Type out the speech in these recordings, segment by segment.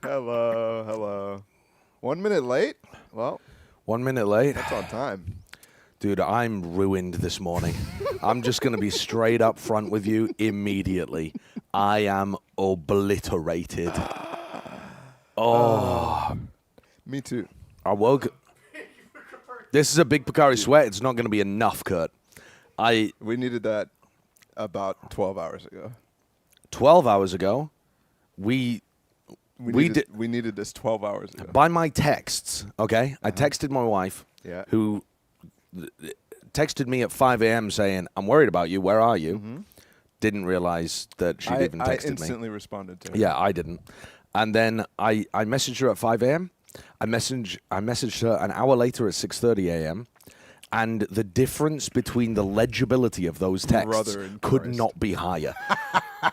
Hello, hello. 1 minute late? Well, 1 minute late. that's on time. Dude, I'm ruined this morning. I'm just going to be straight up front with you immediately. I am obliterated. Oh. Me too. I woke. This is a big Picari sweat. It's not going to be enough, Kurt. We needed that about 12 hours ago. 12 hours ago, we needed this 12 hours ago. by my texts, okay? I texted my wife, Yeah. who texted me at 5 a.m. saying, I'm worried about you. Where are you? Didn't realize that she'd even texted I me. instantly responded to her. Yeah, I didn't. And then I messaged her at 5 a.m. I messaged her an hour later at 6:30 a.m. And the difference between the legibility of those texts could not be higher.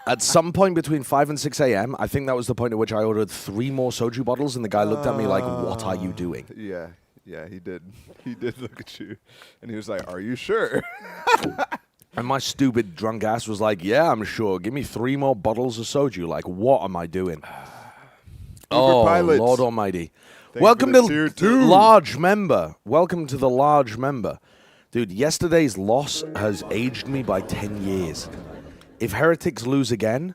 At some point between 5 and 6 a.m., I think that was the point at which I ordered 3 more soju bottles, and the guy looked at me like, what are you doing? Yeah, he did. He did look at you. And he was like, are you sure? And my stupid drunk ass was like, yeah, I'm sure. Give me 3 more bottles of soju. Like, what am I doing? Oh, pilots. Lord Almighty. Thank Welcome you to for the tier 2. large member. Welcome to the large member. Dude, yesterday's loss has aged me by 10 years. If Heretics lose again,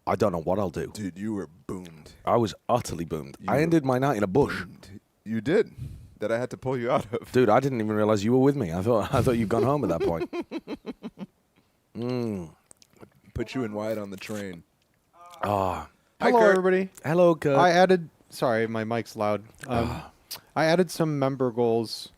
I don't know what I'll do. Dude, you were boomed. I was utterly boomed. I ended my night in a bush. Boomed. You did. That I had to pull you out of. Dude, I didn't even realize you were with me. I thought you'd gone home at that point. Put you in white on the train. Ah. Hi, Hello, Kurt. everybody. Hello, Kurt. I added. Sorry, my mic's loud. I added some member goals.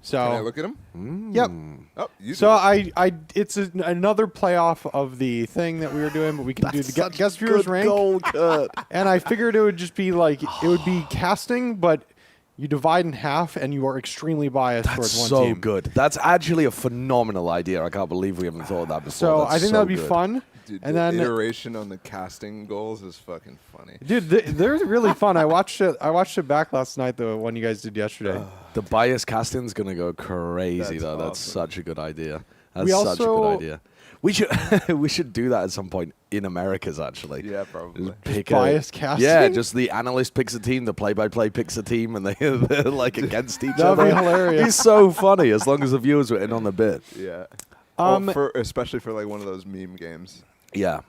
So. Can I look at him? Yep. Oh, you So did. it's another playoff of the thing that we were doing, but we can do the such guest viewers good rank. goal, Kurt. And I figured it would just be like it would be casting, but you divide in half, and you are extremely biased That's towards one so team. good. That's actually a phenomenal idea. I can't believe we haven't thought of that before. So That's I think so that would be good. fun. Dude, And the then, iteration on the casting goals is fucking funny. dude, they're really fun. I watched it back last night. The one you guys did yesterday. The bias casting's gonna go crazy That's though. That's awesome. such a good idea. That's We such a good also- idea. We should we should do that at some point in America's actually. Yeah, probably. Just pick bias a, casting? Yeah, just the analyst picks a team, the play-by-play picks a team, and they're like against each That'd other. be hilarious. It's so funny as long as the viewers were in on the bit. Yeah. Um, Especially for like one of those meme games. Yeah,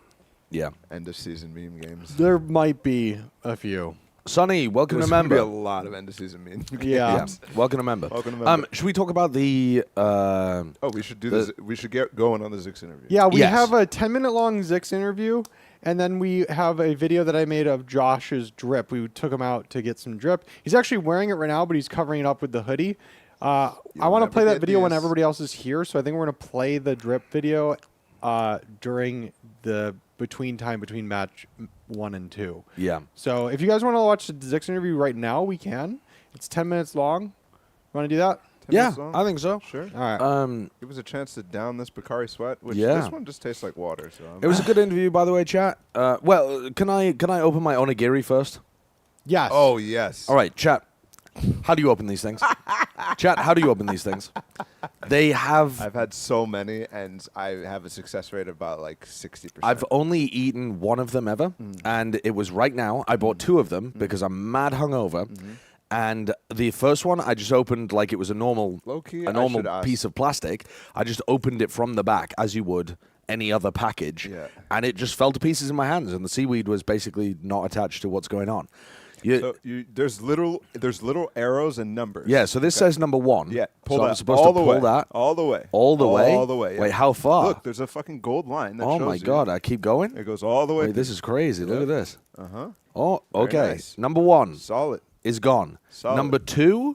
yeah. End of season meme games. There might be a few. Sonny, welcome There's to gonna be member. a lot of end of season meme games. Yeah. Welcome to member. Welcome to member. Should we talk about the? Oh, we should do this. We should get going on the zikz interview. Yeah, we Yes. have a 10-minute long zikz interview, and then we have a video that I made of Josh's drip. We took him out to get some drip. He's actually wearing it right now, but he's covering it up with the hoodie. I want to never play that get video when these. everybody else is here, so I think we're going to play the drip video during the between match 1 and 2. Yeah. So if you guys want to watch the zikz interview right now, we can. It's 10 minutes long. You want to do that? 10 Yeah, minutes long? I think so. Sure. All right. Give us a chance to down this Picari sweat, which Yeah. this one just tastes like water. So It was a good interview, by the way, chat. Well, can I open my onigiri first? Yes. Oh yes. All right, chat. How do you open these things? Chat, how do you open these things? They have. I've had so many, and I have a success rate of about like 60%. I've only eaten one of them ever, and it was right now. I bought 2 of them because I'm mad hungover. And the first one, I just opened like it was a normal, Low-key, a I normal should ask. piece of plastic. I just opened it from the back as you would any other package, Yeah. and it just fell to pieces in my hands. And the seaweed was basically not attached to what's going on. So there's little arrows and numbers. Yeah, so this says number 1. Yeah, pull so that I'm supposed all to the pull way. that All the way. all the way. All the way. Yeah. Wait, how far? Look, there's a fucking gold line that Oh shows my you. god! I keep going. It goes all the way. Wait, this is crazy. Look at this. Uh-huh. Oh, Very okay. nice. Number 1 Solid. is gone. Solid. Number 2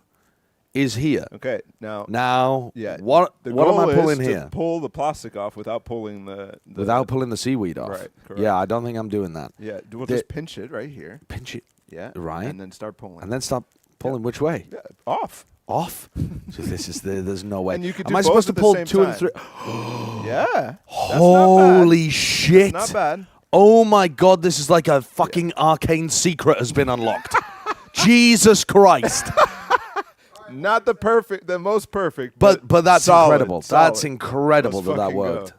is here. Okay, now. Now, Yeah. what The am goal I pulling is here? to pull the plastic off without pulling the Without pulling the seaweed off. Right, correct. Yeah, I don't think I'm doing that. Yeah, we'll The- just pinch it right here. Pinch it. Yeah. Right. And then start pulling. And then stop pulling which way? yeah, off. Off? So there's no way. And you could am do I both supposed to at the pull same 2 and time. 3? Yeah. That's Holy shit. not bad. Oh my god, this is like a fucking arcane secret has been unlocked. Jesus Christ. Not the most perfect. But that's solid, incredible. solid. That's incredible Let's that fucking worked.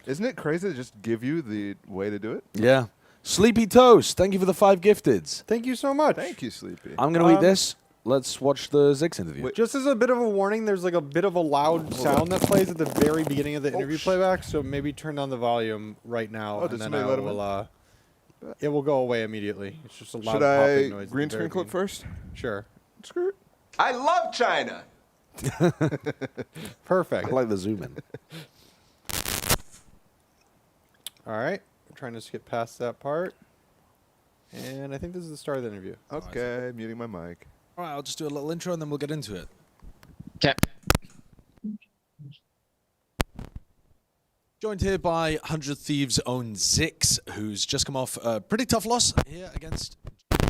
go. Isn't it crazy to just give you the way to do it? Yeah. Sleepy Toast, thank you for the 5 gifteds. Thank you so much. Thank you, Sleepy. I'm going to eat this. Let's watch the zikz interview. Just as a bit of a warning, there's like a bit of a loud sound that plays at the very beginning of the interview playback, so maybe turn down the volume right now, and then it will go away immediately. It's just a loud popping noise. Should I green screen clip first? Sure. Skirt. I love China. Perfect. I like the zoom in. All right. I'm trying to skip past that part. And I think this is the start of the interview. Okay, muting my mic. All right, I'll just do a little intro and then we'll get into it. Okay. Joined here by 100 Thieves' own zikz, who's just come off a pretty tough loss here against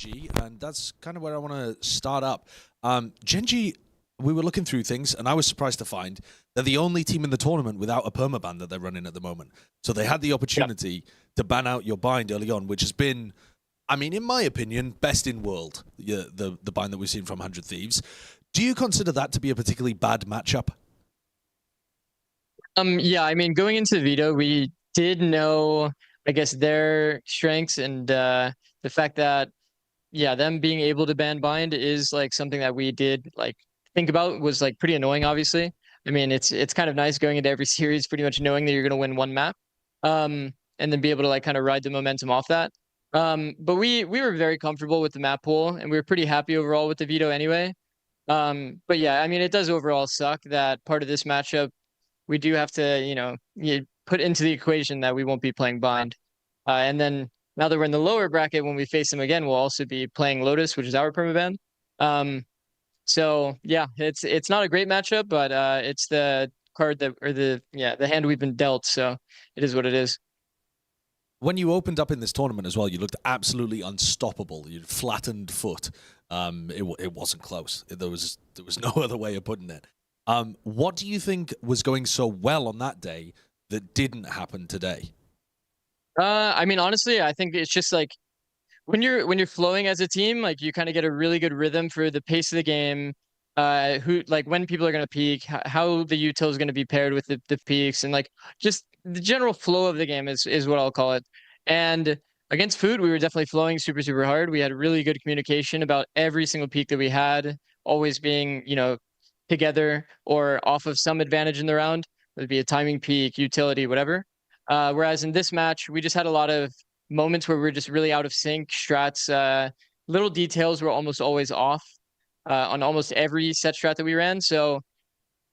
Gen.G, and that's kind of where I want to start up. Gen.G, we were looking through things, and I was surprised to find they're the only team in the tournament without a permaban that they're running at the moment. So they had the opportunity to ban out your bind early on, which has been, I mean, in my opinion, best in world, the bind that we've seen from 100 Thieves. Do you consider that to be a particularly bad matchup? Yeah, I mean, going into the veto, we did know, I guess, their strengths and the fact that, yeah, them being able to ban bind is like something that we did like think about was like pretty annoying, obviously. I mean, it's kind of nice going into every series pretty much knowing that you're going to win one map, and then be able to like kind of ride the momentum off that. But we were very comfortable with the map pool, and we were pretty happy overall with the veto anyway. But yeah, I mean, it does overall suck that part of this matchup we do have to, put into the equation that we won't be playing bind. And then now that we're in the lower bracket, when we face them again, we'll also be playing Lotus, which is our permaban. So yeah, it's not a great matchup, but it's the card that, or the hand we've been dealt. So it is what it is. When you opened up in this tournament as well, you looked absolutely unstoppable. You flattened foot. It wasn't close. There was no other way of putting it. What do you think was going so well on that day that didn't happen today? I mean, honestly, I think it's just like when you're flowing as a team, like you kind of get a really good rhythm for the pace of the game. When people are going to peak, how the util is going to be paired with the peaks, and like just the general flow of the game is what I'll call it. And against Food, we were definitely flowing super, super hard. We had really good communication about every single peak that we had, always being, together or off of some advantage in the round. It'd be a timing peak, utility, whatever. Whereas in this match, we just had a lot of moments where we were just really out of sync. Strats, little details were almost always off on almost every set strat that we ran. So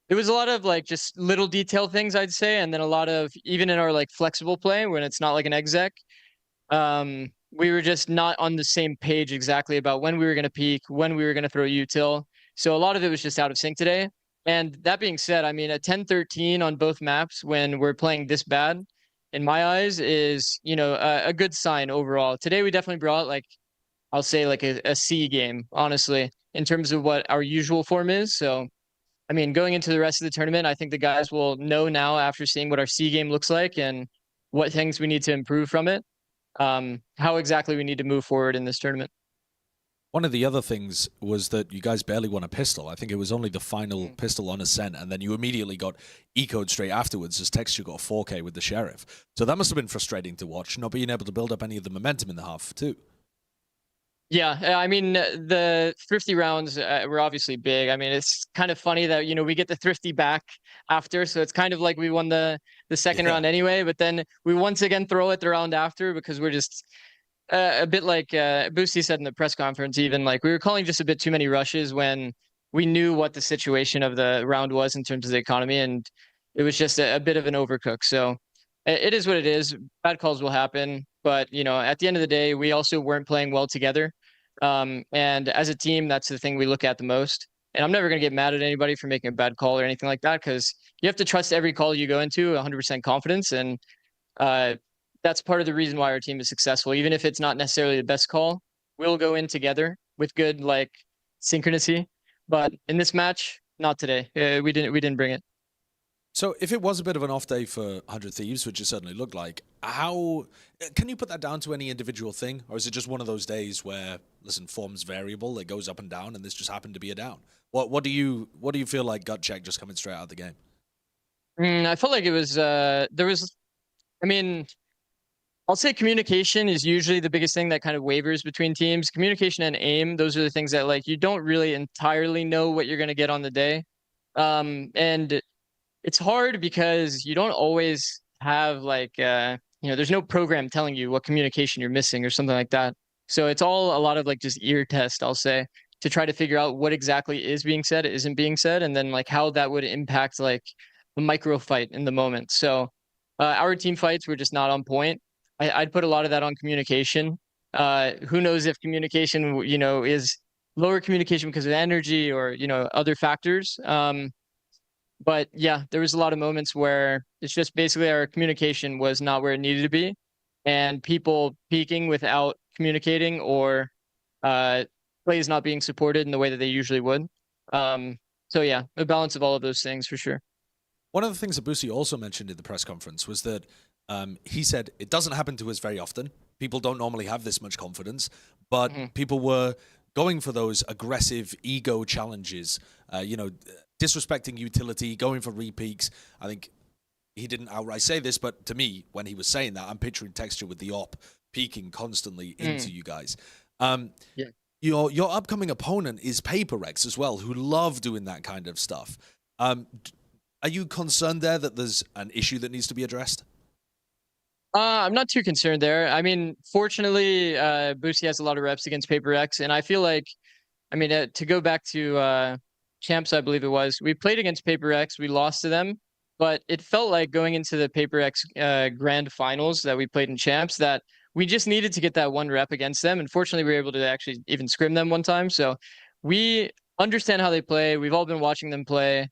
it was a lot of like just little detail things, I'd say. And then a lot of, even in our like flexible play, when it's not like an exec, we were just not on the same page exactly about when we were going to peak, when we were going to throw util. So a lot of it was just out of sync today. And that being said, I mean, a 10-13 on both maps when we're playing this bad, in my eyes, is, a good sign overall. Today, we definitely brought, like, I'll say, like a C game, honestly, in terms of what our usual form is. So, I mean, going into the rest of the tournament, I think the guys will know now after seeing what our C game looks like and what things we need to improve from it, how exactly we need to move forward in this tournament. One of the other things was that you guys barely won a pistol. I think it was only the final pistol on Ascent, and then you immediately got ecoed straight afterwards as Texture got 4K with the Sheriff. So that must have been frustrating to watch, not being able to build up any of the momentum in the half, too. Yeah, I mean, the Thrifty rounds were obviously big. I mean, it's kind of funny that, we get the Thrifty back after, so it's kind of like we won the second round anyway, but then we once again throw it the round after because we're just... a bit like Boosty said in the press conference, even like we were calling just a bit too many rushes when we knew what the situation of the round was in terms of the economy, and it was just a bit of an overcook. So it is what it is. Bad calls will happen, but at the end of the day, we also weren't playing well together. And as a team, that's the thing we look at the most. And I'm never going to get mad at anybody for making a bad call or anything like that, because you have to trust every call you go into 100% confidence. And that's part of the reason why our team is successful. Even if it's not necessarily the best call, we'll go in together with good like synchronicity. But in this match, not today. We didn't bring it. So if it was a bit of an off day for 100 Thieves, which it certainly looked like, how can you put that down to any individual thing? Or is it just one of those days where, listen, form's variable, it goes up and down, and this just happened to be a down? What do you feel like gut check just coming straight out of the game? I felt like it was, I mean, I'll say communication is usually the biggest thing that kind of wavers between teams. Communication and aim, those are the things that like you don't really entirely know what you're going to get on the day. And it's hard because you don't always have like there's no program telling you what communication you're missing or something like that. So it's all a lot of like just ear test, I'll say, to try to figure out what exactly is being said, isn't being said, and then like how that would impact like the micro fight in the moment. So our team fights were just not on point. I'd put a lot of that on communication. Who knows if communication, is lower communication because of energy or, other factors. But yeah, there was a lot of moments where it's just basically our communication was not where it needed to be, and people peaking without communicating or plays not being supported in the way that they usually would. So yeah, a balance of all of those things for sure. One of the things that Boosie also mentioned in the press conference was that he said it doesn't happen to us very often. People don't normally have this much confidence, but people were going for those aggressive ego challenges, disrespecting utility, going for repeaks. I think he didn't outright say this, but to me, when he was saying that, I'm picturing Texture with the op peeking constantly into you guys. Yeah. Your upcoming opponent is PaperX as well, who love doing that kind of stuff. Are you concerned there that there's an issue that needs to be addressed? I'm not too concerned there. I mean, fortunately, Boosie has a lot of reps against PaperX, and I feel like, to go back to Champs, I believe it was, we played against PaperX, we lost to them, but it felt like going into the PaperX grand finals that we played in Champs that we just needed to get that one rep against them, and fortunately, we were able to actually even scrim them one time. So we understand how they play. We've all been watching them play.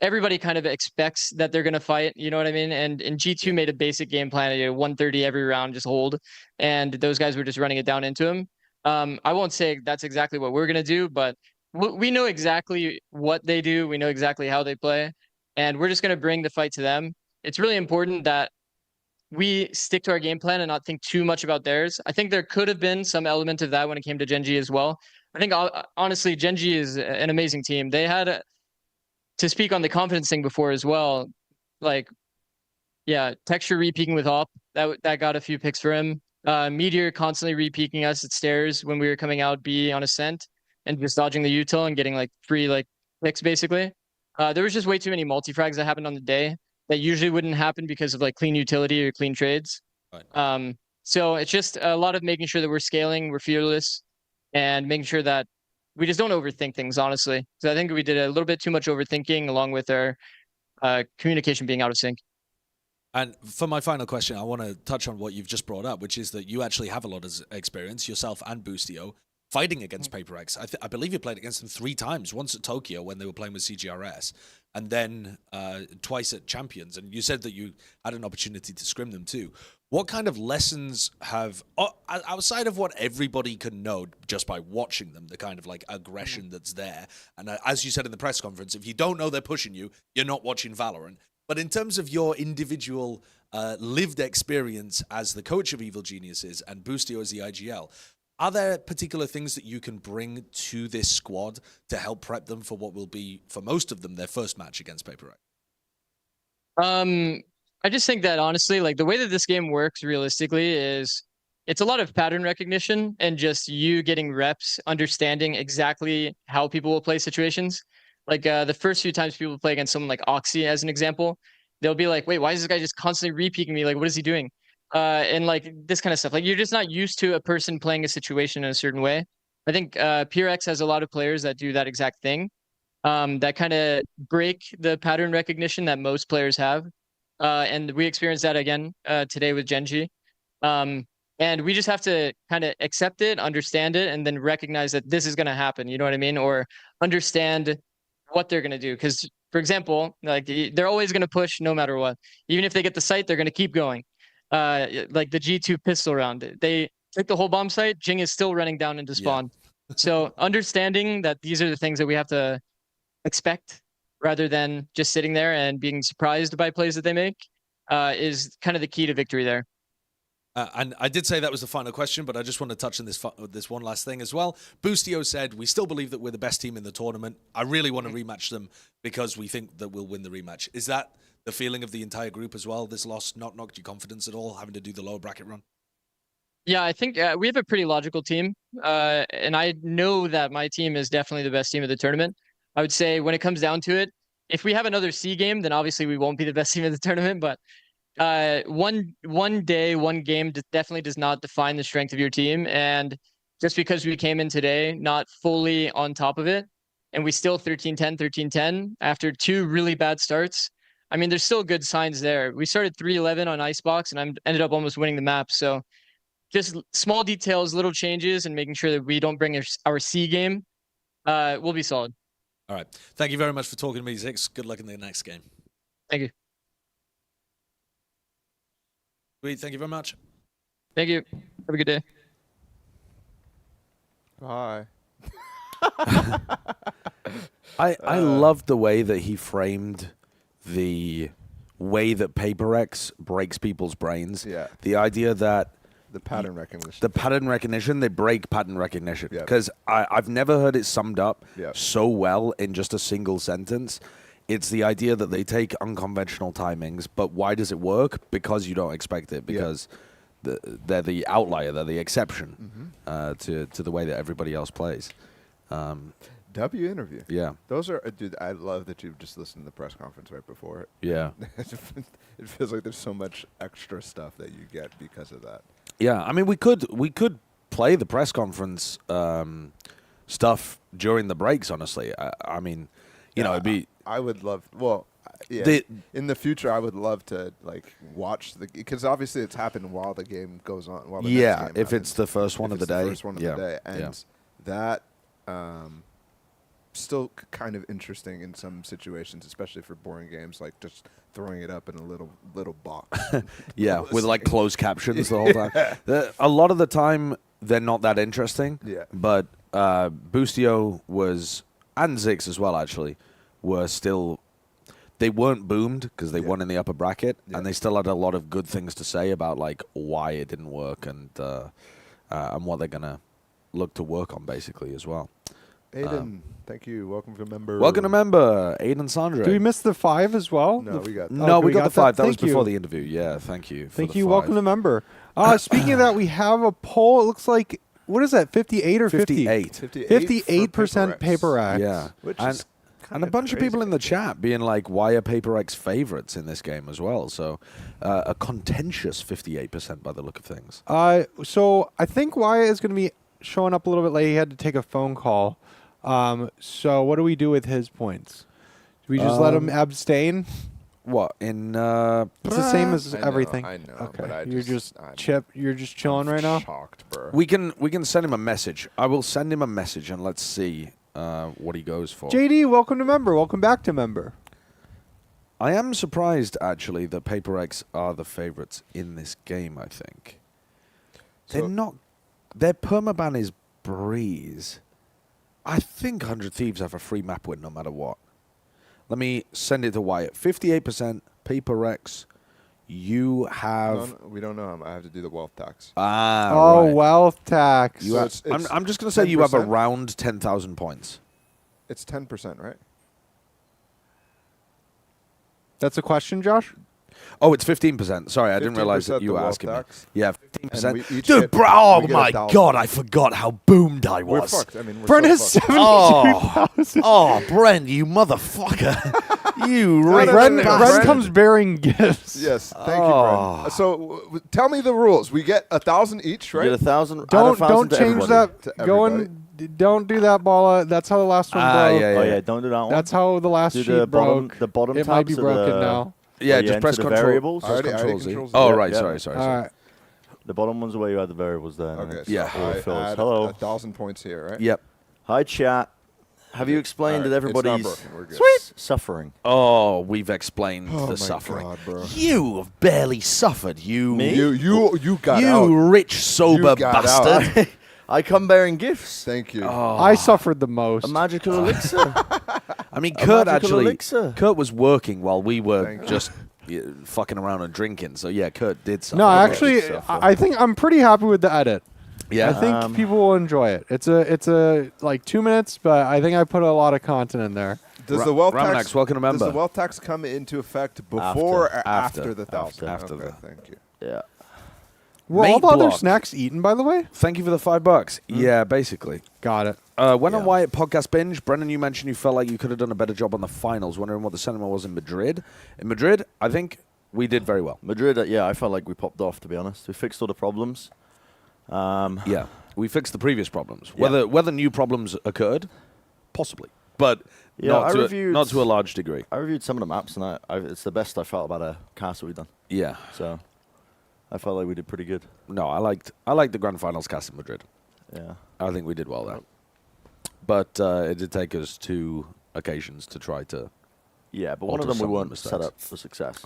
Everybody kind of expects that they're going to fight, you know what I mean? And G2 made a basic game plan, 130 every round, just hold. And those guys were just running it down into him. I won't say that's exactly what we're going to do, but we know exactly what they do. We know exactly how they play. And we're just going to bring the fight to them. It's really important that we stick to our game plan and not think too much about theirs. I think there could have been some element of that when it came to Gen.G as well. I think, honestly, Gen.G is an amazing team. They had to speak on the confidence thing before as well, like, yeah, Texture re-peaking with Op, that got a few picks for him. Meteor constantly re-peaking us at stairs when we were coming out B on Ascent and just dodging the util and getting like free like picks basically. There was just way too many multi-frags that happened on the day that usually wouldn't happen because of like clean utility or clean trades. Right. So it's just a lot of making sure that we're scaling, we're fearless, and making sure that we just don't overthink things, honestly. So I think we did a little bit too much overthinking along with our communication being out of sync. And for my final question, I want to touch on what you've just brought up, which is that you actually have a lot of experience, yourself and Boostio, fighting against PaperX. I believe you played against them 3 times, once at Tokyo when they were playing with CGRS, and then twice at Champions. And you said that you had an opportunity to scrim them too. What kind of lessons have, outside of what everybody can know just by watching them, the kind of like aggression that's there, and as you said in the press conference, if you don't know they're pushing you, you're not watching Valorant. But in terms of your individual lived experience as the coach of Evil Geniuses and Boostio as the IGL, are there particular things that you can bring to this squad to help prep them for what will be, for most of them, their first match against PaperX? I just think that honestly, like the way that this game works realistically is it's a lot of pattern recognition and just you getting reps, understanding exactly how people will play situations. Like the first few times people play against someone like Oxy, as an example, they'll be like, wait, why is this guy just constantly re-peaking me? Like, what is he doing? And like this kind of stuff. Like you're just not used to a person playing a situation in a certain way. I think PRX has a lot of players that do that exact thing, that kind of break the pattern recognition that most players have. And we experienced that again today with Gen.G. And we just have to kind of accept it, understand it, and then recognize that this is going to happen. You know what I mean? Or understand what they're going to do. Because, for example, like they're always going to push no matter what. Even if they get the site, they're going to keep going. Like the G2 pistol round, they take the whole bomb site. Jing is still running down into spawn. Yeah. So understanding that these are the things that we have to expect rather than just sitting there and being surprised by plays that they make is kind of the key to victory there. And I did say that was the final question, but I just want to touch on this one last thing as well. Boostio said, we still believe that we're the best team in the tournament. I really want to rematch them because we think that we'll win the rematch. Is that the feeling of the entire group as well? This loss not knocked your confidence at all, having to do the lower bracket run? Yeah, I think we have a pretty logical team, and I know that my team is definitely the best team of the tournament. I would say when it comes down to it, if we have another C game, then obviously we won't be the best team of the tournament. But one day, one game definitely does not define the strength of your team. And just because we came in today not fully on top of it, and we still 13-10, 13-10 after 2 really bad starts, I mean, there's still good signs there. We started 3-11 on Icebox, and I ended up almost winning the map. So just small details, little changes, and making sure that we don't bring our C game, we'll be solid. All right. Thank you very much for talking to me, zikz. Good luck in the next game. Thank you. Sweet. Thank you very much. Thank you. Have a good day. Hi. I love the way that he framed the way that PaperX breaks people's brains. Yeah. The idea that the pattern recognition. The pattern recognition, they break pattern recognition. Because I've never heard it summed up so well in just a single sentence. It's the idea that they take unconventional timings, but why does it work? Because you don't expect it. Because they're the outlier, they're the exception to the way that everybody else plays. W interview. Yeah. Those are, dude, I love that you've just listened to the press conference right before it. Yeah. It feels like there's so much extra stuff that you get because of that. Yeah, I mean, we could play the press conference stuff during the breaks. Honestly, I mean, you know, it'd be. I would love. Well, yeah. In the future, I would love to like watch because obviously it's happened while the game goes on. While the next game if happens. It's the first one of the day. First one of the day, and that still kind of interesting in some situations, especially for boring games, like just throwing it up in a little box. Yeah, with like closed captions the whole time. A lot of the time, they're not that interesting. Yeah. But Boostio was, and zikz as well, actually, were still. They weren't boomed because they won in the upper bracket, and they still had a lot of good things to say about like why it didn't work and what they're gonna look to work on basically as well. Aiden, thank you. Welcome to member. Welcome to member, Aiden Sandre. Do we miss the 5 as well? No, we got. No, we got the 5. That was Thank you. before the interview. Yeah, thank you. Thank you. Welcome to member. Speaking of that, we have a poll. It looks like, what is that, 58 or 50? 58. 58% PaperX. Yeah. Which is and a bunch of people in the chat being like, why are PaperX favorites in this game as well? So a contentious 58% by the look of things. So I think Wyatt is going to be showing up a little bit late. He had to take a phone call. So what do we do with his points? Do we just let him abstain? What in? It's the same as everything. I know. Okay. But You're just chilling right now. Shocked, bro. We can send him a message. I will send him a message and let's see what he goes for. JD, welcome to member. Welcome back to member. I am surprised actually that PaperX are the favorites in this game. I think they're not. Their permaban is Breeze. I think 100 Thieves have a free map win no matter what. Let me send it to Wyatt. 58% PaperX. You have... No, we don't know. I have to do the wealth tax. Right. Wealth tax. So I'm just going to say 10%? You have around 10,000 points. It's 10%, right? That's a question, Josh? Oh, it's 15%. Sorry, I didn't realize that you were asking me. Yeah, 15%. Dude, bro, oh my God, I forgot how boomed I was. We're fucked. I mean, we're Brent is so fucked. 72,000. Oh, Brent, you motherfucker. You Brent comes bearing gifts. Yes, thank you, Brent. So tell me the rules. We get 1,000 each, right? You get 1,000. Don't change that. To Don't do that, Balla. That's how the last one broke. Oh yeah, don't do that one. That's how the last sheet broke. The bottom it might be broken now. Yeah, just press control. Variables. Press control Z. controls. Oh, Yeah. right. Yeah. Sorry. All right. The bottom one's where you add the variables there. Okay. And Yeah. So all I it fills. add Hello. 1,000 points here, right? Yep. Hi, chat. Have you explained All that right, it's not everybody's broken. We're good. suffering? Oh, we've explained Oh the my suffering. God, bro. You have barely suffered. You, Me? You got you out. rich sober You got bastard. I come bearing gifts. Thank you. I suffered the most. A magical elixir. I mean, A Kurt magical actually. elixir. Kurt was working while we were Thank you. just fucking around and drinking. So yeah, Kurt did suffer. No, Yeah. actually, I think I'm pretty happy with the edit. Yeah. I think people will enjoy it. It's a like 2 minutes, but I think I put a lot of content in there. Does the wealth Ramax, tax welcome to member. Does the wealth tax come into effect before or after the 1,000? After Okay, the- thank you. Yeah. Were Mate all the other block. snacks eaten, by the way? Thank you for the $5. Yeah, basically. Got it. When on Wyatt podcast binge, Brennan, you mentioned you felt like you could have done a better job on the finals. Wondering what the sentiment was in Madrid. In Madrid, I think we did very well. Madrid, I felt like we popped off, to be honest. We fixed all the problems. Yeah, we fixed the previous problems. Whether new problems occurred, possibly, but not to a large degree. I reviewed some of the maps, and it's the best I felt about a castle we've done. Yeah. So I felt like we did pretty good. No, I liked the grand finals cast in Madrid. Yeah. I think we did well there. But it did take us 2 occasions to try to. Yeah, but one of alter them we some weren't mistakes. set up for success.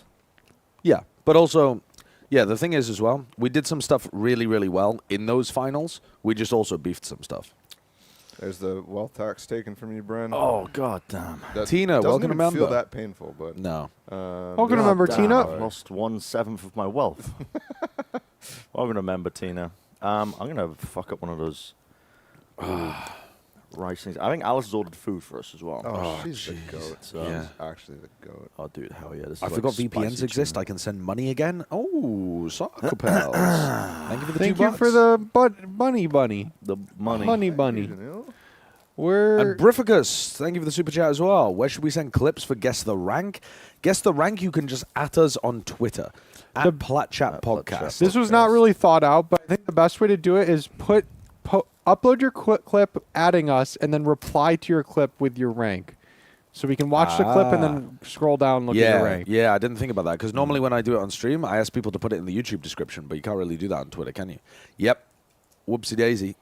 Yeah, but also, yeah, the thing is as well, we did some stuff really, really well in those finals. We just also beefed some stuff. There's the wealth tax taken from you, Bren. Oh, god damn. That Tina, doesn't welcome to even member. feel that painful, but No. Welcome to member, Damn, Tina. I've lost 1/7 of my wealth. Welcome to member, Tina. I'm going to fuck up one of those rice things. I think Alice has ordered food for us as well. Oh, she's the goat. So, Yeah. Actually, the goat. Oh, dude, hell yeah. This I is forgot like VPNs spicy exist. tuna. I can send money again. Oh, soccer pals. Thank you for the Thank $2. you for the bunny. The money. Money bunny. You know? We're And Brificus, thank you for the super chat as well. Where should we send clips for Guess the Rank? Guess the Rank, you can just at us on Twitter. At the Plat Chat Plat Podcast. Chat. This was not really thought out, but I think the best way to do it is upload your clip adding us, and then reply to your clip with your rank. So we can watch the clip and then scroll down and look at your rank. Yeah, I didn't think about that. Because normally when I do it on stream, I ask people to put it in the YouTube description, but you can't really do that on Twitter, can you? Yep. Whoopsie daisy.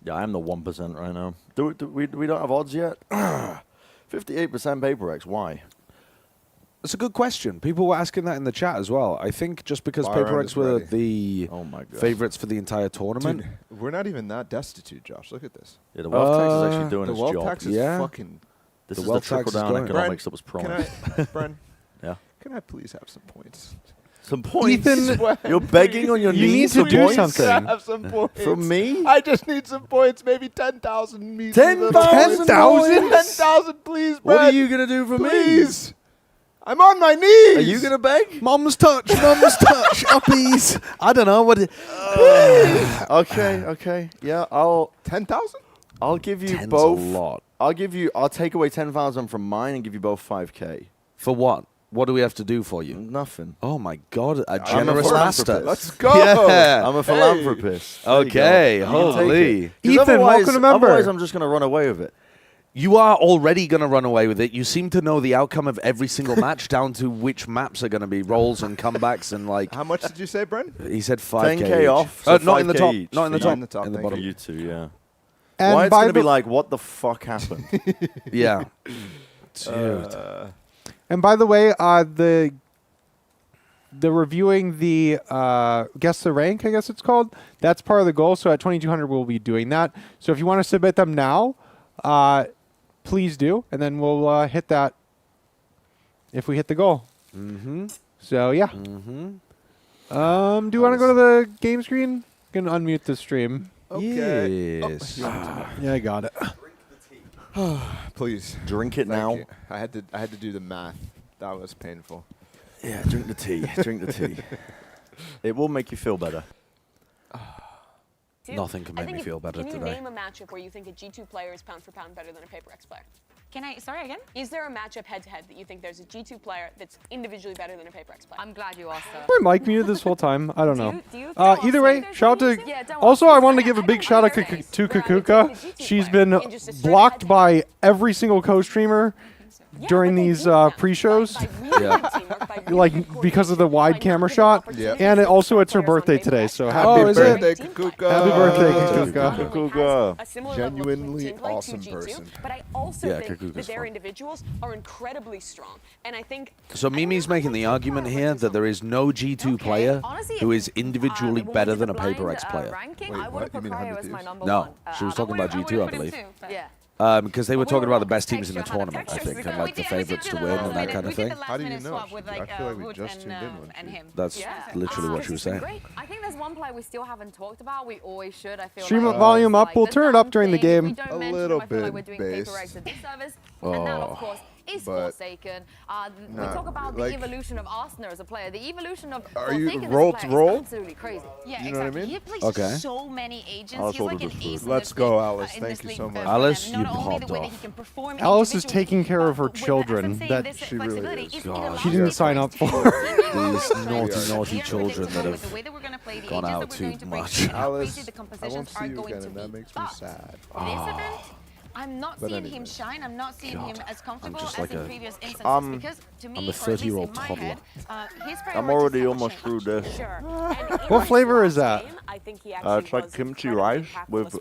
Yeah, I'm the 1% right now. We don't have odds yet? 58% Paper X. Why? That's a good question. People were asking that in the chat as well. I think just because Byron Paper X is were ready. the Oh my god. favorites for the entire tournament. Dude, we're not even that destitute, Josh. Look at this. Yeah, the wealth tax is actually doing The its wealth job. tax is Yeah. fucking... This the is the wealth tax is trickle-down going. economics that was Can promised. Bren, Yeah. can I please have some points? Some points. Ethan, You're begging on your you need knees to for do points? something. Have some points. From me? I just need some points. Maybe 10,000. 10,000? 10,000, please, What are Brad. you going to do for me? Please. I'm on my knees. Are you going to beg? Mum's touch, uppies. I don't know what. Okay. Yeah, I'll 10,000? give you 10's both. a lot. I'll take away 10,000 from mine and give you both 5k. For what? What do we have to do for you? Nothing. Oh my God, a I'm a generous master. philanthropist. Let's go. Yeah. I'm a philanthropist. There you go. Okay, You can holy. take it. 'Cause Ethan, otherwise- welcome to member. Otherwise, I'm just going to run away with it. You are already going to run away with it. You seem to know the outcome of every single match down to which maps are going to be rolls and comebacks and like. How much did you say, Bren? He said 5k 10K each. off, so Not in the 5K top. each Not in the for top. you. In the top, In the thank bottom. For you two, yeah. And Why it's by going to be the- like, what the fuck happened? Yeah. Dude. And by the way, the reviewing the guess the rank, I guess it's called. That's part of the goal. So at 2200, we'll be doing that. So if you want to submit them now, please do, and then we'll hit that if we hit the goal. Mm-hmm. So yeah. Mm-hmm. Do you want to go to the game screen? I'm gonna unmute the stream. Okay. Yes. Yeah, I got it. Please. Drink it Thank now. you. I had to do the math. That was painful. Yeah, drink the tea. Drink the tea. It will make you feel better. Nothing can make me feel better today. Can today. you name a matchup where you think a G2 player is pound for pound better than a Paper X player? Can I, sorry again? Is there a matchup head-to-head that you think there's a G2 player that's individually better than a Paper X player? I'm glad you asked that. My mic muted this whole time. I don't know. Do you feel Either also way, there's shout out a to. reason? Yeah, don't Also, ask I me. want to give a big shout out to Kukuka. She's been blocked by every single co-streamer during these pre-shows. Like because of the wide camera shot. Yeah. And also it's her birthday today, so happy is it? birthday, Kukuka. Happy birthday, Kukuka. Kukuka. Genuinely awesome person. But I also Yeah, think Kukuka's that their fun. individuals are incredibly strong. And I think So Mimi's making the argument here that there is no G2 player Honestly, who is individually when we better did than the a Paper blind, X player. Ranking, Wait, I would what? have You put mean Cryo 100 as my dudes? number No, one. she was I talking about would've G2, I put him believe. too, but- yeah. Because they were talking about the best teams in the Texture had a tournament, I texture think, so and like the favorites to win and that kind of thing. How do you know? I feel like we just tuned in one. And him. That's literally what she was saying. Great. I think there's one player we still haven't talked about. We always should. I feel Stream like volume up. like We'll the turn it dumb up during the thing, if we game. don't A mention little him, I feel like bit we're doing bass. Paper X a disservice. And that, of course, is but Forsaken. We talk about the like- evolution of Arsenal as a player. The evolution of Are you Forsaken roll as to a player roll? is absolutely crazy. Yeah, You know what I exactly. mean? He plays Okay. so many agents. I'll He's like order an this ace food. in Let's this go, league, Alice. in Thank this you league, so much. for Alice, them. you Not only the popped way that off. he can perform Alice is individually, taking care of her but as I'm children saying, that this She really flexibility is. it God, allows she didn't these sign players up to for. These These naughty children that have the way that we're gonna play the gone agents out that we're too going to bring, much. how Alice, crazy the I compositions won't see are you going again, to and be. that makes me But sad. this event, I'm not But seeing him anyway. shine. I'm not seeing him as comfortable just as like in a- previous instances because to me, I'm a or at least 30-year-old in my toddler. head, his I'm priorities already haven't almost changed. through this. Sure. What flavor is that? It's like kimchi rice with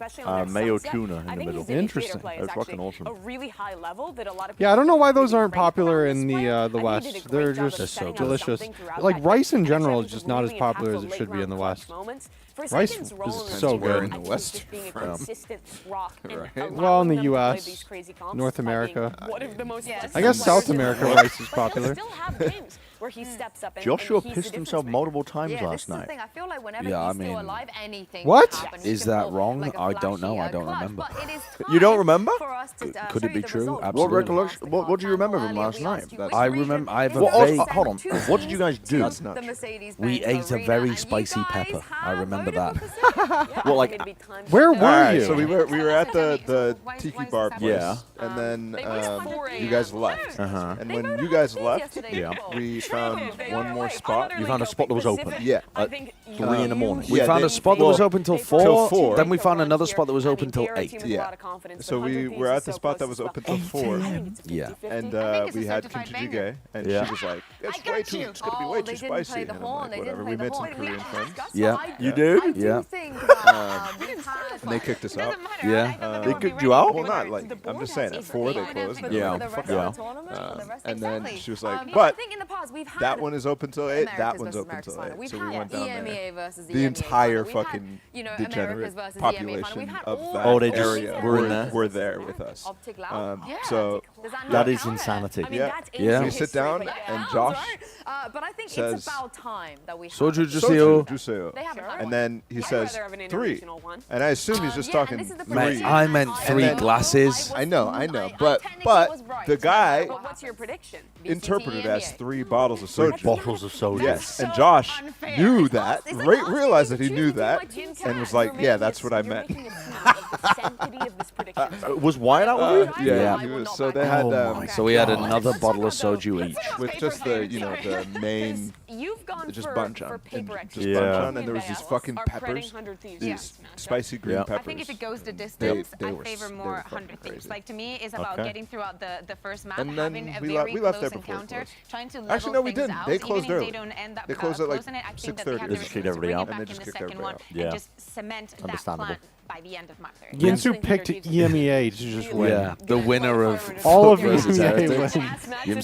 mayo tuna in the middle. Interesting. It's fucking awesome. A really high level that a lot of Yeah, I don't know why those really aren't rank popular around in this player. the I think he did West. a They're great job just of setting up delicious. something throughout Like that rice in game, and general actually is just having not some as really popular as impactful it should be in the late West. round clutch moments. For Rice Sagan's is role in so this good. game, In I the think West, is just being a from. consistent rock and Right. allowing Well, in the them to play US, these crazy comps North by being America. one of the most I guess South America rice is but popular. he'll still have games where he steps up and Joshua he's the pissed difference himself maker. multiple times Yeah, this last is the night. thing. I feel like whenever Yeah, I he's still mean- alive, anything What? can happen. He Is can that pull, wrong? like, a I don't know. flashy, I don't clutch, remember. but it is You don't time remember? for us to, Could show it you be the true? result. Absolutely. What recollection? What do you remember from Earlier, last we night? asked you That's- which I region remember- I have is a the What- vague- best hold on. to What did you guys do? That's not the true. Mercedes-Benz We ate a arena, very and you spicy guys pepper. I have remember voted that. for Pacific. Well, like, Where were Alright, you? so we were at the Why is tiki this bar happening? place, Yeah. and then They moved at 4 you guys a.m. left. Uh-huh. And They when moved you at guys 6 left, yesterday, Yeah. people. we found one more spot. You found a spot that was open. Yeah. At 3 in the morning. We Yeah, found they- a spot that was open till 4. Till 4. Then we found another spot that was open till 8. Yeah. So we were at the spot that was open till 4, Yeah. and it's a we had certified kimchi banger. jjigae, and Yeah. she was like, "It's I way got too. you. It's gonna be Oh, way they too didn't play spicy." the And I'm horn. like, They didn't "Whatever." play We the made some horn. Korean friends, Yeah. You did? I do Yeah. think that, and they kicked us out. Yeah. They kicked you out? Well, not like I'm just saying. At 4 they closed. and Yeah. I'm like, "Fuck Yeah. it." And then she was like, I "But think in the past we've had that one is open till 8. That Americas one's versus open Americas till final. 8." We've So we had went down EMEA there. versus The EMEA entire final. We've had, fucking you know, Americas degenerate versus EMEA final. We've population had of all that Oh, they just area were in there? were there with us. Optic loud. So Does that That not is count? insanity. I mean, Yeah. that is Yeah. we history, sit down, but and yeah, Josh right. But I think says, it's about time that we have Soju a Juseo. Juseo. They haven't had And one. then he says rather have an 3, international one. and I assume he's just Yeah, and talking this is the 3. prediction. I meant I 3 then- glasses. I know, I but technically was right. the guy But what's your prediction? interpreted as VCT 3 bottles of 3 soju. bottles of soda. Yes, and so Josh unfair. knew It's that, us. It's like us realized that he choosing knew between that, my gin and can. was like, You're "Yeah, making that's a- what I you're meant." making a snap of the sanctity of this prediction. Was Wyatt out with you? Yeah, I he will was, not so back they down. had Oh my So we had God. another Let's bottle of talk about soju the- each. with just the the main You've gone just for, bunch for on, and paper X. just Yeah. bunch on, and there was these Are fucking printing peppers, 100 Thieves. these Yes. spicy green Yeah. peppers. I think if it goes the distance, they I were favor they more were 100 fucking Thieves. crazy. Like to me, it's about Okay. getting throughout the first map, And then having a we very left close there before it encounter, closed. trying to level Actually, no, we things didn't. out. They Even closed if early. they don't end up They closed at like closing it, I think that they 6:30 have or the Just kick resources to bring everybody it out. And they back just in the kicked second one everybody out. and Yeah. just cement that Understandable. plant by the end of map 30. Yinsu picked EMEA to just win. Yeah, the winner of All of versus EMEA Heretics. wins.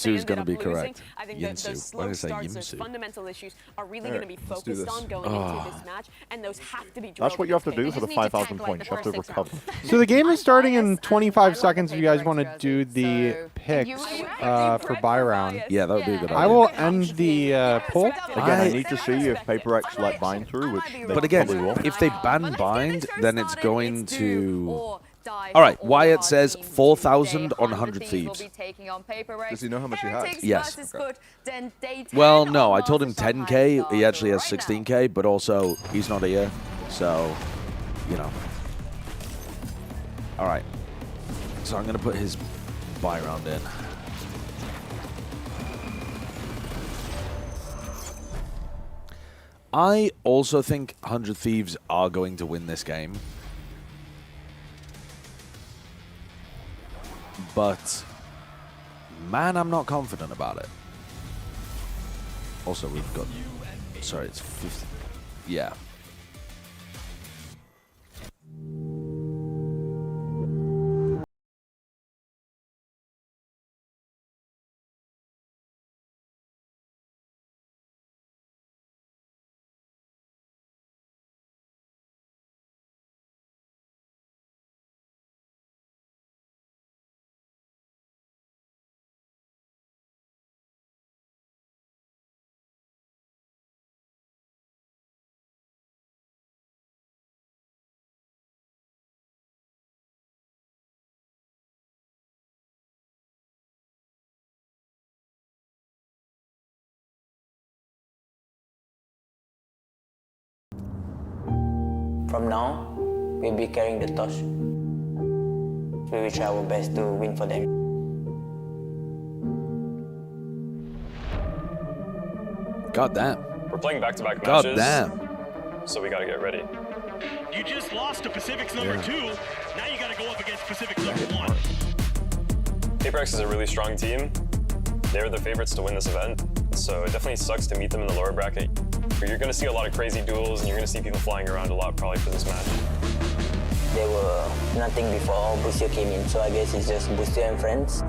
Yimsu is going to be correct. I think that Yinsu. those Why slow did I say starts, those Yimsu? fundamental issues are really All going to be right, let's do focused this. on going into this match, and those have to be That's what you have to do drilled for the into Taylor. 5,000 points. You have to recover. So the game is starting in biased, 25 and I love seconds. the If you guys paper want to X do jersey, the so- picks You're for buy round. Yeah, that would be a good I idea. will end the poll. Again, I need to see if Paper X let bind through, which they But again, probably will. if they ban bind, then it's going to... All right, Wyatt says 4,000 on 100 Thieves. Does he know how much he has? Yes. Well, no, I told him 10K. He actually has 16K, but also he's not here. So, you know. All right. So I'm going to put his buy round in. I also think 100 Thieves are going to win this game. But, man, I'm not confident about it. Also, we've got... Sorry, it's 50. Yeah. From now, we'll be carrying the torch. We will try our best to win for them. God damn. We're playing back-to-back God matches. damn. So we gotta get ready. You just lost to Pacific's number 2. Now you gotta go up against Pacific's number 1. PaperX is a really strong team. They're the favorites to win this event. So it definitely sucks to meet them in the lower bracket. You're gonna see a lot of crazy duels and you're gonna see people flying around a lot probably for this match. There were nothing before Busio came in, so I guess it's just Busio and friends.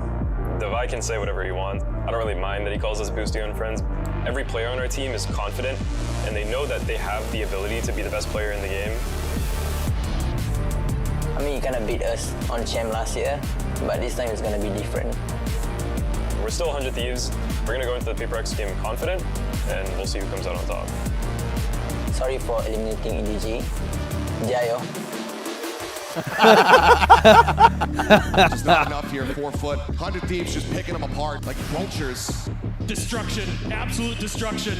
The Vi can say whatever he wants. I don't really mind that he calls us Boostio and friends. Every player on our team is confident, and they know that they have the ability to be the best player in the game. I mean, he kind of beat us on Champ last year, but this time it's going to be different. We're still 100 Thieves. We're going to go into the PaperX game confident, and we'll see who comes out on top. Sorry for eliminating EDG. Jayo. Just not enough here, 4 foot. 100 Thieves just picking them apart like vultures. Destruction, absolute destruction.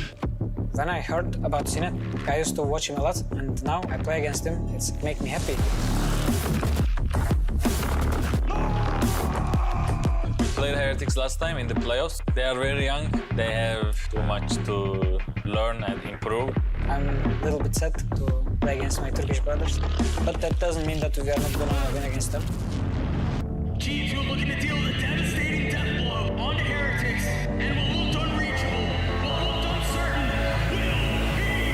When I heard about Sinet, I used to watch him a lot, and now I play against him. It's make me happy. We played Heretics last time in the playoffs. They are very young. They have too much to learn and improve. I'm a little bit sad to play against my Turkish brothers, but that doesn't mean that we are not gonna win against them. Chiefs, you're looking to deal the devastating death blow on Heretics, and what looked unreachable, what looked uncertain, will be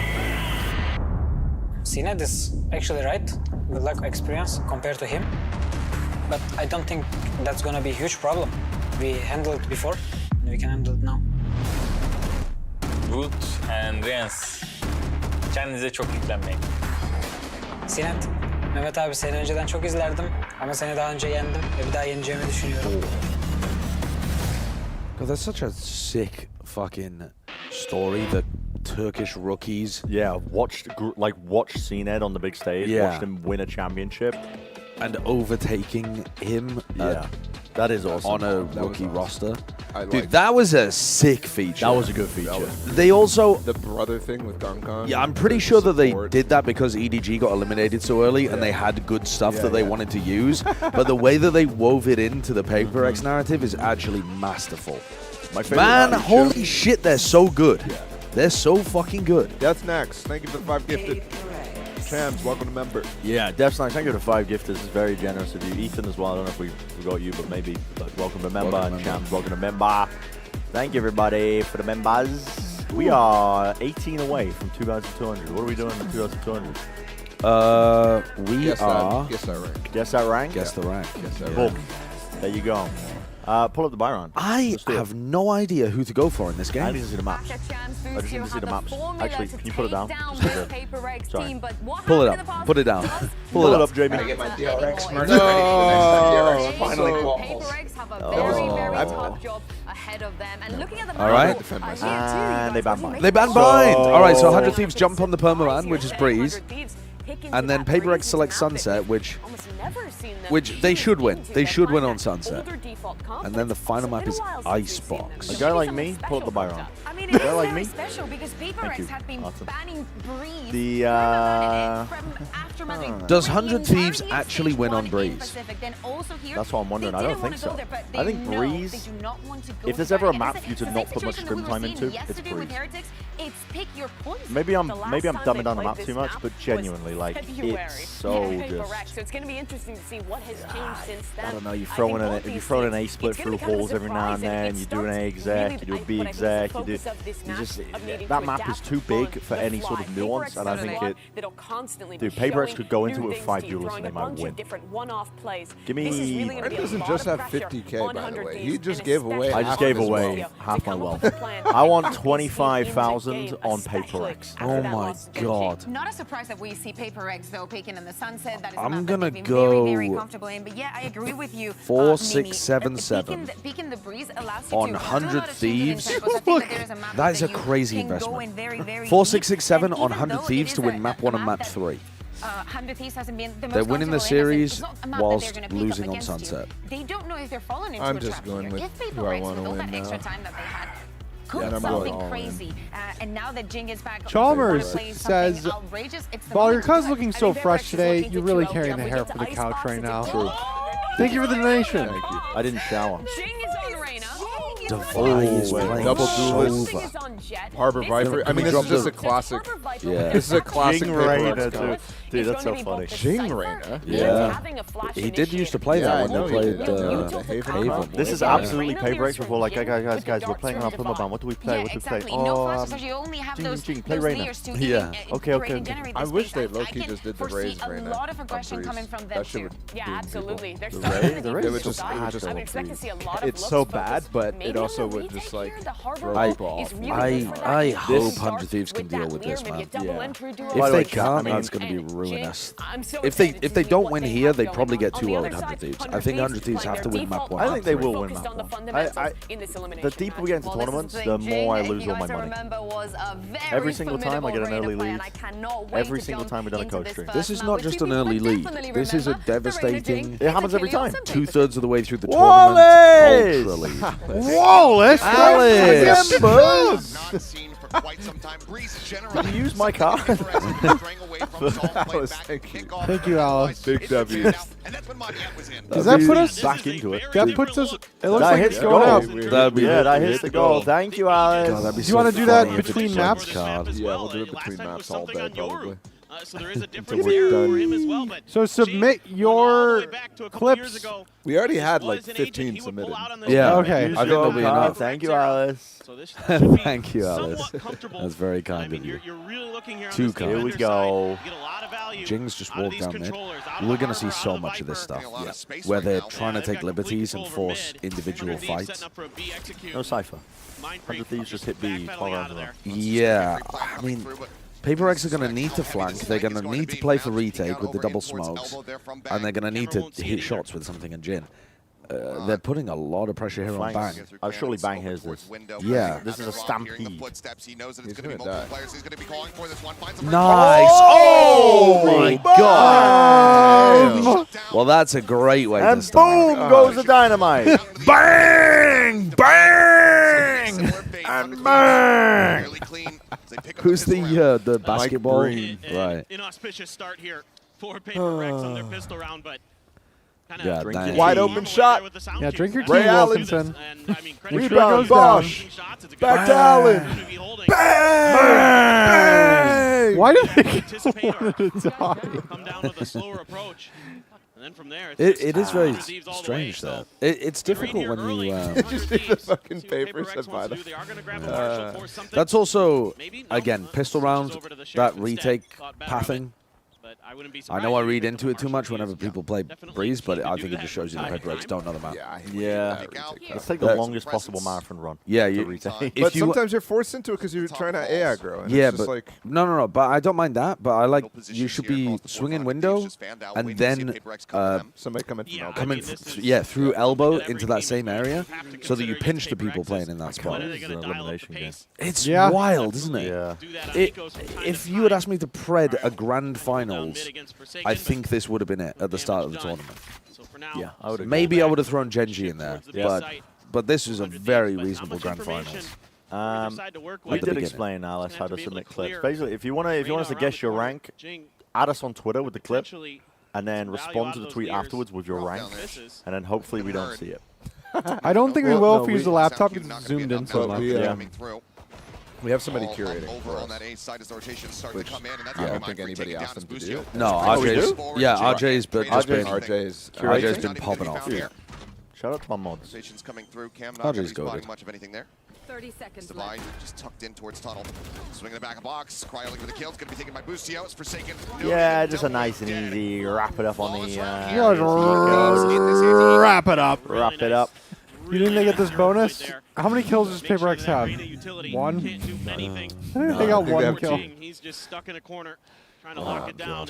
found. Sinet is actually right, with lack of experience compared to him, but I don't think that's gonna be a huge problem. We handled it before, and we can handle it now. Good and Rens. Kendinize çok yüklenmeyin. Sinet, Mehmet abi seni önceden çok izlerdim ama seni daha önce yendim ve bir daha yeneceğimi düşünüyorum. God, that's such a sick fucking story that Turkish rookies. Yeah, watched Sinet on the big stage, watched him win a championship. And overtaking him that is awesome. On a rookie roster. Dude, that was a sick feature. That was a good feature. They also... The brother thing with Gongkong. Yeah, I'm pretty sure that they did that because EDG got eliminated so early and they had good stuff that they wanted to use. But the way that they wove it into the PaperX narrative is actually masterful. Man, holy shit, they're so good. Yeah. They're so fucking good. That's next. Thank you for the 5 gifted. Chams, welcome to member. Yeah, Dev's nice. Thank you for the 5 gifters. It's very generous of you. Ethan as well. I don't know if we forgot you, but maybe. But welcome to member. And Chams, welcome to member. Thank you, everybody, for the members. We are 18 away from 2,200. What are we doing in 2,200? We are... Guess that rank. Guess that rank? Guess the rank. Guess that Boom. rank. There you go. Pull up the Byron. I have no idea who to go for in this game. I need to see the maps. I just need to see the maps. Actually, can you put it down? Sorry. Pull it up. Put it down. Pull it up, Jamie. I get my DRX merch No. ready for the next time DRX finally qualifies. PaperX have a very, very tough job ahead of them. And looking at the All right. And they banned mine. They banned Bind. All right, so 100 Thieves jump on the permaban, which is Breeze. And then PaperX selects Sunset, which they should win. They should win on Sunset. And then the final map is Icebox. A guy like me, pull up the Byron. I mean, it's like very me? special because PaperX have been banning Breeze. The Does 100 Thieves actually win on Breeze? That's what I'm wondering. I don't think so. I think Breeze, if there's ever a map for you to not put much scrim time into, it's Breeze. Maybe I'm dumbing down the map too much, but genuinely, like, it's so just... So it's going to be interesting to see what has changed since then. I don't know, you throw in an A split through halls every now and then, you do an A exec, you do a B exec, you just, that map is too big for any sort of nuance, and I think it, dude, PaperX could go into it with 5 duelists and they might win. Give me... Red doesn't just have 50K, by the way. He just gave away I just gave away half my wealth. I want 25,000 on PaperX. Oh my god. Not a surprise that we see PaperX though picking in the Sunset. That is I'm a map gonna that they've been go very, very comfortable in. But yeah, I agree with you. 4, 6, 7, 7. Peeking the Breeze allows you on to 100 Thieves. Look, that is a crazy investment. 4, 6, 6, 7 on 100 Thieves to win map 1 and map 3. 100 Thieves hasn't been the most They're winning the series whilst losing on against Sunset. They don't know if they're falling into I'm a just trap going here. with If who I PaperX, want to with all win that extra now. time that they had, cook something crazy. And now that Jing is back, Chalmers says, Ball, your cousin's looking so fresh today. You're really carrying the hair for the couch right now. True. Thank you for the donation. Thank you. I didn't shower. Jing is on Reyna. Double duelist. Harbor Viper. I mean, this is just a classic. Yeah. This is a classic. Jing Reyna, dude, that's so funny. Jing Reyna. Yeah. He did used to play that when they played Haven. This is absolutely Paper X before, like, guys, we're playing around Plumber Band. What do we play? What do we play? Oh, Jing, play Reyna. Yeah. Okay. I wish they low-key just did the Raze Reyna. A lot of aggression coming from them That shit too. would Yeah, doom absolutely. people. The Raze It would is just, so it would bad, just though. I would expect to see a lot of it's so looks bad, focused, but maybe it also on the would just retake like here, the harbor throw ball people off. is really I good for that. hope This 100 Thieves can deal with this, man. Yeah. If they can't, that's going to be ruinous. If they don't win here, they'd probably get 2-0 at 100 Thieves. I think 100 Thieves have to win map 1. I think they will win map 1. The deeper we get into tournaments, the more I lose all my money. Every single time I get an early lead. Every single time we've done a coach stream. This is not just an early lead. This is a devastating. It happens every time. 2/3 of the way through the Wallace! tournament. Ultra lead. Wallace! Alice! Did you use my card? Alice, thank you. Thank you, Alice. Big W. Does that put us back into it? That puts us. It looks That like hits it's the going goal. out. That'd be That hits the goal. Thank you, Alice. God, that'd be Do you want to do funny that if it between just maps? went card. Yeah, we'll do it between maps all day, probably. So there is a difference there for him as well. But So submit your clips. We already had like 15 submitted. Yeah. Okay. I think there'll be enough. Thank you, Alice. So this should be Thank you, Alice. somewhat comfortable. That's very I kind mean, of you. you're really looking here on Too this kind. Here we defender go. side. You get a lot of value Jing's just out of walked these down mid. controllers, out of We're the going to see Harbor, so out of the much of this Viper. stuff where they're trying to they've take got complete liberties and control over force mid. individual 100 Thieves fights. setting up for a B execute. No Cypher. 100 100 Thieves just hit B. Yeah, I mean, Paper X are going to need to flank. They're going to need to play for retake with the double smokes, and they're going to need to hit shots with something in Jin. They're putting a lot of pressure here on Bang. I'll surely Bang hears this. Yeah. This is a stampede. He's gonna die. Nice! Oh my god! Well, that's a great way to And start. boom goes the dynamite. Bang! Bang! And bang! Who's the basketball? Right. Inauspicious start here for Paper X on their pistol round, but Yeah, dang. Wide open shot. Yeah, drink your tea, Ray Allen. Wilkinson. Rebound, Bosch. Back to Allen. Bang! Why did they want to die? Come down with a slower approach. And then from there, It is very strange, though. It's difficult when you... Did you see the fucking papers that by the... That's also, again, pistol round, that retake pathing. I know I read into it too much whenever people play Breeze, but I think it just shows you the Paper X don't know the map. Yeah. Let's take the longest possible marathon run. Yeah, but sometimes you're forced into it because you're trying to AI grow. And yeah, it's just but like no, but I don't mind that. But I like you should be swinging window and then somebody coming from elbow. through elbow into that same area, so that you pinch the people playing in that spot. This is an elimination game. It's wild, isn't it? Yeah. If you had asked me to pred a grand finals, I think this would have been it at the start of the tournament. Yeah, I would. Maybe I would have thrown Gen.G in there, but this is a very reasonable grand finals. We did explain, Alice, how to submit clips. Basically, if you want us to guess your rank, add us on Twitter with the clip, and then respond to the tweet afterwards with your rank, and then hopefully we don't see it. I don't think we will if we use the laptop because it's zoomed in so much. We have somebody curating for us, which I don't think anybody asked them to do it. No, RJ's been popping off. Yeah. Shout out to my mods. RJ's goated. 30 seconds Divide just tucked in towards tunnel. Swinging the back of box. Cryo looking for the kill. It's going to be taken by Boostio. It's Forsaken. Yeah, just a nice and easy wrap it up on the... wrap it up. Wrap it up. You think they get this bonus? How many kills does Paper X have? One? I think they got one kill. He's just stuck in a corner, trying to lock it down.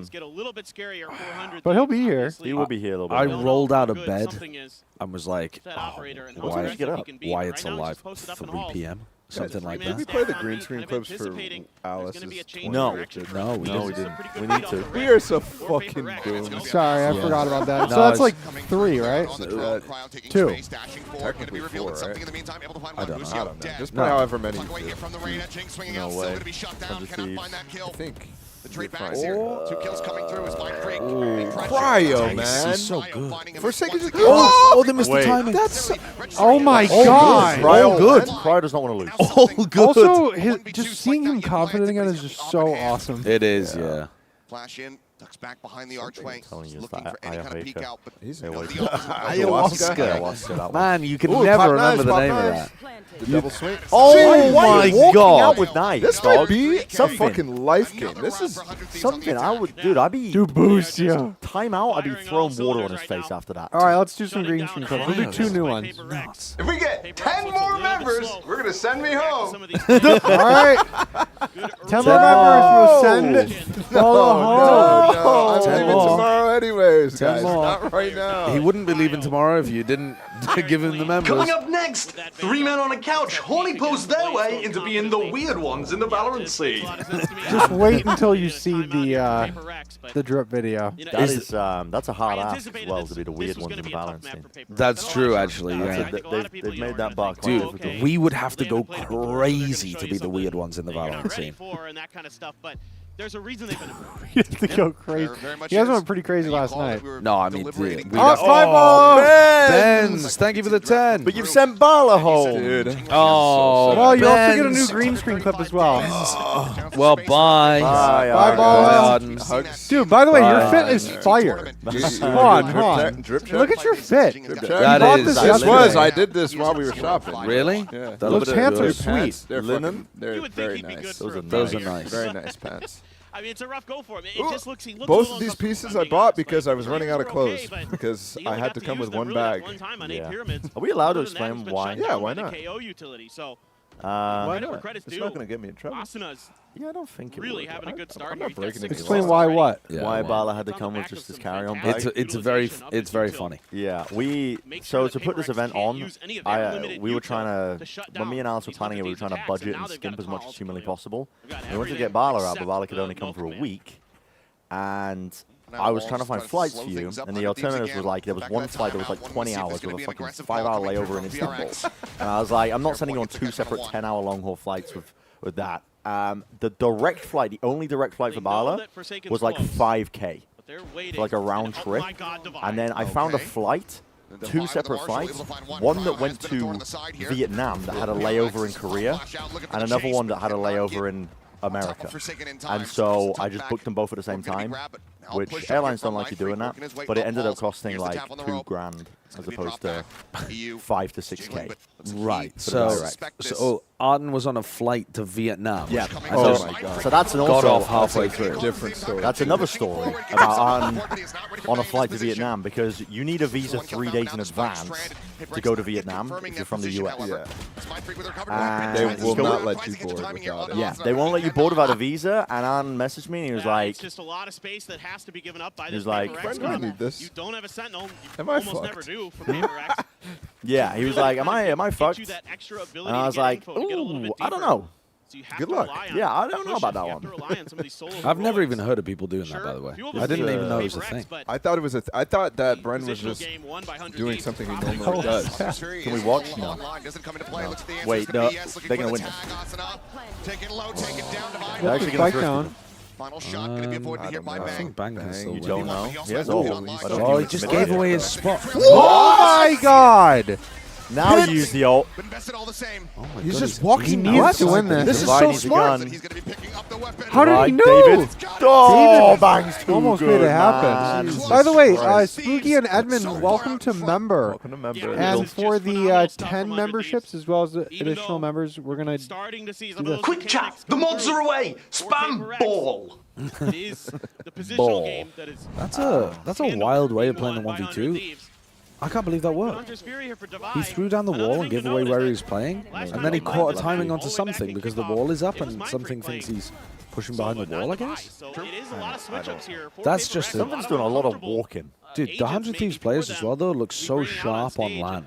things get a little bit scarier. 400. But he'll be here. He will be here a little bit. I rolled out of bed and was like, that operator and how why, aggressive he can be, but why right it's now he's alive just posted up in 3 halls. p.m. something like Did we that. play the green screen clips for Alice's? No, we didn't. We need to. We are so fucking doomed. Sorry, I forgot about that. No, So that's it's- like 3, right? 2. Technically 4, right? I don't know. Just play however many you No way. I think. The trade backs here. 2 kills coming through as Mike Creek. Cryo, man. He's so good. For a second, just Oh, they missed Wait. the timing. That's Oh my All god! good. Cryo All good. Cryo does not want to lose. all good. Also, just seeing him confident again is just so awesome. It is, yeah. Flash in, ducks back behind the archway. telling you, it's Looking that for any kind of peek ayahuasca. out, but He's no, a the Ayahuasca. Man, you can Ooh, never pop remember knives, the pop name of knives. that. The double swing. Oh Jeez, my why are you god! walking Out with knives. This might be a something. fucking life game. This is Something I would, dude. I'd be Do boost, yeah. time out. I'd be throwing water on his face after that. All right, let's do some green screen clips. We'll do 2 new ones. If we get 10 more members, we're gonna send me home. All right. 10 more members will send Balla home. No, I'm 10 leaving more. tomorrow anyways, 10 guys. more. Not right now. He wouldn't be leaving tomorrow if you didn't give him the members. Coming up next, 3 men on a couch horny pose their way into being the weird ones in the Valorant scene. Just wait until you see the drip video. That is that's a hard ask as well to be the weird ones in the Valorant scene. That's true, actually. Yeah. They've made that bar quite Dude, difficult. we would have to go crazy to be the weird ones in the Valorant scene. and that kind of stuff, but there's a reason they've been You have to go crazy. You guys went pretty crazy last night. No, I mean, we Oh, 5 balls! Benz, thank you for the 10. But you've sent Balla home. Dude. Oh, Well, you also get a Benz. new green screen clip as well. Well, bye. Bye, Arden. Dude, by the way, your Bye. fit is fire. Hold on, hold on. Drip check? Look at your fit. That bought is- this This This yesterday. was. I did this while we were shopping. Really? Yeah. Those pants are sweet. They're Linen? They're very nice. Those are nice. Very nice pants. I mean, it's a rough go for him. It just looks, he looks a Both little of these uncomfortable pieces I defending bought us, because but I was running out of they're clothes okay, but because he I only had got to come use with them one really like bag. one time on Yeah. 8 pyramids. Are we allowed to Other than that, explain he's been why? shut Yeah, down why by the not? KO utility. So Why where not? credit's It's due. not going to get me in trouble. Asana's Yeah, I don't think it really would. having a good start. I'm here. not He's got breaking 6 any Explain kills why already. what? Yeah, Why well, Balla had to It's on come the with back just of his some carry on. fantastic It's a very utilization of it's his very util. funny. Yeah, Make sure so that to put this Paper Rex event can't on, use any of their limited we were util trying to, shut when me and down Alice were these planning it, we were trying to attacks, and budget now and they've got skimp as a much call as humanly to possible. We've got We wanted to everything get Balla out, but except Balla could only the come for a milkman. week. And I was trying to find flights for you, and the alternative was like, there was one flight that was like 20 hours with a fucking 5-hour layover in Istanbul. And I was like, I'm not sending you on 2 separate 10-hour long-haul flights with that. The direct flight, the only direct flight for Balla was like 5K. For like a round trip. And then I found a flight, 2 separate flights, one that went to Vietnam that had a layover in Korea, and another one that had a layover in America. And so I just booked them both at the same time, which airlines don't like you doing that, but it ended up costing like $2,000 as opposed to 5 to 6K. Right. For the direct. So Arden was on a flight to Vietnam. Yeah. Oh my God. So that's an got also off halfway through. Different story. That's another story about on a flight to Vietnam, because you need a visa 3 days in advance to go to Vietnam if you're from the US. Yeah. And They will not let you board without it. Yeah, they won't let you board without a visa. And Arden messaged me and he was like, It's just a lot of space that has to be given up by He this was like, Paper Rex "Why do I team. need this? You don't have a sentinel. You Am I almost fucked?" never do for Paper Rex. yeah, he was like, am I fucked? That extra ability And I to was get like, info, to get a little ooh, bit I don't deeper. know. So you have Good to luck. rely on Yeah, I don't know pushing. about that You have one. to rely on some of these solo I've never heroics. even heard of people doing that, by the way. I didn't even know it was a thing. I thought it was I thought that Bren was Positional just game won by 100 doing Deep. something he Probably normally does. does. Can we watch? No. Wait, no, they're going to win. They're actually going Bike to down. Final shot going to be avoided here by I Bang. think Bang can still You win. don't know. He has Oh, all. he's I don't Oh, he think just he's gave made away it. his spot. Oh my God! Now use the ult. But invested all the same. He's just walking. He needs to win this. This is Divide so needs a smart. gun. He's going to be picking up the weapon. How did he Right, know? David. Oh, Bang's too Almost good, made it happen. man. By the way, Christ. Spooky and Edmund, welcome to member. Welcome to member. And It's for just the phenomenal stuff 10 from memberships as well as the Even additional though members, we're gonna Starting to see do some of this. those Quick chat, mechanics the come mods through are away. for Spam Paper Rex. ball. It is the positional Ball. game that is That's a wild way of playing the won by 100 1v2. Thieves. I can't believe that worked. Hunter's Fury here for Divide. He threw down the Another wall thing and to gave away note is where that he was playing, last and then he time caught a Divide timing all onto the way back something in because the kickoff, wall is up it was and Mind something Freak thinks playing. he's pushing So, behind the but not wall, I Divide. guess. So it is a lot of switch-ups here for That's Paper just Rex. a- Someone's doing a lot of walking. Dude, the 100 Thieves players as well, though, look so sharp on LAN.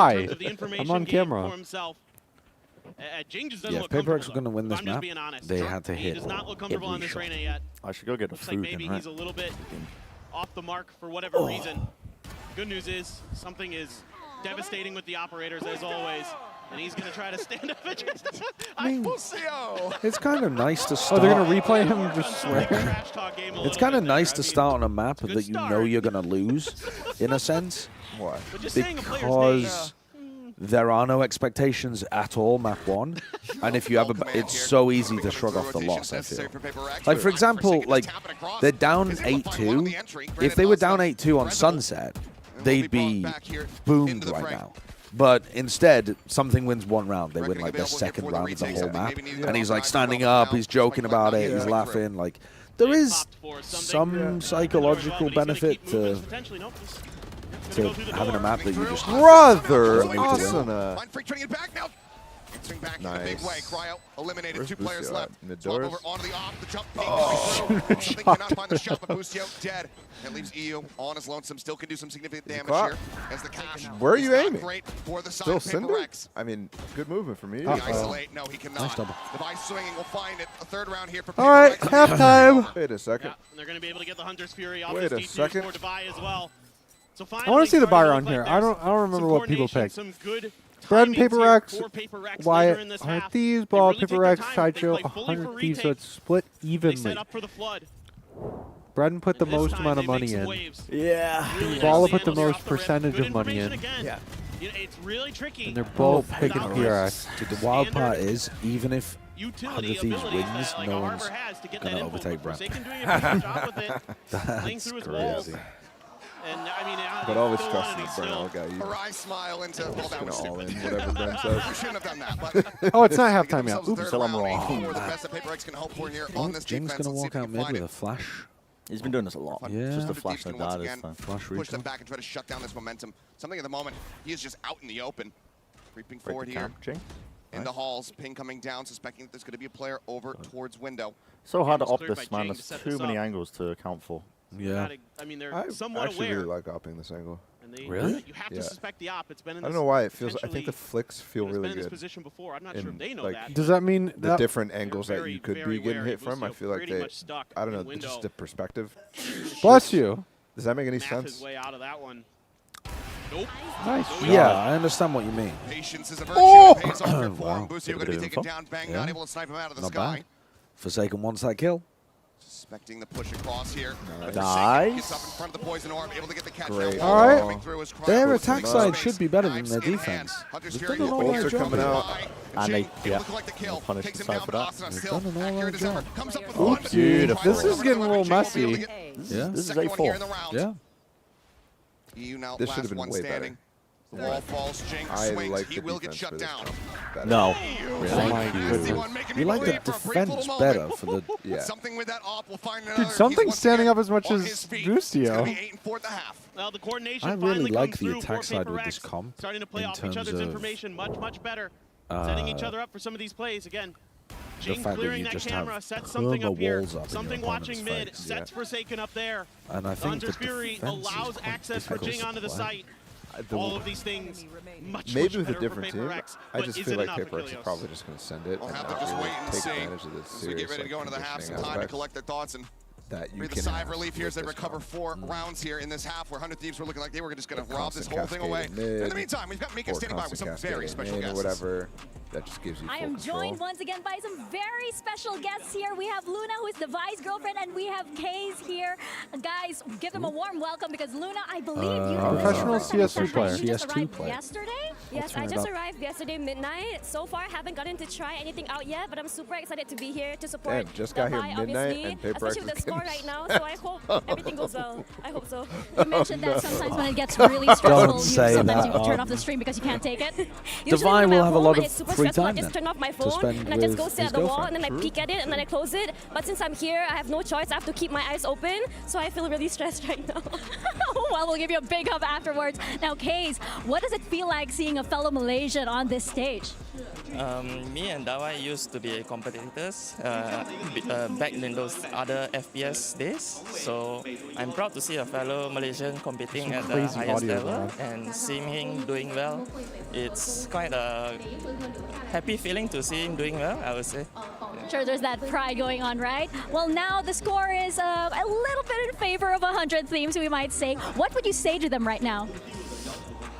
Why? terms of the information I'm on gained camera. for himself. Jing just doesn't Yeah, if look Paper comfortable, X were going to win though. this I'm just map, being honest. they had to He hit does not look comfortable on every this shot. arena yet. I should go get a Looks food like maybe then, he's right? a little bit off the mark for whatever reason. Good news is something is devastating with the operators as always, and he's going to try to stand up against It's kind of nice to start. Oh, they're going to replay him and just swear? It's kind of nice to start on a map that you know you're going to lose, in a sense. Why? Because there are no expectations at all, map 1. And if you have it's so easy to shrug off the loss, I feel. Like, for example, like, they're down 8-2. If they were down 8-2 on Sunset, they'd be boomed right now. But instead, something wins 1 round. They win, like, their 2nd round of the whole map. And he's, like, standing up, he's joking about it, he's laughing. Like, there is some psychological benefit to having a map that you just Brother Asuna. Nice. Cryo eliminated 2 players left. Mid-doors. Over onto the off, the jump. Something cannot find the shot, but Busio dead. That leaves EU on his lonesome. Still can do some significant damage here. As the cash. Where are you aiming? Great for the Still side of Cinder? X. I mean, good movement from you. Isolate. No, he cannot. Nice double. Device swinging will find it. A 3rd round here for All right, Paper X. halftime. Wait a second. Yeah, and they're going to be able to get the Hunter's Fury off Wait this a D2 second. for Devi as well. So I want to see the buyer on here. I don't remember what people picked. Bread and Paper X, Wyatt, 100 Thieves, Ball, Paper X, Sideshow, 100 Thieves, so it's split evenly. Bread put the most amount of money in. Yeah. Balla put the most percentage of money in. Yeah. It's really tricky. And they're both picking PRX. The wild part is, even if 100 Thieves wins, no one's going to overtake Brent. That's crazy. And I mean, But always trust the Brent guy. A wry smile into well, that was all stupid. in whatever Brent says. We shouldn't have done that. But Oh, it's not halftime yet. Oops. Still I'm wrong. the best that Paper X can hope for here on this Jing's defense. going to Let's walk see if out he mid can with find a it. flash. He's been doing this a lot. Yeah. Just a 100 flash Thieves can like once that this again time. Flash push them recall. back and try to shut down this momentum. Something at the moment, he is just out in the open. Creeping forward here. In the halls, ping coming down, suspecting that there's going to be a player over towards window. So hard to Almost op cleared this, by man. Jing to There's set too this many up. angles to account for. Yeah. I mean, they're I somewhat actually aware. really like opping this angle. And they, Really? You have to Yeah. suspect the op. It's been in I this don't know why it feels. I think the potentially- flicks feel it's really been in this good. position before. I'm not sure if in, they know like, that. Does that mean The that different angles that very, you could very be getting wary. hit from? I Busio feel like pretty they. much stuck I don't in know. window. Just the perspective. bless you? Does that make any Math sense? his way out of that one. Nope. Nice. Yeah, I understand what you mean. Patience is a virtue. Oh! It pays off here for Wow. him. Busio going to be taken down. Bang, not able to snipe him out of the Not sky. bad. Forsaken wants that kill. Suspecting the push across here. Nice. Gets up in front of the poison orb, able to get the catch. Great. Now, All right. coming through as Cryo Their puts attack him in side space. should be better than Knives their in hand. defense. Hunter's They've Fury done an will all-right be Bolts are job. coming out. And they, Jing, able yeah, to collect the kill. they'll punish Takes the him side down, for that. Asuna They've still done an all-right accurate as ever. job. Comes up with Oops. one. Beautiful. This is getting a little messy. Yeah. This is Second one here in A4. the round. Yeah. EU now This should last have been one way standing. The wall falls, Jing I swings, like he the will get defense shut for this down. better. No. Oh my goodness. You like the defense better for the. Yeah. Something with that op will find another. Dude, something's He's standing once up as much again as on his feet. It's gonna Busio. be 8 and 4 at the half. Well, the coordination I really finally like comes the through attack for side Paper with this X, comp starting to play in off each terms other's of, information much better. Setting each other up for some of these plays again. The Jing fact that clearing you that just camera, have sets something up here. walls up in your Something opponent's watching mid, face. sets Forsaken up there. And I The think Hunter's the Fury defense is allows quite access for difficult Jing to onto the play. site. All of these things much Maybe with a better for different Paper team, X, I but just is feel it like enough, Paper X is Achilles? probably just going to send it We'll and have to not just really wait and take see. advantage of the As we serious get ready to go into the half, some time to collect their thoughts and that you breathe a can sigh of have relief here as they with this recover comp. 4 rounds here in this half where 100 Thieves were looking like they were just going to The rob this constant whole thing away. cascade in In the mid, meantime, we've got Mika or standing by with some constant very cascade special in, or guests. whatever. That just gives you I full am control. joined once again by some very special guests here. We have Luna, who is the Vi's girlfriend, and we have Kaze here. Guys, give them a warm welcome because Luna, I believe you Professional CS2 player. just CS2 arrived player. yesterday. Yes, I just arrived yesterday midnight. So far, haven't gotten to try anything out yet, but I'm super excited to be here to support Damn, just the got here Vi, midnight obviously, and Paper X especially with the is score getting- right now. So I hope everything goes well. I hope so. You mentioned that sometimes when it gets really stressful, sometimes you turn off the stream because you can't take it. Devi will have a lot of it's super free stressful. I time just then turn off my to phone spend and I just go with sit his at the wall girlfriend. and then I peek at it and then I close it. But since I'm here, I have no choice. I have to keep my eyes open. So I feel really stressed right now. Well, we'll give you a big hug afterwards. Now, Kaze, what does it feel like seeing a fellow Malaysian on this stage? Me and Dawai used to be competitors back in those other FPS days. So I'm proud to see a fellow Malaysian competing at the highest level and seeing him doing well. It's quite a happy feeling to see him doing well, I would say. Sure, there's that pride going on, right? Well, now the score is a little bit in favor of 100 Themes, we might say. What would you say to them right now?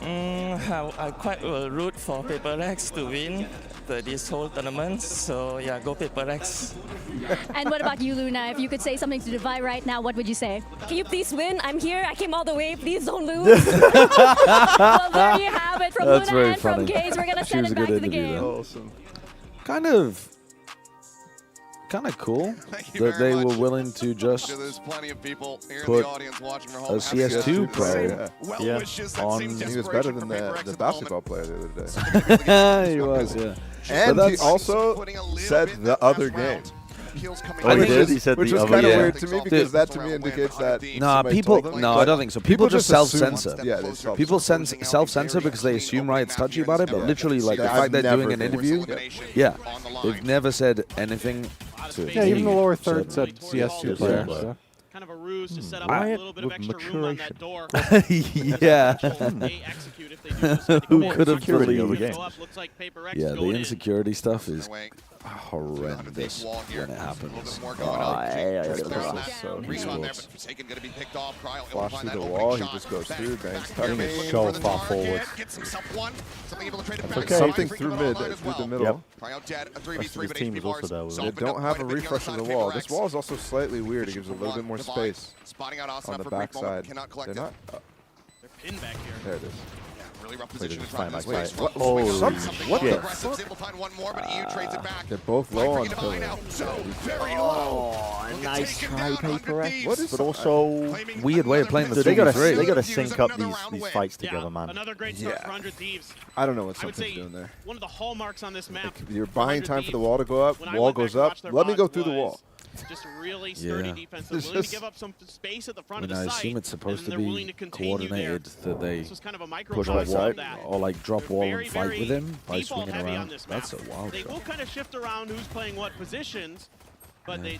I quite will root for PaperX to win this whole tournament. So yeah, go PaperX. And what about you, Luna? If you could say something to Divide right now, what would you say? Can you please win? I'm here. I came all the way. Please don't lose. Well, there you have it from That's Luna very and from funny. Gaze. We're going to send it back to the game. Awesome. Kind of cool that they were willing to just put a CS2 player on. He was better than the basketball player the other day. He was, yeah. And he also said the other game. Oh, he did? He said Which the was other kind of game. weird to me because that to me indicates that. Nah, people. No, I don't think so. People just self-censor. Yeah, people self-censor because they assume Riot's touchy about it. But literally, like the fact they're doing an interview, yeah, they've never said anything to me. Yeah, even the lower third said CS2 player. So. Kind of a ruse to set up a little bit of extra room on that door. Yeah. Execute if they do Who could have believed? believed? Yeah, the insecurity stuff is horrendous when it happens. So flash through the wall, he just goes through, bangs, so far forward. Something through mid, through the middle. Rest of his team is also there with They it. don't have a refresh of the wall. This wall is also slightly weird. It gives a little bit more space on the backside. They're not. They're pinned back here. There it is. Really rough Wait, position in just front find of my this fight. place. Holy What the shit. fuck? Able to find one more, but EU trades it back. They're both low on Breaking pillar. it out. So very low. Oh, nice try, PaperX. What is but also weird way of playing the they gotta 3v3. sync up these fights together, man. Another great start for 100 Thieves. I don't know what I would something's say doing there. one of the hallmarks on this map. You're buying time for the wall to go up. When I Wall went back goes to up. watch their Let me go VOD through the was wall. Just really sturdy defense. They're willing to give up some space at the front of the I site. assume it's supposed and to they're willing be to continue coordinated there. that they This was kind of a push microcosm like of wall that. or like drop wall and Very, fight with very him by default swinging heavy on around. this map. That's a wild They shot. will kind of shift around who's playing what positions, but they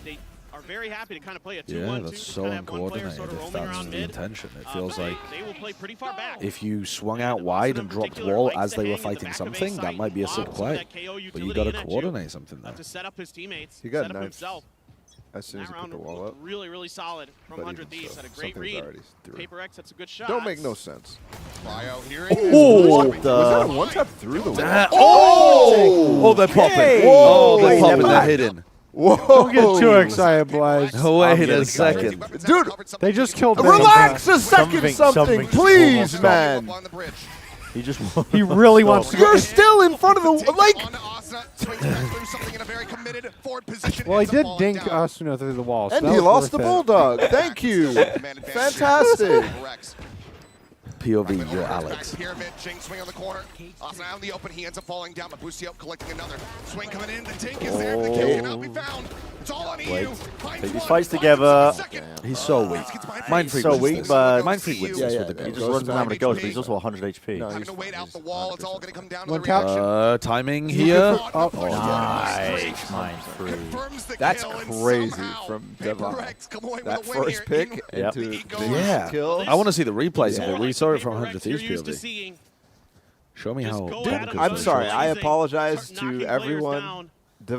are very happy to kind of play a 2-1-2. Yeah, that's so kind of have one player uncoordinated sort of if roaming that's around the mid. intention. It feels But like they will play pretty far back. if you swung out wide and dropped wall as they were fighting something, that might be a sick play. But you got to coordinate something there. To set up his teammates, He got set up knifed himself. as soon as he That put the round wall up. really, really solid from But 100 even Thieves. so, Had a great something's read. already through. PaperX, that's a good shot. Don't make no sense. Cryo hearing What the? Was that a one tap through the wall? Oh, they're popping. Hey! Oh, they're Wait, popping. they're They're back. hidden. Whoa! Don't get too excited, Blige. Wait a second. Dude, They just killed them. relax a second, Something please, almost man. He just He really wants to go. You're still in front of the like. Well, he did dink Asuna through the wall. So And that he was lost the worth it. bulldog. Thank you. Fantastic. POV, you're Alex. Pyramid, Jing swing on the corner. Asuna out in the open, he ends up falling down, but Busio collecting another. Swing coming in, the dink is there, the kill cannot be found. It's all on EU. take these fights together. He's so weak. Mind Freak So wins weak, this. but Mind Freak wins this with the he goals. just runs around with a ghost, but he's also 100 HP. No, Having to wait out the wall, it's all going to come down to One the tap. reaction. Timing here. Nice, Mind Freak. Confirms the That's kill, and crazy somehow from Devon. PaperX come away with That a win first here pick in into the the Yeah. kill. I want to see the replays of More it. We like saw the it from PaperX 100 Thieves you're used to POV. seeing. Show me Just how go Tom at it. could I'm finish sorry. it. I apologize Start knocking to players everyone. down.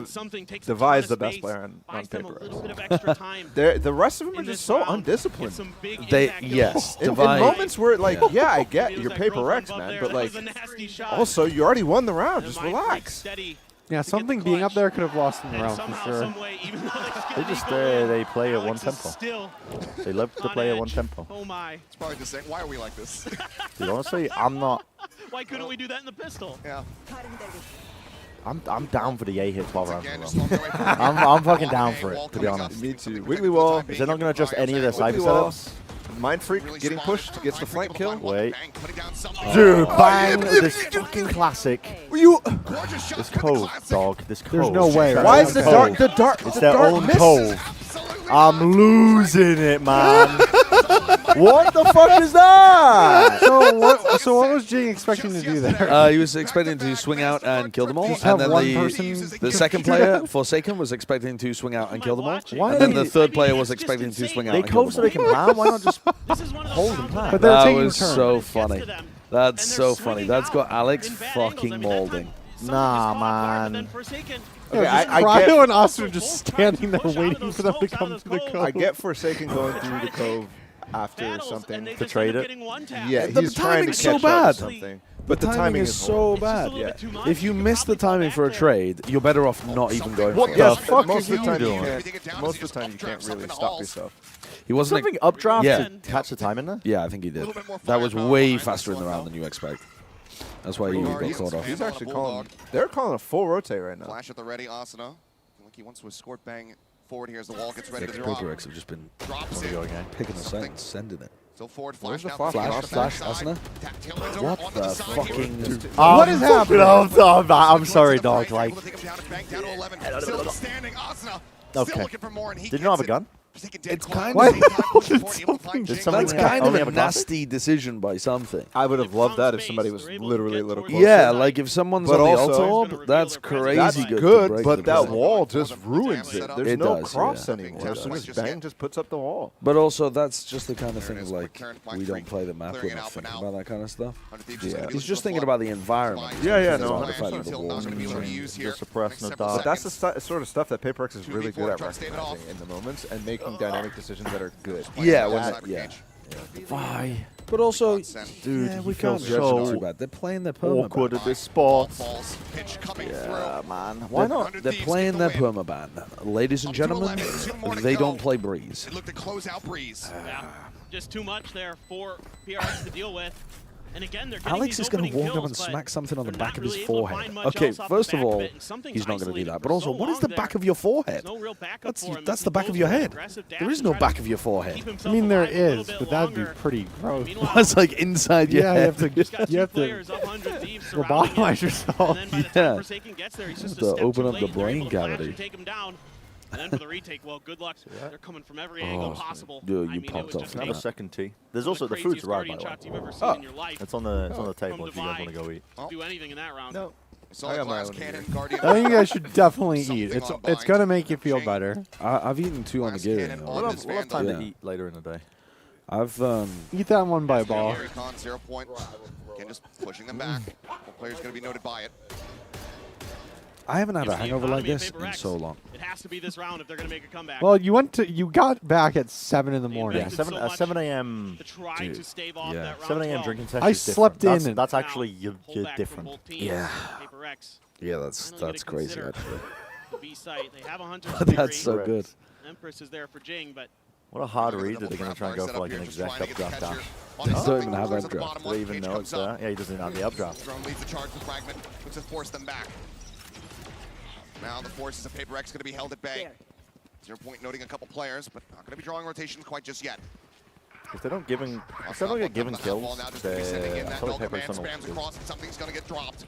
Something takes Devi's a the ton of best space, player on buys them a paper. little bit of extra time. The rest of them are in just this so round. undisciplined. Get some big They impact yes, In Divide. moments where, like, yeah, I get Feels your that paper girlfriend X, above man, there. but That like, was a nasty shot. also you already won the round. And Just Mind Freak relax. steady Yeah, to get something the being up clutch. there could have lost them the And round for somehow, sure. some way, even though They just they play at one tempo. They love to play at one tempo. Oh my. It's probably just saying, why are we like this? Dude, honestly, I'm not. Why couldn't we do that in the pistol? Yeah. I'm down for the A hit 12 rounds in Again, a just row. throwing away from I'm fucking down for it, to be honest. Me too. Wiggly wall. Is they're not going to adjust any of their cyber Wiggly wall. setups? Mind Freak getting pushed gets the flank kill. Wait. Dude, bang! This fucking classic. This cove, dog. This cove. There's no way. Why is the Cove. dark? It's their own cove. I'm losing it, man. What the fuck is that? So what was Jing expecting to do there? He was expecting to swing out and kill them all, Just and have then one person the second player, Forsaken, was expecting to swing out and kill them all. Why And then the third player was expecting to swing out They and kill cove them so all. they can plan. Why not just hold and plan? But they're That taking was turns. so funny. That's so funny. That's got Alex fucking molding. Nah, man. Okay, Cryo and Austin are just standing there waiting for them to come to the cove. I get Forsaken going through the cove after something. To trade it? Yeah, The he's trying to timing's so catch up bad. with something. But the timing is so bad. Yeah. If you miss the timing for a trade, you're better off not even going for it. the fuck most are of the time you you doing? can't. Most of the time you can't really stop yourself. He wasn't. Something updraft Yeah. to catch the time in there? Yeah, I think he did. That was way faster in the round than you expect. That's why he got caught off. He's actually calling. They're calling a full rotate right now. Flash at the ready, Asuna. Like he wants to escort bang forward here as the wall gets ready Yeah, to drop. PaperX have just been Drops it. picking the site and sending it. Still forward, Where's flash the now. Flash, Asuna. What the fucking... What is happening? I'm sorry, dog. Like... Still standing, Asuna. Okay. Still looking for more, and he Did you not have a gets gun? It's kind Why? of Did that's something kind of only a have a classic? nasty decision by something. I would have loved that if somebody was literally a little closer. Yeah, like if someone's But on the also- altar orb, that's crazy That's good. to good, break but the that play. wall just ruins it. There's It no does, cross yeah. anymore. As soon as does. Bang just puts up the wall. But also, that's just the kind of thing like Return by we three. don't play the map. Clearing We're it not out for thinking now. about that kind of stuff. Yeah. He's just thinking about the environment. Yeah, He's no, not 100%. fighting the walls. Just suppress no dog. But that's the sort of stuff that PaperX is really good at recognizing in the moments and making dynamic decisions that are good. Yeah, That- yeah. Why? But also, Dude, yeah, he we feels can't judge them so too bad. They're playing their permaban. awkward at this spot. Balls, pitch coming Yeah, through. man. Why not? They're playing their permaban. Ladies and gentlemen, they don't play Breeze. It looked to close out Breeze. Yeah, just too much there for PRX to deal with. And again, they're getting Alex these is going to opening walk up kills, and but smack something on the they're back not of his really able to forehead. find much Okay, else off first the of back all, it, and something's he's not going to do isolated that. for But also, so what is long the there. back of your forehead? There's no real backup for him. That's This the is back of your Bo's head. aggressive dash There is to no try to back of your forehead. keep I himself mean, there alive a little is, bit but that'd be longer. pretty gross. Meanwhile, It's like inside your Yeah, head. you have to players up 100 Thieves surrounding lobotomize him. yourself. And then by the time Yeah. Forsaken gets there, he's just To a step open too up the late. They're brain able to flash cavity. and take him down. And then for the retake, well, good luck. They're coming from every angle possible. Dude, I you mean, it popped was off just that. Have a second tea. There's one also of the the food's craziest right, guardian by the way. shots you've ever seen in your life. It's on the From table if you guys want to go eat. Do anything in that round. No. So I got my glass own cannon, here. Guardian. I think you guys should definitely Something eat. It's on it's bind. gonna make you feel better. I've eaten 2 on the Glass gear. cannon you on know. We'll this have time Yeah. to eat later in the day. I've Eat that one by a ball. Gary Con, 0 point. Again, just pushing them back. One player's going to be noted by it. I haven't had a It's the hangover like economy of this in Paper X. so long. It has to be this round if they're going to make a comeback. Well, you got back at 7 in the morning. Yeah, 7 a.m. to try to stave off yeah. that round 7 a.m. 12. drinking session. I is slept different. in and- That's actually Now, you're pull back from different. both teams. Yeah. Paper X Yeah, that's finally gonna crazy consider actually. the B site. They have a hunter. That's so Correct. good. Empress is there for Jing, but What a hard read that they're going to try and go for like an exact updraft dash. They don't even have updraft. Do they even know it's there? Yeah, he doesn't have the updraft. Drone leads the charge with Fragment, which has forced them back. Now the forces of Paper X going to be held at bay. 0 point noting a couple players, but not going to be drawing rotations quite just yet. If they don't get given kills, I feel like Pepper's on spams across and something's going to get dropped.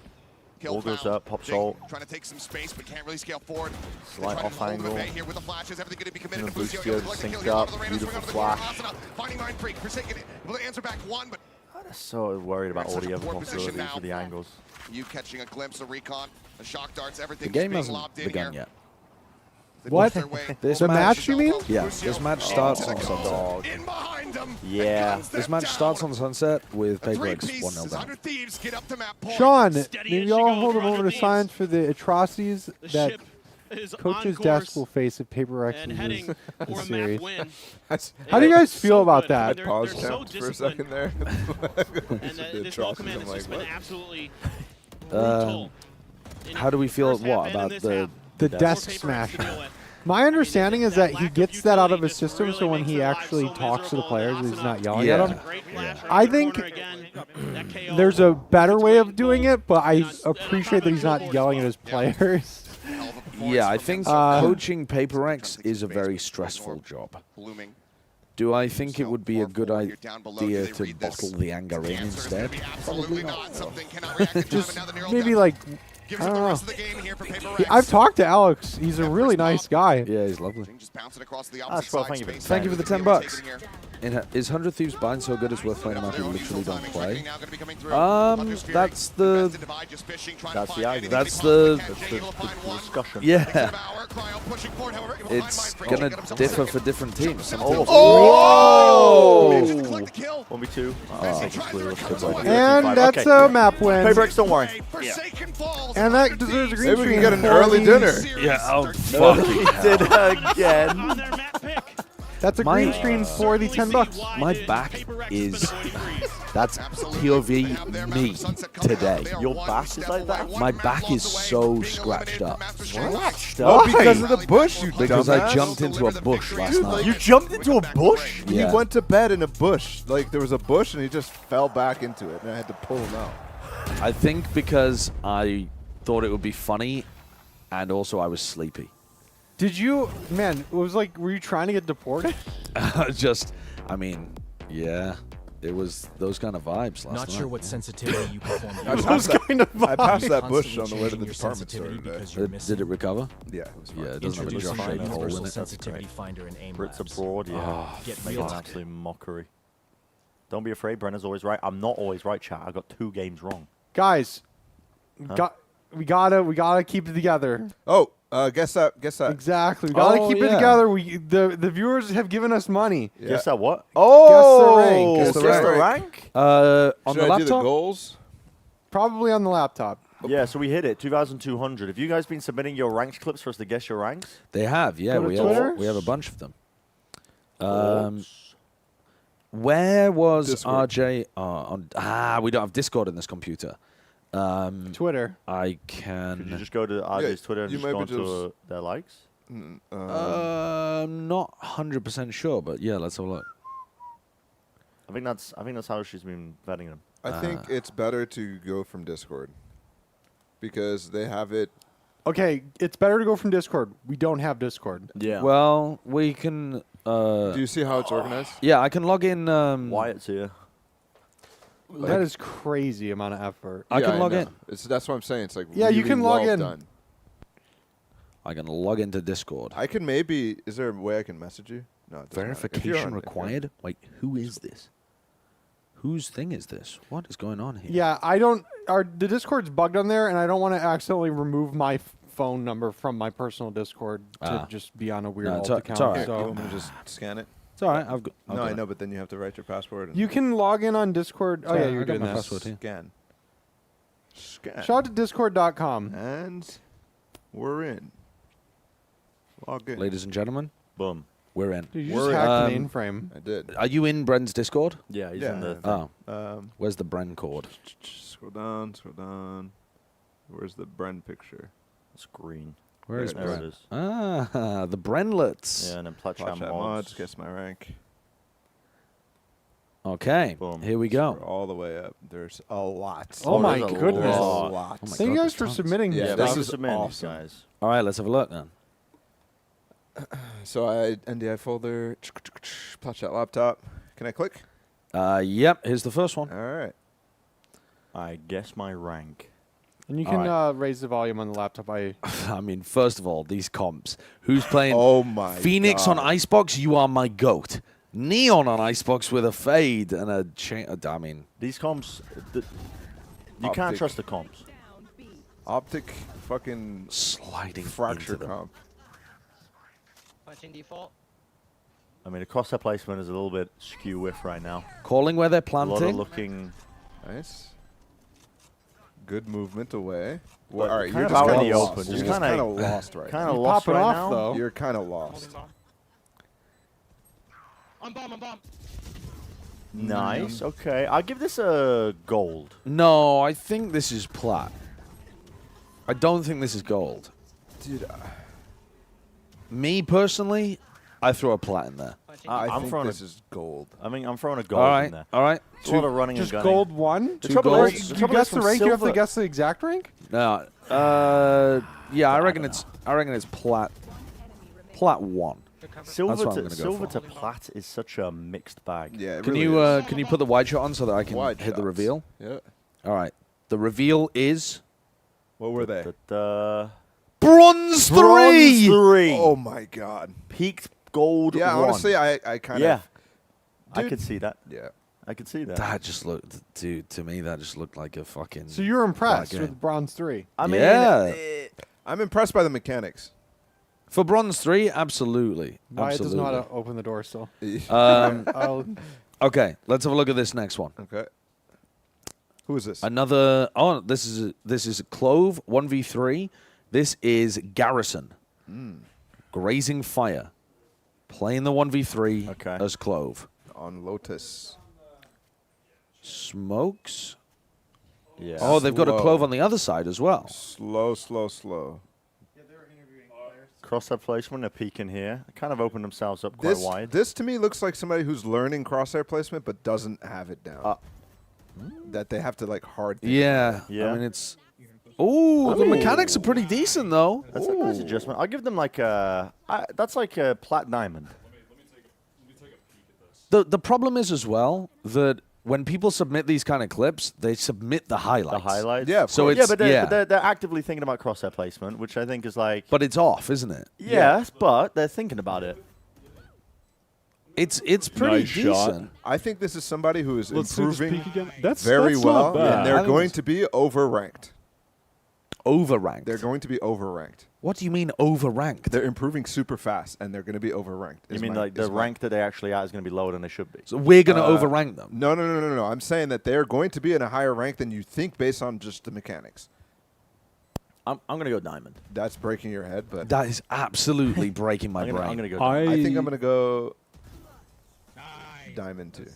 Wall goes found. up, pops Jing ult. trying to take some space, but can't really scale forward. Slight off angle. Here with the flashes, everything going to be committed And to the Lucio. Lucio synced up, beautiful flash. Finding Mind Freak, Forsaken able to answer back one, but I'm so worried about all Such a the other poor position possibilities now. with the angles. you catching a glimpse of Recon, the shock darts, The everything game being hasn't lobbed in begun here. yet. They What? push their way This The over match, you mean? Yeah, Lucio this match starts into on the Sunset. goal. In behind them. Yeah. This match starts on Sunset with Three PaperX pieces, 1-0 down. 100 Thieves get up to map point. Sean, Steady maybe as she y'all goes, hold a Roger moment of Thieves. silence for the atrocities The that ship is Coach's on desk course will face if Paper X and loses heading this for a map series. win. How do you guys So feel about good. I mean, that? they're Pause so count for a disciplined. second there. And this whole command has just been absolutely brutal. in How do we feel first half what and in about this the half. The For desk Paper X to smash. deal with. My understanding is that he lack of gets that out of utility his just system, so really when makes he their lives actually so talks to the miserable. players, And he's not Asuna yelling Yeah. at them. Great flash I around the think corner again. That KO. there's a better way of doing it, but I And on appreciate that he's not yelling at his players. Yeah, I think coaching Paper X is a very stressful job. Blooming. Do I think it would be a good You're down below. Do idea they to read this? bottle the anger in The answer is gonna instead? be absolutely not. Something cannot react in time, and now the Nero Maybe down. like I don't know. I've talked to Alex. He's a really nice guy. Yeah, he's lovely. That's well, thank you. Thank you for the $10. Is 100 Thieves Bind so good it's worth playing a map you literally don't play? That's the argument. That's the discussion. Yeah. It's gonna differ for different teams. Some teams. Oh! 1v2. And that's a map win. Paybreaks, don't worry. Yeah. And that deserves a green Maybe we screen can get an for early the- dinner. Yeah, oh, fuck. He did again. That's a green screen for the $10. My back is... That's POV me today. Your back is like that? My back is so scratched up. Scratched Oh, up? because of the bush, you Because dumbass. I jumped into a bush last night. You jumped into a bush? Yeah. He went to bed in a bush. Like, there was a bush, and he just fell back into it, and I had to pull him out. I think because I thought it would be funny, and also I was sleepy. Did you, man, it was like, were you trying to get deported? I mean, yeah. It was those kind of vibes last night. Not sure what sensitivity you performed. I passed that bush on the way to the department store today. Did it recover? Yeah, it was fine. Yeah, it doesn't have a Introduce shaped my hole in universal it. sensitivity finder in aim Brits labs. abroad, yeah. Oh, Get It's real. an absolute mockery. Don't be afraid, Brenna's always right. I'm not always right, chat. I got 2 games wrong. Guys, we gotta keep it together. Oh, guess that. Exactly. We gotta Oh, keep it yeah. together. The viewers have given us money. Yeah. Guess that what? Oh, rank. Guess the rank? On Should the I do the laptop? goals? Probably on the laptop. Yeah, so we hit it. 2,200. Have you guys been submitting your ranked clips for us to guess your ranks? They have, yeah. Go to We Twitter? have a bunch of them. Where was Discord. RJ? We don't have Discord in this computer. Twitter. I can. Could you just go to RJ's Twitter and you just go maybe onto their likes? I'm not 100% sure, but yeah, let's have a look. I think that's how she's been vetting them. I think it's better to go from Discord because they have it. Okay, it's better to go from Discord. We don't have Discord. Yeah. Well, we can. Do you see how it's organized? Yeah, I can log in. Wyatt's here. That is crazy amount of effort. I can log know. in. That's what I'm saying. It's like Yeah, you really can log well in. Done. I can log into Discord. I can maybe. Is there a way I can message you? No. It doesn't matter. If you're Verification on- required. Wait, who is this? Whose thing is this? What is going on here? Yeah, I don't. The Discord's bugged on there, and I don't want to accidentally remove my phone number from my personal Discord to just be on a weird alt account. it's all right. So You want me to just scan it? It's all right. I've got. No, I know, but then you have to write your password. And you can log in on Discord. Oh yeah, you're I got doing my that. password here. Scan. Scan. Shout out to Discord.com. And we're in. Log in. Ladies and gentlemen, boom, we're in. Dude, you just hacked the mainframe. I did. Are you in Bren's Discord? Yeah, he's in the. Where's the Bren cord? Scroll down. Scroll down. Where's the Bren picture? It's green. Where is there Bren? it is. Ah, the Brenlets. Yeah, and then Plat Chat mods. Guess my rank. Okay, Boom. here we go. Scroll all the way up. There's a lot. Oh my there's a goodness. lot. A lot. Oh my Thank you God, guys for there's tons. submitting Yeah, stuff. this Thanks is for submitting, awesome. guys. All right, let's have a look then. So I NDI folder. Plat chat laptop. Can I click? Yep, here's the first one. All right. I guess my rank. And you can raise the volume on the laptop. I mean, first of all, these comps. Who's playing? Oh my Phoenix God. on Icebox, you are my goat. Neon on Icebox with a fade and a chain. I mean, These comps, you can't Optic. trust the comps. Optic fucking sliding fracture into them. comp. Punching default. I mean, the crosshair placement is a little bit skew whiff right now. Calling where they're A lot of planting. looking. Nice. Good movement away. But Well, all right, kind you're of just out in kind the of open. lost. Just You're just kinda- kind of lost right Kind now. of lost popping right off, now. though. You're kind of lost. I'm bomb. Nice. Okay, I'll give this a gold. No, I think this is Plat. I don't think this is gold. Dude, Me personally, I throw a Plat in there. I I'm think throwing this is gold. I mean, I'm throwing a gold All right, in there. all right. It's a lot of running Just and gunning. gold one? The Two trouble golds. is, You the trouble guess is the from rank, you have to silver- guess the exact rank? No, yeah, I reckon it's Plat 1. Silver That's what I'm to gonna go silver for. to plat is such a mixed bag. Yeah. It Can really you is. can you put the wide shot on so that I can Wide hit the shots. reveal? Yeah. All right. The reveal is What were they? Bronze 3! Oh my god. Peaked gold. Yeah, 1. honestly, I kind Yeah. of. I could see that. Yeah. I could see that. That just looked, dude, to me, that just looked like a fucking. So you're impressed game. with Bronze 3? I mean, yeah. I'm impressed by the mechanics. For Bronze 3, absolutely. Why it does Absolutely. not open the door still? Okay, let's have a look at this next one. Okay. Who is this? Another. Oh, this is Clove 1v3. This is Garrison. Grazing Fire. Playing the 1v3 as Clove. On Lotus. Smokes. Yeah. Oh, they've got a Clove on the other side as well. Slow. Crosshair placement, they're peeking here. They kind of opened themselves up quite wide. This to me looks like somebody who's learning crosshair placement but doesn't have it down. That they have to like hard. Yeah. I mean, it's. Ooh, the mechanics are pretty decent though. That's a nice adjustment. I'll give them like a. That's like a Plat Diamond. The problem is as well that when people submit these kind of clips, they submit the highlights. The highlights. Yeah. So it's but they're actively thinking about crosshair placement, which I think is like. But it's off, isn't it? Yes, but they're thinking about it. It's pretty Nice shot. decent. I think this is somebody who is Let's see this improving peek again. That's very not well, bad. and they're I think going it's- to be overranked. Overranked. They're going to be overranked. What do you mean overranked? They're improving super fast, and they're going to be overranked. You mean like the rank that they actually are is going to be lower than they should be? So we're going to overrank them. No. I'm saying that they're going to be in a higher rank than you think based on just the mechanics. I'm going to go Diamond. That's breaking your head, but That is absolutely breaking my brain. I'm going to go I Diamond. think I'm going to go Diamond too.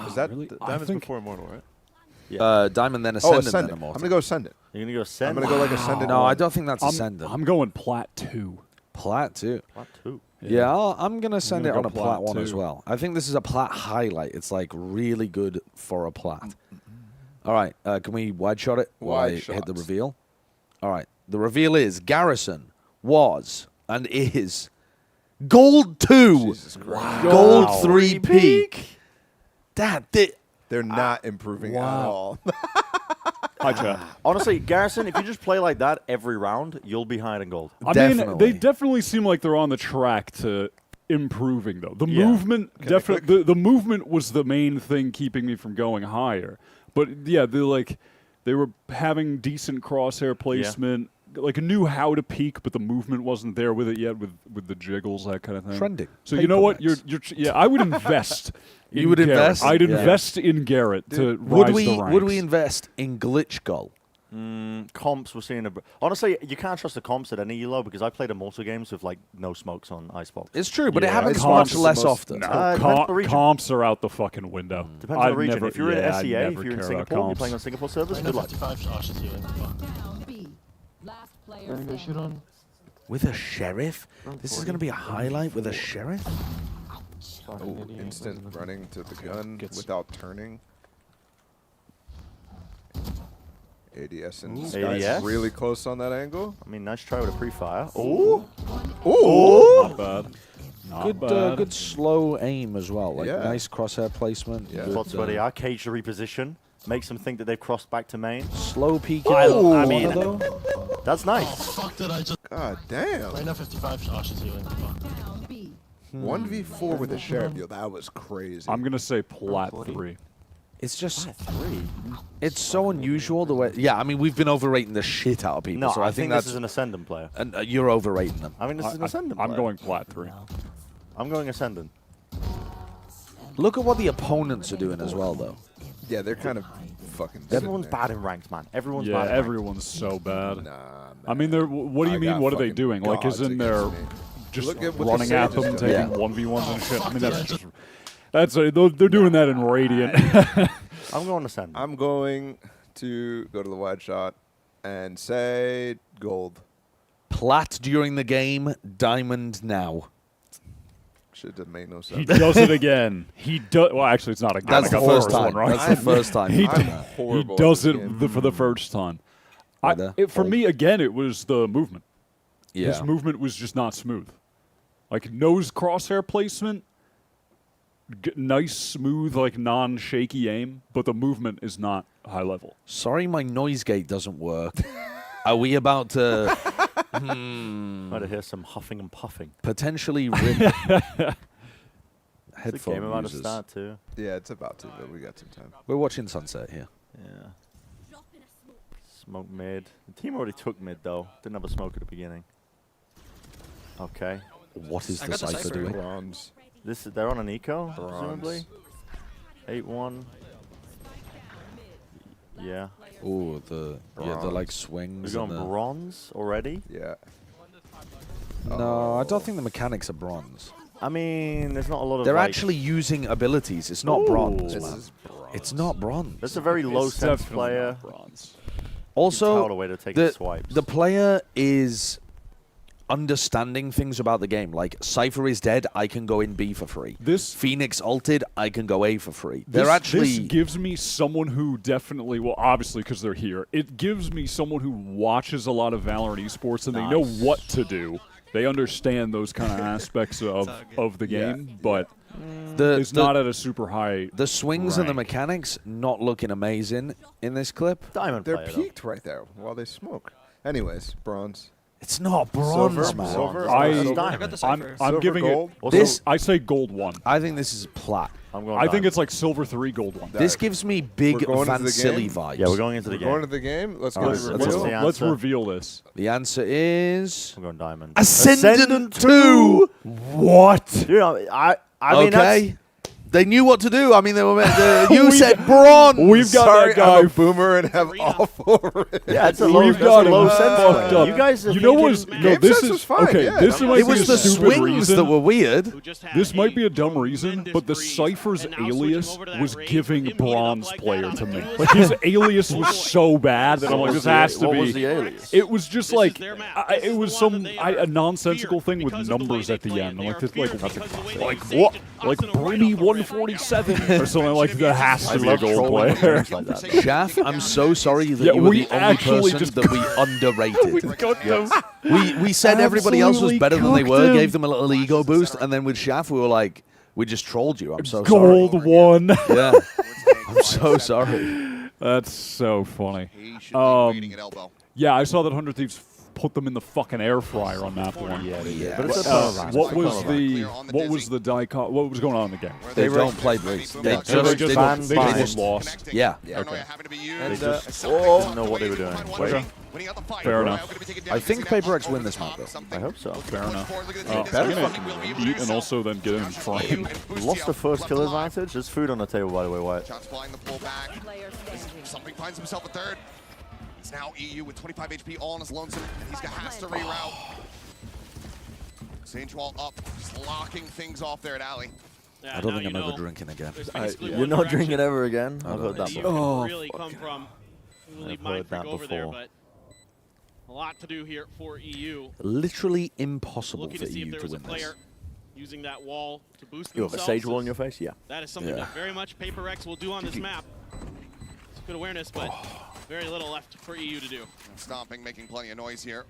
Is that really? Diamond's think- before Immortal, right? Diamond then Ascendant, then Ascendant. I'm Immortal. going to go Ascendant. You're going to go Ascendant? I'm going to go like Ascendant. No, 1. I don't think that's Ascendant. I'm going Plat 2. Plat 2. Plat 2. Yeah, I'm going to send it gonna on a go Plat Plat 1 as 2. well. I think this is a Plat highlight. It's like really good for a Plat. All right, can we wide shot it while I hit the reveal? All right, the reveal is Garrison was and is Gold 2. Gold 3 peak. They're not improving at all. Hi, chat. Honestly, Garrison, if you just play like that every round, you'll be high in gold. I mean, they definitely seem like they're on the track to improving, though. The movement, definitely, the movement was the main thing keeping me from going higher. But yeah, they were having decent crosshair placement. Like knew how to peek, but the movement wasn't there with it yet, with the jiggles, that kind of thing. Trending. So you know what? I would invest. You would Garrett. invest? I'd Yeah. invest in Garrett to Would rise we the ranks. would we invest in Glitch Gull? Comps, we're seeing honestly, you can't trust the comps at any elo because I played Immortal games with like no smokes on Icebox. It's true, but it happens much less often. No, depends on the region. comps are out the fucking window. Depends on the I'd region. never- If you're in yeah, I'd SEA, never if you're in care about Singapore, you're comps. playing on Singapore servers, good luck. With a sheriff? This is going to be a highlight with a sheriff? Oh, instant running to the gun without turning. ADS and Ooh. Sky's ADS? really close on that angle. I mean, nice try with a pre-fire. Ooh. Not bad. Not bad. Good slow aim as well. Like Yeah. nice crosshair placement. Yeah. good, Spots where they are, cage the reposition, makes them think that they've crossed back to main. Slow peek. I mean, that's nice. God damn. Right now, 55 shots to you. 1v4 with a sheriff. Yo, that was crazy. I'm gonna say Plat 3. It's just it's so unusual the way. Yeah, I mean we've been overrating the shit out of people. No, so I I think that's this is an Ascendant player. And you're overrating them. I mean, this is an Ascendant player. I'm going Plat 3. I'm going Ascendant. Look at what the opponents are doing as well, though. Yeah, they're kind of fucking. Everyone's bad in ranked, man. Everyone's Yeah, bad in ranked. everyone's so bad. Nah, I mean, they're. What do you I mean? got What are they fucking doing? Like, gods isn't they're against me. just Look at what the running at Sages them, do. taking Yeah. 1v1s and shit? I mean, that's just. They're doing that in Radiant. I'm going Ascendant. I'm going to go to the wide shot and say gold. Plat during the game, diamond now. Shit didn't make no sense. He does it again. He does. Well, actually, it's not again. That's I got the first one time. right. That's the first time. He, I'm he does it for the first time. For me, again, it was the movement. Yeah. His movement was just not smooth. Like nose crosshair placement, nice, smooth, like non-shaky aim, but the movement is not high level. Sorry, my noise gate doesn't work. Are we about to Might hear some huffing and puffing. potentially rip It's a headphone game about to users? start too. Yeah, it's about to, but we got some time. We're watching sunset here. Yeah. Smoke mid. The team already took mid though. Didn't have a smoke at the beginning. Okay. What is the Cypher doing? Bronze. They're on an eco, presumably. 8-1. Yeah. Oh, the like swings. We're and going the bronze already? Yeah. No, I don't think the mechanics are bronze. I mean, there's not a lot of. They're like, actually using abilities. It's not bronze, This man. is bronze. It's not bronze. That's a very low It's sense definitely player. not bronze. Also, tell the way to take the swipes. the player is understanding things about the game. Like, Cypher is dead, I can go in B for free. This Phoenix ulted, I can go A for free. This, They're actually... This gives me someone who definitely, well, obviously because they're here, it gives me someone who watches a lot of Valorant esports and they know what to do. They understand those kind of aspects of the game, but it's not at a super high The swings and the mechanics not looking amazing in this clip. Diamond They're player, peaked right there while they smoke. Anyways, bronze. It's not bronze, Silver, man. silver, I'm Silver, giving gold. it. This I say gold 1. I think this is plat. I'm going I think it's like silver 3, gold 1. This gives me big We're going into the Vansili game? vibes. Yeah, we're going into the We're game. going to the game. Let's go Alright, to let's reveal. Let's reveal this. The answer is I'm going diamond. Ascendant 2. What? You know, I mean, Okay. They knew what to do. I mean, they were. You said bronze. We've got Sorry, that guy I'm a boomer and have awful. yeah, it's a We've low, got low him sense fucked player. up. You guys, You know what's no? Game This sense is was fine, okay. yeah, This no, might It be was a the stupid swings reason. that were weird. This might be a dumb reason, but the Cypher's alias was giving bronze player to me. Like his alias was so bad that I'm like, this has to What be. was the alias? It was just like it was some a nonsensical thing with numbers at the end. I'm like, this, like what? Like Brady 147 or something like that has to be a gold player. Like that. Shaft, I'm so sorry that Yeah, you were we the only actually person just that we underrated. Them. We said everybody else was Absolutely better than they cooked were, him. gave them a little ego boost, and then with Shaft, we were like, we just trolled you. I'm so Gold sorry. 1. Yeah. I'm so sorry. That's so funny. Patiently waiting at elbow. Yeah, I saw that 100 Thieves put them in the fucking air fryer on map 1. Yeah. But it's What was the die? What was going on in the game? They don't play Breeze. They They just just lost. Yeah. Okay. They just didn't know what they were doing. Okay. Fair enough. I think Paper X win this map, though. I hope so. Fair enough. Better fucking beat and also then get him in frame. Lost the first kill advantage. There's food on the table, by the way, Wyatt. Shots flying the pullback. Something finds himself a third. It's now EU with 25 HP all on his lonesome, and has to reroute. Sangeval up, just locking things off there at Alley. I don't think I'm ever drinking again. You're not drinking ever again? I've heard that before. Oh, really come from. We'll leave I've heard that over there, before. but a lot to do here for EU. Literally impossible Looking for to see if EU there to was a win player this. using that wall to boost You have a themselves. sage wall in your face? Yeah. That is something that very much Paper X will do on this map. It's good awareness, but very little left for EU to do. Stomping, making plenty of noise here.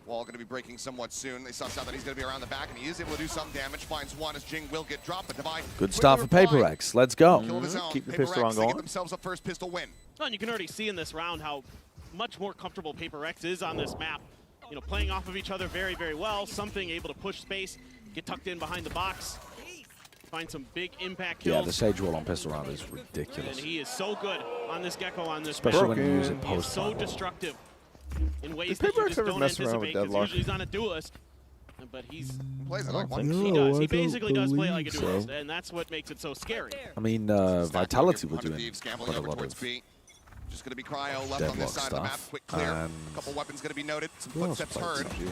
Wall going to be breaking somewhat soon. They suss out that he's going to be around the back, and he is able to do some damage. Finds one as Jing will get dropped, but Divide. Good start for Paper X. Let's go. Kill of his own. Keep the Paper pistol X, on they get going. themselves a first pistol win. Well, and you can already see in this round how much more comfortable Paper X is on this map. You know, playing off of each other very, very well. Something able to push space, get tucked in behind the box, find some big impact kills. Yeah, the Sage Wall on pistol round is And ridiculous. he is so good on this Gecko on this Especially map. when you use it He is post. so destructive in ways Does that Paper you X just ever don't mess around with anticipate, because Deadlock? usually he's on a duelist. But he's Plays it like one. he does. He basically does play like a so. duelist, and that's what makes it so scary. I mean, Vitality were 100 doing Thieves gambling quite a over lot towards of B. Just going to be Cryo left on this Deadlock side of the map. stuff. Quick clear. And Couple weapons going to be noted. Some who else footsteps played heard. ZikZ?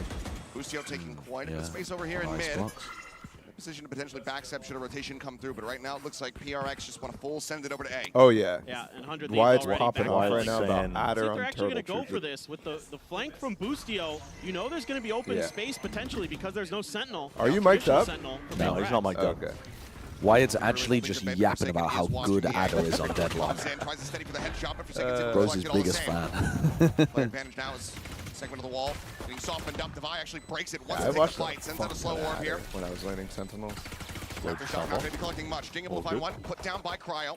Bustio taking quite a bit Yeah, of space over here in nice mid. blocks. Position to potentially backstep should a rotation come through, but right now it looks like PRX just want to full send it over to A. Oh yeah. Yeah, and 100 Wyatt's already popping back off to right now about saying- Adder See if on they're actually going to Turtle go for this with the flank from Bustio. You know there's going to be open Yeah. space potentially because there's no Sentinel. Are you no mic'd traditional up? Sentinel for No, Paper he's not X. mic'd up. Okay. Wyatt's actually just yapping about how good Adder is on Deadlock. Comes in, tries to steady for the headshot, but for seconds it Bro's his deflected all the biggest same. fan. Player advantage now is segment of the wall. Getting softened up. Devi actually breaks it once I it takes watched flight. Sends out a slow orb here. when I was learning Sentinels. After shot, not going to be collecting much. Ding able to find one. Put down by Cryo.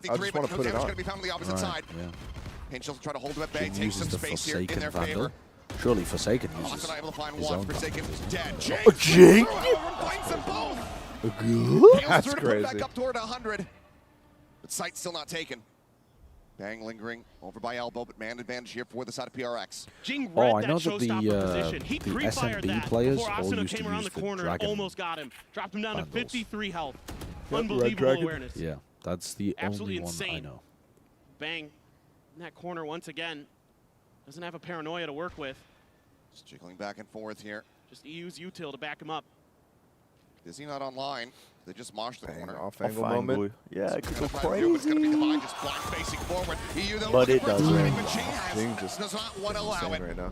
I just want to put it on. Going to be found on the opposite side. Yeah. Angels try to hold him at bay, Jing take uses some the space here in Forsaken their Vandal. favor. Surely Forsaken uses Austin able to find his one. own Forsaken Vandal, dead. doesn't he? Jing! Jing? Finds them both. That's Put crazy. back up toward 100. But sight's still not taken. Bang lingering over by elbow, but man advantage here for the side of PRX. Jing Oh, read I know that that the position. He pre-fired SMB that players before all Asuna used came to around use the corner, Dragon almost got him. Dropped him down to bundles. 53 health. Red Unbelievable Dragon. awareness. Yeah, that's the Absolutely only insane. one I know. Bang in that corner once again. Doesn't have a paranoia to work with. Just jiggling back and forth here. Just use util to back him up. Is he not online? They just moshed the corner. Off angle moment. Yeah, it could go It's going to be crazy. Divine just blind facing forward. EU though But looking it for a doesn't. timing, but Jing Jing just does not want to allow insane it. right now.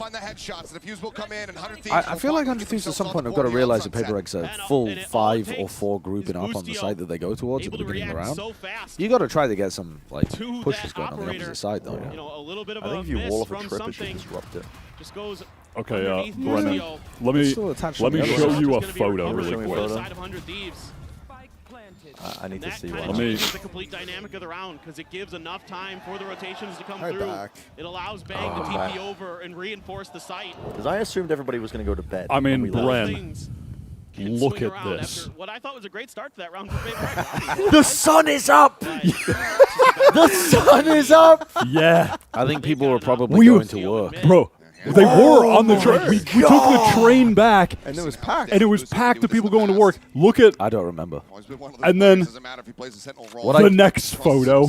find the headshots. The Defuse will come in, and 100 Thieves. I feel like 100 Thieves at some point have got to realize that Paper X are full 5 or 4 grouping up on the side that they go towards at the beginning of the round. You got to try to get some like pushes going on the opposite side, though. Yeah. A little bit of I think if you wall off a trip, it should disrupt it. Just goes. Okay, Brennan, let me show you a photo really quick. I need to see one. Let me. The complete dynamic of the round because it gives enough time for the rotations to come through. It allows Bang to TP over and reinforce the site. Because I assumed everybody was going to go to bed. I mean, Bren, Look at this. What I thought was a great start to that round for Paper The sun is up! The sun is up! Yeah. I think people were probably going to work. Bro, they were on the train. We took the train back. And it was packed. And it was packed of people going to work. Look at... I don't remember. And then the next photo.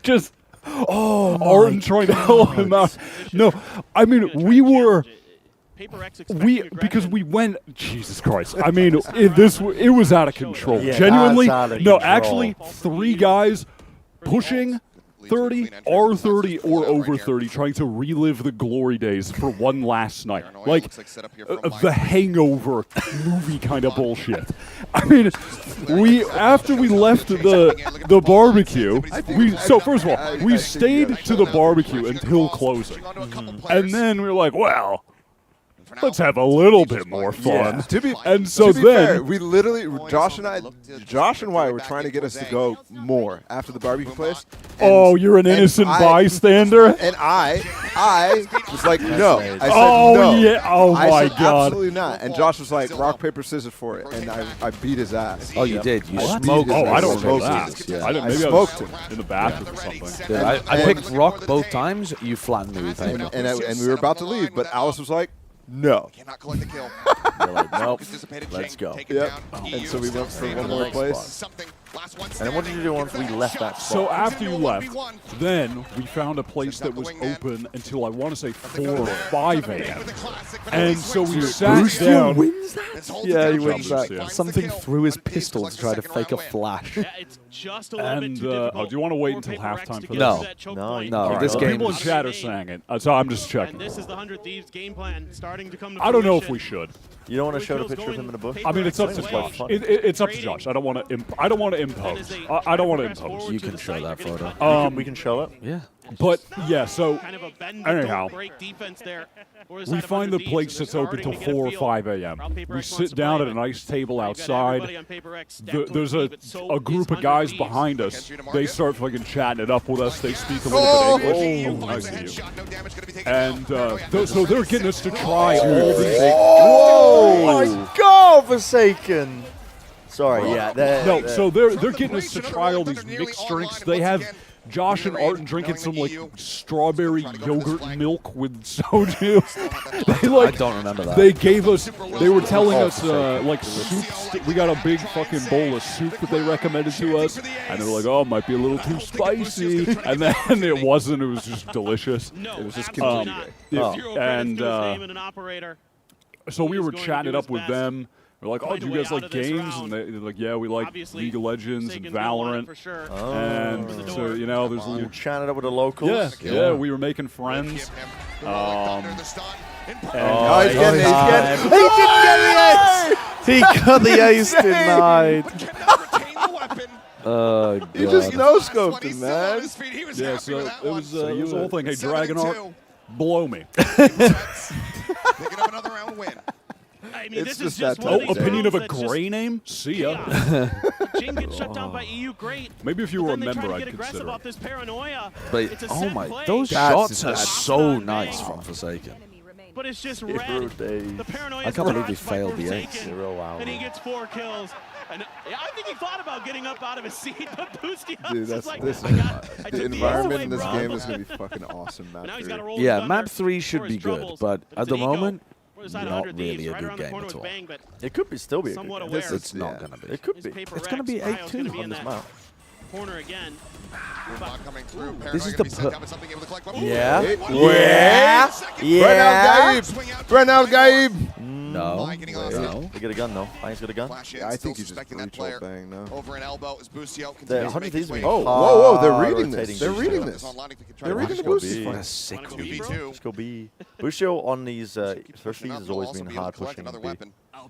Just... Arden trying to help him out. No, I mean, we were... because we went, Jesus Christ! I mean, it was out of control. Yeah, Genuinely, out of no, control. actually, 3 guys pushing 30, R30, or over 30, trying to relive the glory days for one last night, like the Hangover movie kind of bullshit. I mean, after we left the barbecue, so first of all, we stayed to the barbecue until closing, and then we were like, well. Let's have a little bit more fun. Yeah. And so to be then fair, we literally, Josh and Wyatt were trying to get us to go more after the barbecue place. Oh, you're an innocent bystander? And I was like, no. I said no. Yeah. Oh, my said, God. Absolutely not. And Josh was like, rock, paper, scissors for it. And I beat his ass. Oh, you did? You What? smoked Oh, him. I don't know that. Yeah. I didn't. I Maybe smoked I him. was in the bathroom or something. Yeah, I picked rock both times. You flattened me with paper. And we were about to leave, but Alice was like, no. Cannot collect the kill. We're like, nope, let's go. Yep. And so we went for one more place. And then what did you do once we left that spot? So after you left, then we found a place that was open until I want to say 4 or 5 a.m. And so we sat down. Wins that? Yeah, he wins Jumpers, that. yeah. Something through his pistol to try to fake a flash. And do you want to wait until halftime for No. this? No, this game. People in chat are saying it, so I'm just checking. This is the 100 Thieves game plan starting to come to I don't know if fruition. we should. You don't want to show the picture of him in a bush? I mean, it's up to Josh. It's up to Josh. I don't want to. I don't want to impose. I don't want to impose. You can show that photo. We can show it. Yeah. But yeah, so Kind of a bend, anyhow, don't break defense there. we find the place that's open till 4 or 5 a.m. We sit down at a nice table outside. There's a group of guys behind us. They start fucking chatting it up with us. They speak a little bit English. Oh, nice of you. And so they're getting us to try all these. Oh my God, Forsaken! Sorry, yeah. So they're getting us to try all these mixed drinks. They have Josh and Arden drinking some like strawberry yogurt milk with soju. I don't remember that. They gave us. They were telling us like soup. We got a big fucking bowl of soup that they recommended to us, and they were like, "Oh, it might be a little too spicy," and then it wasn't. It was just delicious. It was just and so we were chatting it up with them. We're like, oh, do you guys like games? And they're like, yeah, we like League of Legends and Valorant. And so, you know, there's a little... You chatted up with the locals? Yeah, we were making friends. He's getting it. He didn't get the ace! He got the ace denied. He just no-scoped him, man. Yeah, so it was the whole thing. Hey, Dragonheart, blow me. Picking up another round win. I mean, It's this is just just that one type of of these Opinion of a battles that's gray just- name? See ya. Jing gets shut down by EU, great. Maybe if you But were a then they try member, to I'd get aggressive consider off it. this paranoia. But It's a oh set my, play. those That's shots are bad. so nice from Forsaken. But it's just Hero red. days. The paranoia I can't believe he is by failed the Forsaken, ace. Zero out. And he gets 4 kills. And I think he thought about getting up out of his seat, but Boosty Dude, is like, this I took the the environment away, in this bro. game is going to be fucking awesome, But now map he's got to 3. roll the Yeah, thunder map 3 for should his be good, troubles. but It's at the an ego. moment, We're just at not 100 really Thieves, a right good around the game corner at with all. Bang, but It could be still be a good somewhat game. aware. It's not going to be. It could His be. paper It's gonna be Rex style's gonna 8-2 be on in this that map. corner again. Coming through. This is Paranoia gonna be the sent down, but something able to collect. Yeah. Yeah. Bren Al Gaib! Bren Al Gaib! No. No. They get a gun, though. Bang's got a gun. Yeah, I think you just reach all bang now. Over an elbow is Busio. The 100 Thieves being Oh, whoa, they're hard reading this. rotating They're Busio. reading this. They're reading the boosty What a fight. sick Two read. v2. Just go B. Busio on these first these has always been hard pushing B.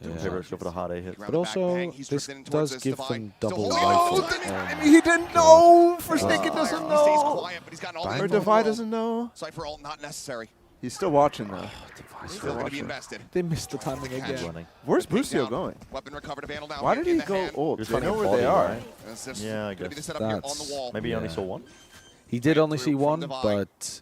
Let's go for the hard A hit. But also, this does give them double Oh, rifle. he didn't know. Forsaken doesn't He stays know. quiet, but he's gotten all the Or info. Divide doesn't know. Cypher ult not necessary. He's still watching though. He's still going to be invested. They missed the timing again. Running. Where's Busio going? Weapon recovered, Vandal now. Why did he in the go hand. old? Just They know running where they body, are. right? That's just Yeah, I gonna be the guess. setup here on the That's- wall. Maybe he only saw one. He did only see From one, Divide. but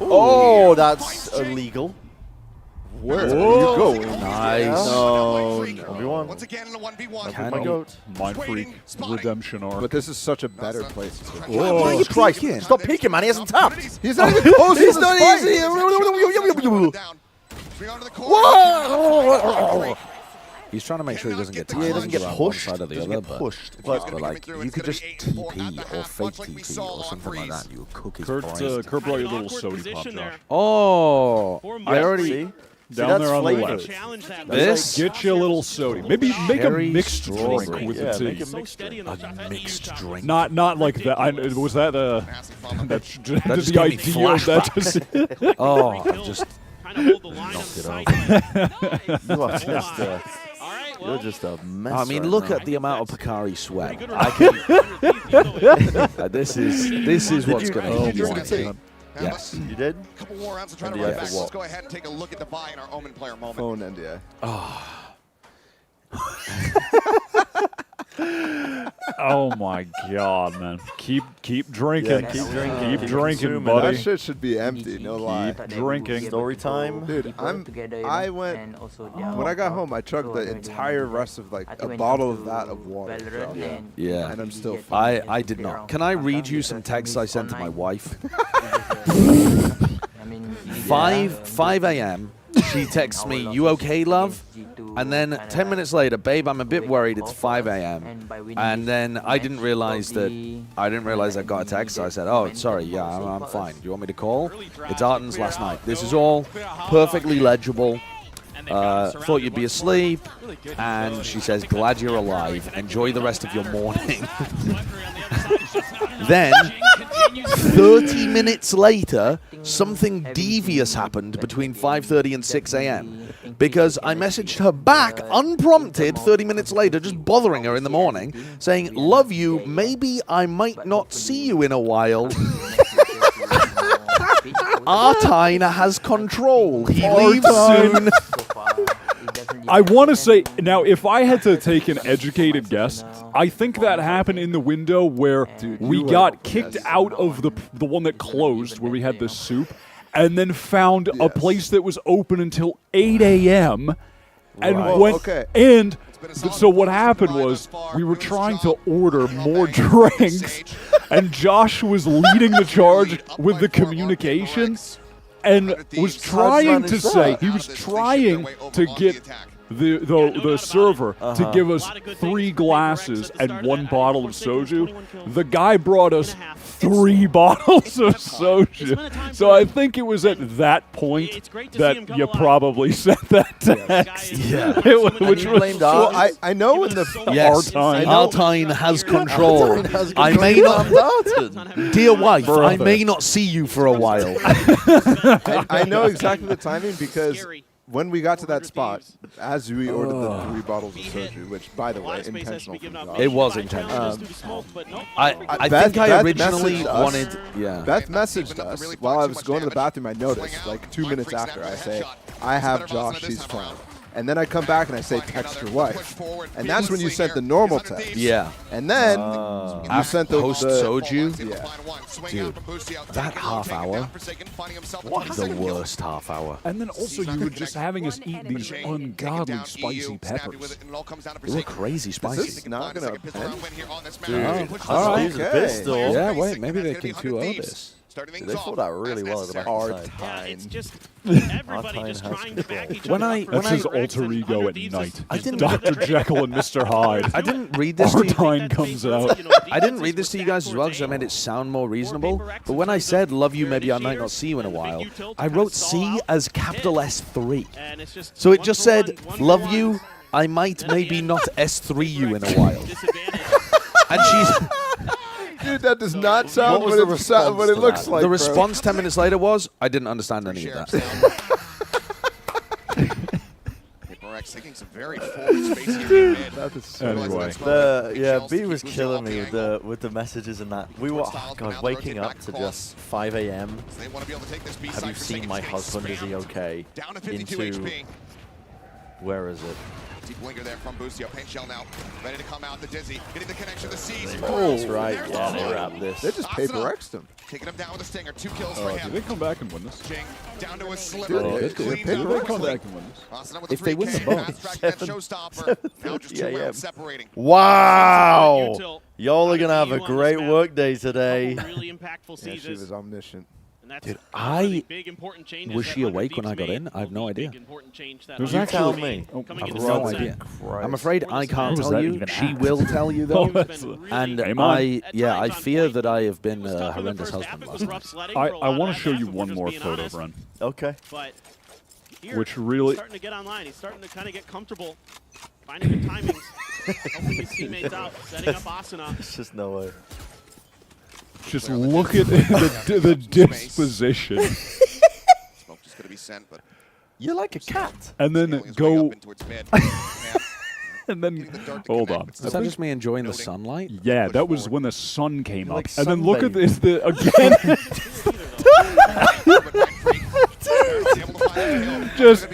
Oh, that's illegal. Where are you going? Nice. No, everyone. Once again in a 1v1. That's my goat. Mind Freak Redemption arc. But this is such a better place to Whoa, Jesus Christ. Stop peeking, man. He hasn't tapped. He's not even close to He's the not spike. easy. Whoa! He's trying to make sure he doesn't get timed. Yeah, he doesn't get around pushed. One side or the Doesn't other, get pushed. But like, you could just TP or fake TP or something like that. You would cook his brains. Kurt brought you a little sody pop, Josh. Oh, I already. Down there on the flavored. left. This? Get you a little soda. Maybe make a mixed drink with the tea. Make a mixed drink. A mixed drink. Not like that. Was that that's That the just gave me idea of that? flashbacks. Oh, I just knocked it over. You are just you're just a mess. I mean, right look now. at the amount of Picari sweat. I can, this is what's going to Did you drink a tea? Yes. You did? A couple more rounds to try to NDA run for back. what? Let's go ahead and take a look at the buy in our Omen player moment. Phone NDA. Oh my God, man! Keep drinking. Yeah, keep drinking. Keep Keep drinking, consuming. buddy. That shit should be empty. No lie. Keep drinking. Story time. Dude, I went when I got home. I chugged the entire rest of like a bottle of that of water. So, Yeah. and I'm still fine. I did not. Can I read you some texts I sent to my wife? 5 a.m. She texts me, "You okay, love?" And then 10 minutes later, "Babe, I'm a bit worried. It's 5 a.m." And then I didn't realize I got a text. So I said, "Oh, sorry. Yeah, I'm fine. Do you want me to call?" It's Arden's last night. This is all perfectly legible. Thought you'd be asleep. And she says, "Glad you're alive. Enjoy the rest of your morning." Then, 30 minutes later, something devious happened between 5:30 and 6 a.m. because I messaged her back unprompted 30 minutes later, just bothering her in the morning, saying, "Love you, maybe I might not see you in a while." Artine has control. He leaves soon. I want to say, now, if I had to take an educated guess, I think that happened in the window where we got kicked out of the one that closed, where we had the soup, and then found a place that was open until 8 a.m. and went. And so what happened was we were trying to order more drinks, and Josh was leading the charge with the communication, and was trying to say he was trying to get the server to give us 3 glasses and 1 bottle of soju. The guy brought us 3 bottles of soju. So I think it was at that point that you probably sent that text. Yeah. Which was well, I know when the Artine has control. I may not, dear wife, I may not see you for a while. I know exactly the timing because when we got to that spot, as we ordered the 3 bottles of soju, which, by the way, intentional from Josh. It was intentional. I Beth, think I Beth originally messaged us. wanted. Yeah. Beth messaged us while I was going to the bathroom. I noticed, like 2 minutes after, I say, "I have Josh, he's fine." And then I come back and I say, "Text your wife." And that's when you sent the normal text. Yeah. And then you sent the post soju. Yeah. Dude, that half hour, the worst half hour. And then also you were just having us eat these ungodly spicy peppers. They were crazy spicy. Is this not going to append? Dude, all right. Okay. Yeah, wait, maybe they can 2-0 this. They fought that really well at the back side. Yeah, it's just everybody just trying to back each When other. I That's his alter ego at night. I didn't- Dr. Jekyll and Mr. Hyde. I didn't read this to you. Artine comes out. I didn't read this to you guys as well because I made it sound more reasonable. But when I said "love you, maybe I might not see you in a while," I wrote C as capital S3. So it just said "love you, I might maybe not S3 you in a while." And she's. Dude, that does not sound what it looks like. The bro. response 10 minutes later was, "I didn't understand any of that." Taking some very forward space here in mid. Anyway. B was killing me with the messages and that. We were waking up to just 5 a.m. Have you seen my husband? Is he okay? Down to 52 HP. Where is it? Deep blinker there from Boostio. Paint shell now. Ready to come out. The Dizzy. Getting the connection. The C's. That's right. Yeah, they wrapped this. They just paper-X'd him. Taking him down with a stinger. 2 kills for him. Did they come back and win this? Jing down to a sliver. Did they come back and win this? If they win the bone. Now just 2 rounds separating. Wow! Y'all are going to have a great work day today. Really impactful Yeah, she was omniscient. Dude, was she awake when I got in? I have no idea. There's You actually tell me. I have no idea. I'm afraid I can't How does tell that you. even She act? will tell you though. And Game on. I fear that I have been a horrendous husband last night. I want to show you one more photo, Bren. Okay. But here. Which really... He's starting to get online. He's starting to kind of get comfortable, finding the timings, helping his teammates out, setting up Asuna. There's just no way. Just look at the disposition. Smoke just going to be sent, but... You're like a cat. And then go... And then, hold on. Is that just me enjoying the sunlight? Yeah, that was when the sun came up. Like And then look at sunbathe. this again. Just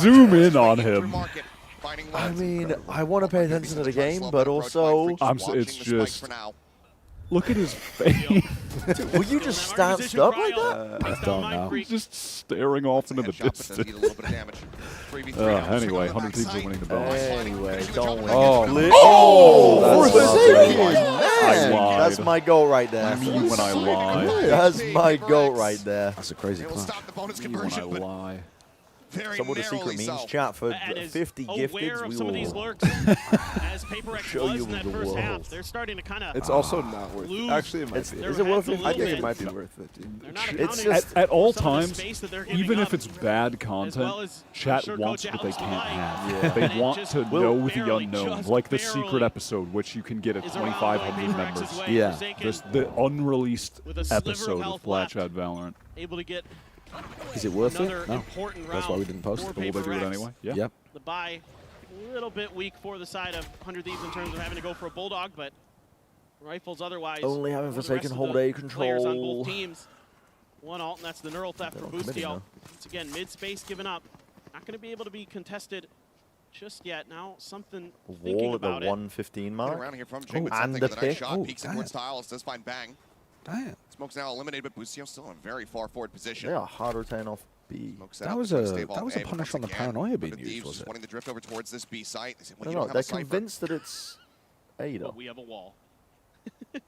zoom in on him. I mean, I want to pay attention to the game, but also... It's just... Look at his face. Dude, will you just stand up like that? I don't know. He's just staring off into the distance. Anyway, 100 Thieves are winning the belt. Anyway, don't win. Oh, I lied. That's my goal right there. Me when I lie. That's my goal right there. That's a crazy clash. Me when I lie. Some of the secret memes, chat, for 50 gifteds, we will as Paper X show was you in that the first world. half, they're starting to kind of It's also not worth it. Actually, it might be. Is it worth it? I think it might be worth it, dude. It's just at all times, even if it's bad content, chat wants what they can't have. They want to know the unknown, like the secret episode, which you can get at 2,500 members. Yeah. The unreleased episode of Plat Valorant. able to get Is it worth it? another No. important That's why we round didn't post for it. Will they do it Paper anyway? X. Yeah. Yep. The buy a little bit weak for the side of 100 Thieves in terms of having to go for a Bulldog, but rifles otherwise. Only having for the Forsaken rest of hold the A players on control. both teams. One ult, and that's the neural theft from committed Boostio. now. Once again, mid-space given up. Not going to be able to be contested just yet. Now something thinking Wall at the about it. 115 mark. Around here from Jing, but and something the with a nice pick. shot. Peeks in towards Styles, does find Bang. Damn. Smoke's now eliminated, but Boostio still in a very far forward position. They are hard return off B. That was a punish on the paranoia being used, was it? Wanting to drift over towards this B site. They say, well, No, you no, don't have they're a cipher. convinced that it's A, though. But we have a wall.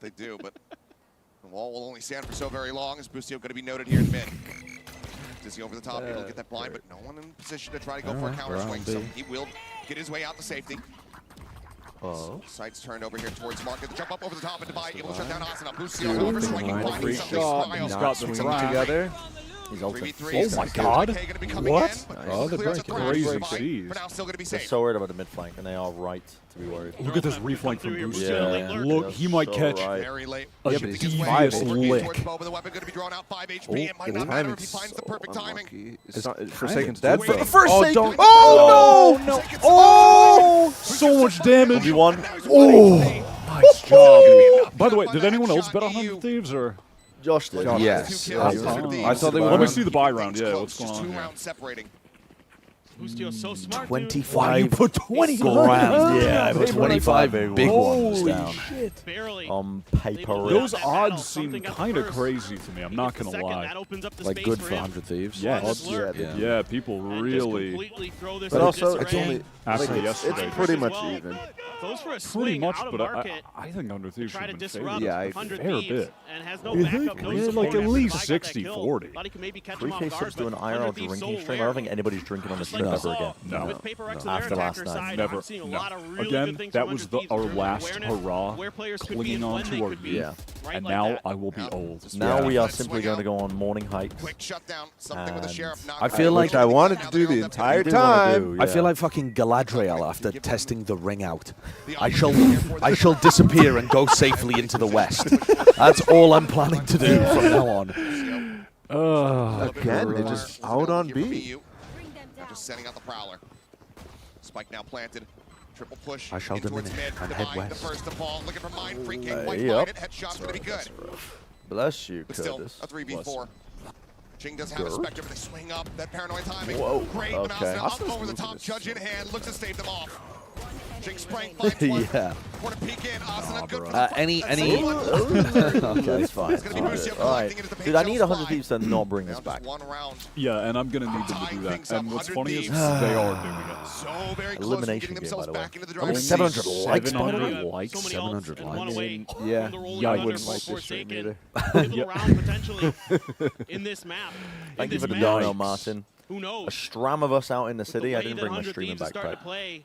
They do, but the wall will only stand for so very long. Is Boostio going to be noted here in mid? Dizzy over the top, able to get that blind, but no one in position to try to go for a counter swing, so he will get his way out to safety. Oh. Sights turned over here towards Market. The jump up over the top and divide, able to shut down Asuna. Boostio, however, swinging, finding something. He's got the together. He's Oh my god. What? Oh, they're breaking. Crazy seas. They're so worried about the mid flank, and they are right to be worried. Look at this reflank from Yeah. Boostio. Look, he might So catch right. a devious lick. The timing's it's not, Forsaken's dead. For Forsaken. Oh no! Oh! So much damage. Everyone. Oh! Nice job. By the way, did anyone else bet on 100 Thieves or? Josh did. Yes. I thought they were. Let me see the buy round. Yeah, what's going on Two here? rounds separating. Boostio's so smart. 25 You put 20 grand. Yeah, I Paper put 25 baby. big ones Holy down. shit. Barely. On paper. Those that battle, odds seem something up kind of first. crazy to me. I'm not gonna Second, lie. that opens up the Like space good for for him. 100 Thieves. Yes. Yeah, Yeah, people And just really. completely throw this But in also, it's disarray. only After like, yesterday. it's pretty much Well, even. Goes for a Pretty swing much, out of but market. I think 100 Thieves Try should to have been disrupt favored. Yeah, I 100 fair Thieves bit. and has no You backup, think? no Yeah, support like at after least Levi got that 60-40. kill. Thought he could maybe catch him off 3K6 guard, doing but IRL 100 Thieves drinking so stream. I don't think rare. anybody's drinking on the Just stream like ever we again. saw No. with Paper X No. on their After last attacker night. side, Never. I'm seeing a No. lot of really Again, good things that from was 100 Thieves our in terms of last awareness, hurrah, where players could be clinging and on when to they our could be. Yeah. Right And like now that. I will be old. Now Yeah. we are simply going to go on morning hikes. Quick shutdown, something with the sheriff knocked I feel out. like I wanted to do the entire time. I feel like fucking Galadriel after testing the ring out. I shall disappear and go safely into the west. That's all I'm planning to do from now on. Again, they just out on B. Now just setting out the prowler. Spike now planted. Triple push. I shall in towards diminish mid. and head Divine, the west. first to fall. Looking for mine. Free kick. Quite Yep. find it. Headshot's going to be good. Bless you, But still, Curtis. a 3v4. Jing does have a Spectre, but they swing up. That paranoid timing. Whoa. Great. Okay. Asuna up over the top. Judge in hand. Looks to stave them off. Jing sprang. Finds one. Yeah. Corner peek in. Asuna good for the Any. Okay, it's fine. It's gonna be Boostio All right. collecting into the Dude, I need Page 100 Thieves to not bring this Now back. just one round. Yeah, and I'm gonna need them to do that. And what's funny is they are doing it. So very close to Elimination getting game, themselves by the way. back into the Only driver's 700 seat. likes, by the way. 700 likes. So many 700 ults and one likes. away Yeah. from the roll Yeah, I under wouldn't for like this stream Forsaken. either. Pivotal round potentially in this map. Thank you In for the this dono, match. Martin. Who knows? A stram of us out in the With city. the I way didn't that bring my 100 streaming Thieves is starting backpack. to play,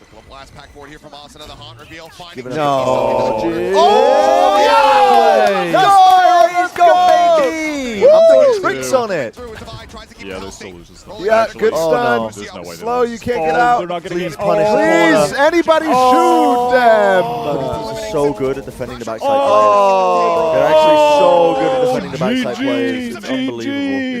Quick blast pack board here from us. Another haunt reveal. Give it No. Oh, yeah! Let's go, baby! I'm doing tricks on it. Yeah, they still lose this though. Yeah, good Oh, stun. no. There's no way they Slow, lose. you can't get out. They're not gonna Please get punish the Please, corner. anybody shoot them. Heretics are so good at defending the backside players. They're actually so good at defending the backside players. It's unbelievable.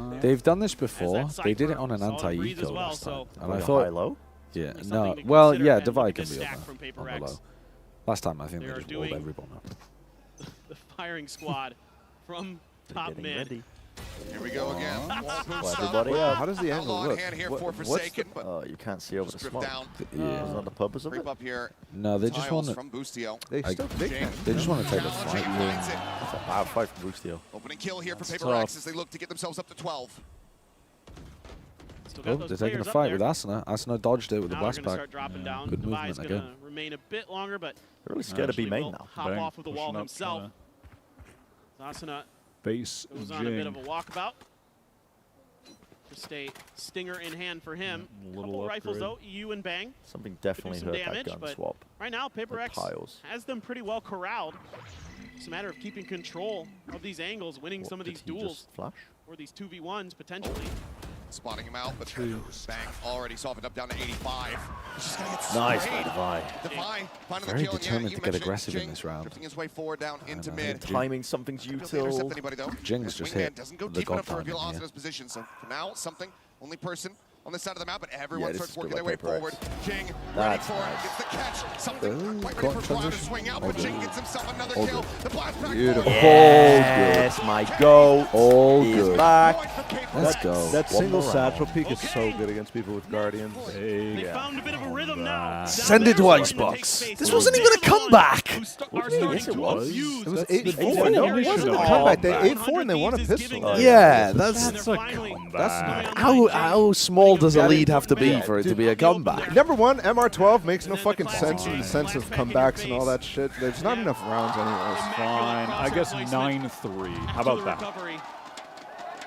right there. They've done this As before. that They did it Cypher on an solid reads anti-eco as well, last time. so And I Like a thought, high-low? yeah, Something no. to Well, consider, yeah, and look Divide at can this be on stack the, from Paper on the Rex. low. Last time I think They they are just rolled doing every bomb up. the firing squad from top getting mid. ready. Here we go again. Everybody up. How does the angle look? What's the, you can't see over the smoke. down. Yeah. Isn't that the purpose of it? Creep up here. No, they just want to. From Boostio. They still big. They just want to take a fight. Finds it. That's a bad fight from Boostio. Opening kill here for That's Paper Rex tough. as they look to get themselves up to 12. Oh, they're taking a fight with Asuna. Asuna dodged it with the blast pack. Down. Good movement Devi's again. gonna remain a bit longer, but They're really scared to be eventually main will now. Hop Bang, off of the wall pushing up, himself. Asuna Base goes on a bit of Jing. a walkabout. Just a stinger in hand for him. Little Couple rifles upgrade. though, EU and Bang. Something Could do definitely some hurt damage, that gun but swap. right now Paper The Rex piles. has them pretty well corralled. It's a matter of keeping control of these angles, winning What, some of did these he duels, just flash? or these 2v1s potentially. Spotting him out, but Bang already softened up down to 85. He's just gonna get Nice, sprayed. Devi. Devi finding Very the kill, and determined you to get mentioned aggressive in Jing this round. drifting his way forward down into mid. Timing something's Not able to intercept util. anybody though. Jing's As just Wingman hit doesn't go the deep enough to god reveal diamond, Asuna's position. So for now, something only person on this side of the map, but Yeah, everyone this starts is good working their by way Paper forward. Rex. Jing ready That's for it, nice. gets the catch. Something not quite ready Cont for Balla to transition. swing out, All but Jing good. gets himself another All kill. good. The blast back Beautiful. forward. Yes, my goat. All He's good. back. Let's go. That One single more satchel round. peek is so good against people with Guardians. They found a bit of a rhythm now. Send it to Icebox. This wasn't even a comeback. Yes, it was. It was That's 8-4. the No, it definition wasn't a of comeback. They comeback. 8-4 and they won a pistol. Yeah, that's That's a comeback. That's how small does a lead have to be for it to be a comeback? Number one, MR12 makes no fucking sense in the sense of comebacks and all that shit. There's not enough rounds anyways. Fine. I guess 9-3. How about that?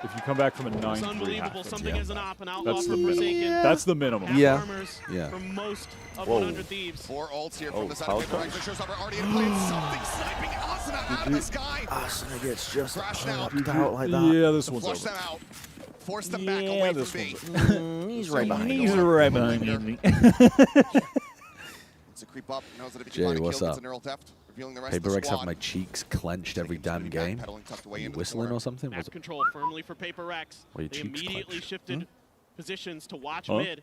If you come back from a 9-3 Unbelievable. half, Something yeah. as an op and outlaw That's for the minimum. Forsaken. That's the minimum. Yeah. Farmers Yeah. For most of Whoa. 100 Thieves. 4 ults here Oh, from the side power of Paper Rex. The showstopper already in play. Something sniping Asuna out of the sky. Asuna gets just Crash now. pumped out like that. Yeah, this one's Flush over. them out. Force them back Yeah, away this from B. He's right behind He's you. right behind me. To creep up, knows that if he Jay, can find a what's kill, it's up? a neural theft. Revealing the rest Paper of the Rex have squad. my cheeks clenched every damn game. You whistling or something? Map Was it? control firmly for Paper Rex. Why your They cheeks immediately clenched? shifted positions to watch Huh? mid.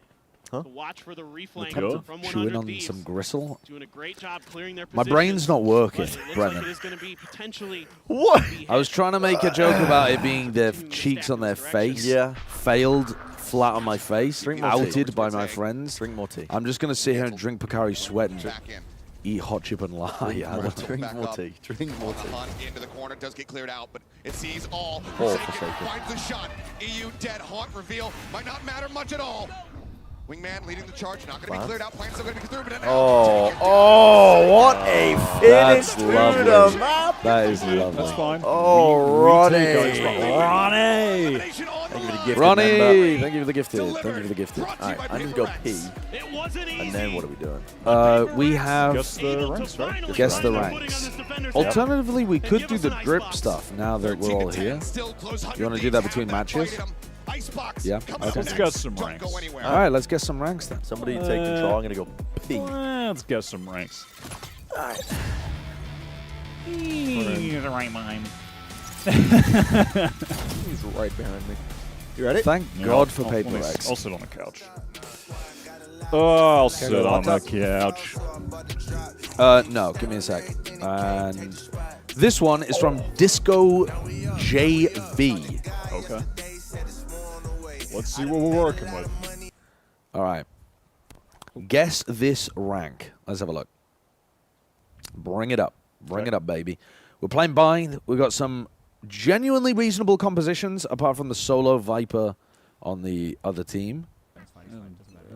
Huh? To watch for the reflank Good. from Chewing 100 on Thieves. some gristle? Doing a great job clearing their My positions. brain's not working, But it looks Brennan. like it is going to be potentially What? I was trying to make a joke about it being their cheeks on their face. Yeah. Failed flat on my face. Drink more tea. Outed by my friends. Drink more tea. I'm just going to sit here and drink Pocari Sweat and Back in. eat hot chip and lie. I don't know. Drink Back more up. tea. Drink more On the tea. hunt into the corner, does get cleared out, but it sees all. All Forsaken Forsaken. finds the shot. EU dead. Haunt reveal might not matter much at all. Wingman leading the charge, not going to be Plat. cleared out. Plan's still going to be through, but Oh, what a finish That's to lovely. the map. That is lovely. That's fine. Oh, We Ronnie. take our- Ronnie! Thank you for the gift, Ronnie, member. thank you for the gifted. Thank you for the gifted. All right, I'm going to go pee. It wasn't easy. And then what are we doing? We have Guess the ranks, right? guess the Putting on ranks. this defender's Alternatively, we could give do us the an drip icebox. stuff now that we're all here. You want to do that between matches? Yeah, okay. Let's get some ranks. All right, let's get some ranks then. Somebody take control. I'm going to go pee. Let's get some ranks. All right. He's right behind me. He's right behind me. You ready? Thank Yeah, God for I'll- Paper let me- Rex. I'll sit on the couch. Oh, I'll sit go on the laptop? couch. No, give me a sec. And this one is from Disco JV. Okay. Let's see what we're working with. All right. Guess this rank. Let's have a look. Bring it up. Bring it up, baby. We're playing bind. We've got some genuinely reasonable compositions, apart from the solo Viper on the other team.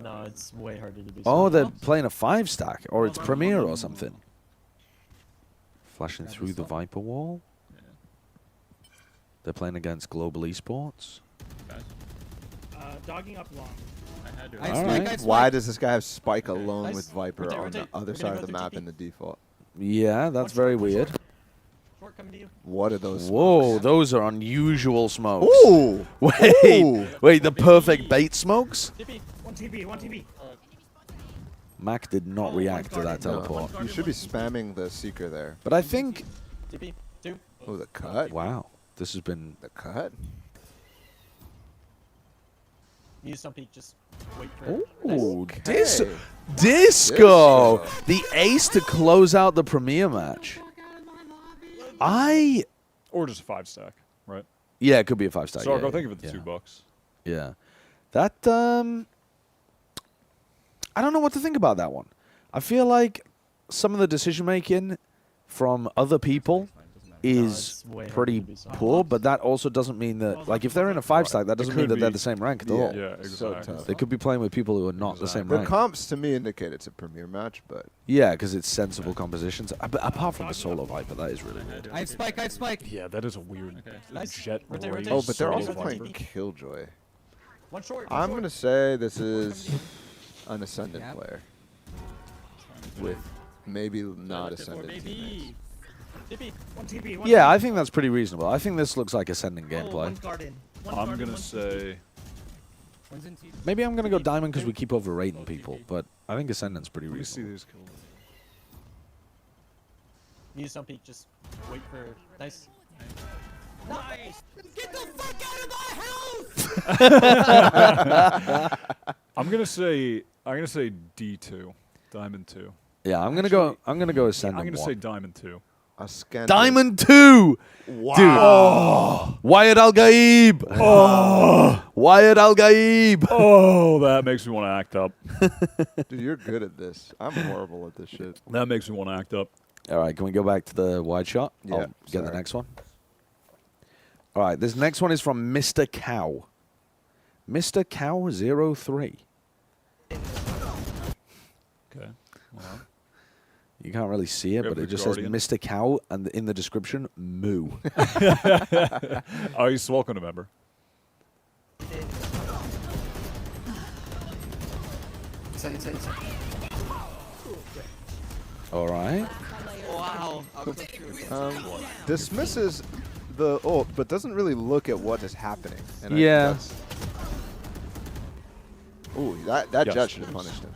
No, it's way harder to do. Oh, they're playing a 5-stack, or it's Premier or something. Flashing through the Viper wall. They're playing against Global Esports. Dogging up long. All right. Why does this guy have Spike alone Nice. with Viper Rotate, on the rotate. other We're side gonna of go the through map TP. in the default? Yeah, that's very weird. Short coming to you. What are those? Whoa, those are unusual smokes. Ooh! Wait, Ooh. wait, the perfect bait smokes? TP. One TP. One TP. Mac did not react to that teleport. You should be spamming the Seeker there. But I think... TP. Two. Oh, the cut? Wow, this has been... The cut? Use some peek. Just wait for it. Ooh, Nice. Disco! The ace to close out the Premier match. Or just a 5-stack, right? Yeah, it could be a 5-star. Sorry, yeah, I'll think of it the $2. Yeah. That, I don't know what to think about that one. I feel like some of the decision-making from other people is pretty poor, but that also doesn't mean that, like, if they're in a 5-stack, that doesn't mean that they're the same rank at all. Yeah, exactly. They could be playing with people who are not the same The rank. comps, to me, indicate it's a premier match, but... Yeah, because it's sensible compositions. But apart from the solo Viper, that is really weird. I have Spike, I have Spike. Yeah, that is a weird jet. Oh, but they're also playing Killjoy. I'm going to say this is an Ascendant player. With maybe not Ascendant teammates. Yeah, I think that's pretty reasonable. I think this looks like Ascending gameplay. I'm going to say... Maybe I'm going to go Diamond because we keep overrating people, but I think Ascendant's pretty reasonable. Let me see these kills. Use some peek, just wait for nice. Nice! Get the fuck out of my house! I'm gonna say D2, Diamond 2. Yeah, I'm gonna go Ascendant. I'm gonna say Diamond 2. Diamond 2! Wow. Dude. Oh. Wyatt Al-Gaib! Oh. Wyatt Al-Gaib! Oh, that makes me want to act up. Dude, you're good at this. I'm horrible at this shit. That makes me want to act up. All right, can we go back to the wide shot? Yeah, I'll get the next one. All right, this next one is from Mr. Cow. Mr. Cow 03. Okay. Well. You can't really see it, but it just Guardian. says Mr. Cow, and in the description, moo. Oh, he's welcome to member. All right. Wow. Dismisses the ult, but doesn't really look at what is happening. And Yeah. Ooh, that Yes, jet should have please. punished him.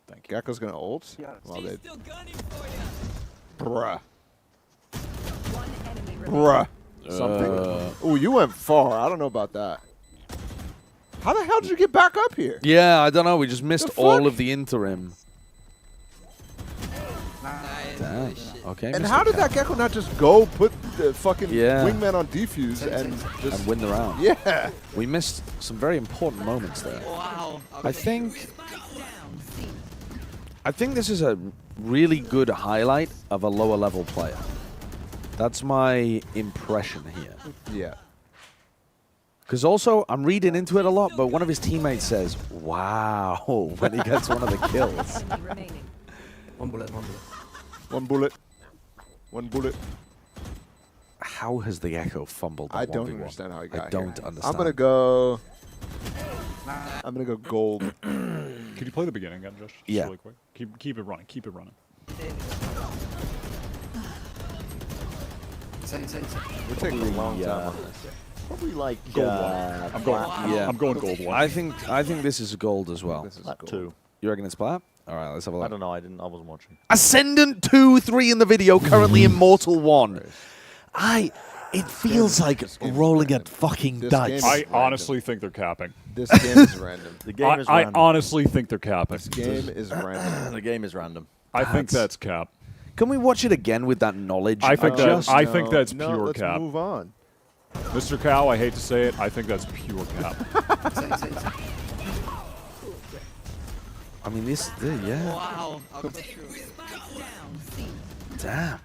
Thank you. Gecko's gonna ult? Well, they... Bruh. Bruh. Something. Ooh, you went far. I don't know about that. How the hell did you get back up here? Yeah, I don't know. We just missed The all fuck? of the interim. Damn. Okay. And Mr. how did Cow. that Gecko not just go put the fucking Yeah. wingman on defuse and just and win the round? Yeah. We missed some very important moments there. Wow. I think this is a really good highlight of a lower level player. That's my impression here. Yeah. Because also, I'm reading into it a lot, but one of his teammates says, wow, when he gets one of the kills. One bullet, one bullet. One bullet. One bullet. How has the Echo fumbled that I don't 1v1? understand how he got I don't here. understand. I'm gonna go gold. Could you play the beginning again, Josh? Just Yeah. really quick. Keep it running. Keep it running. We're taking a long time on this. Probably like Gold one. I'm going. Yeah. I'm going gold one. I think this is gold as well. This is That gold. 2. You reckon it's Plat? All right, let's have a look. I don't know. I wasn't watching. Ascendant 2-3 in the video, currently Immortal 1. It feels like rolling a fucking This dice. game is I random. honestly think they're capping. This game is random. The game is I random. honestly think they're capping. This game is random. The game is random. I think that's cap. Can we watch it again with that knowledge? I think just, I think that's no, pure let's cap. move on. Mr. Cow, I hate to say it, I think that's pure cap. I mean, this, yeah. Wow. Damn.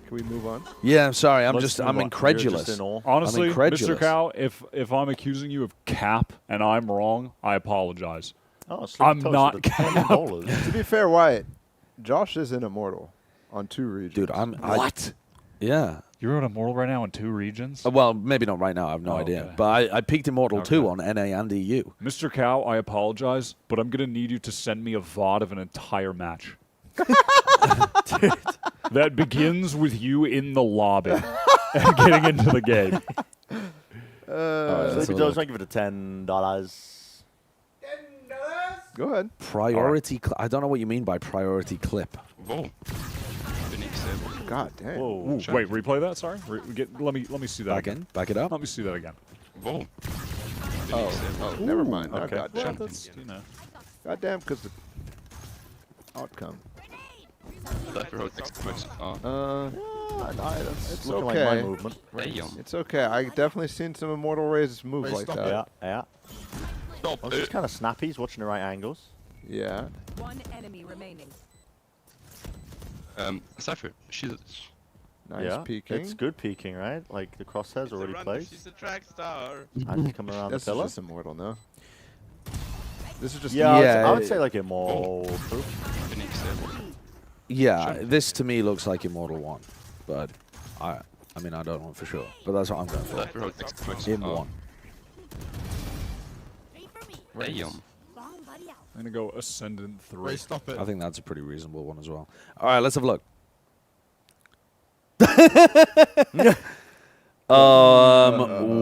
Can we move on? Yeah, I'm sorry. I'm Let's move on. incredulous. You're just in awe. Honestly, I'm incredulous. Mr. Cow, if I'm accusing you of cap and I'm wrong, I apologize. Oh, I'm not cap. To be fair, Wyatt, Josh is an immortal on 2 regions. Dude, What? Yeah. You're an immortal right now in 2 regions? Well, maybe not right now. I have no idea. okay. But I peaked Immortal 2 on NA and EU. Mr. Cow, I apologize, but I'm going to need you to send me a VOD of an entire match. That begins with you in the lobby and getting into the game. So if he does, I give it a $10. Go ahead. Priority. I don't know what you mean by priority clip. God damn. Whoa. Ooh, wait, replay that? Sorry. Let me see that Back again. in. Back it up. Let me see that again. Oh, never mind. Okay. God Well, damn. that's, you know. God damn, because the outcome. It's looking okay. like my movement. It's okay. I definitely seen some Immortal Rays move like that. Yeah. Well, it's kind of snappy. He's watching the right angles. Yeah. One enemy remaining. Cypher, she's nice peeking. It's good peeking, right? Like the crosshairs already placed. She's a track star. And he's coming around This the pillar. is just Immortal, no? This is just I would say like Immortal. Yeah, this to me looks like Immortal 1, but I mean I don't know for sure, but that's what I'm going for. In 1. I'm gonna go Ascendant 3. Stop it. I think that's a pretty reasonable one as well. All right, let's have a look.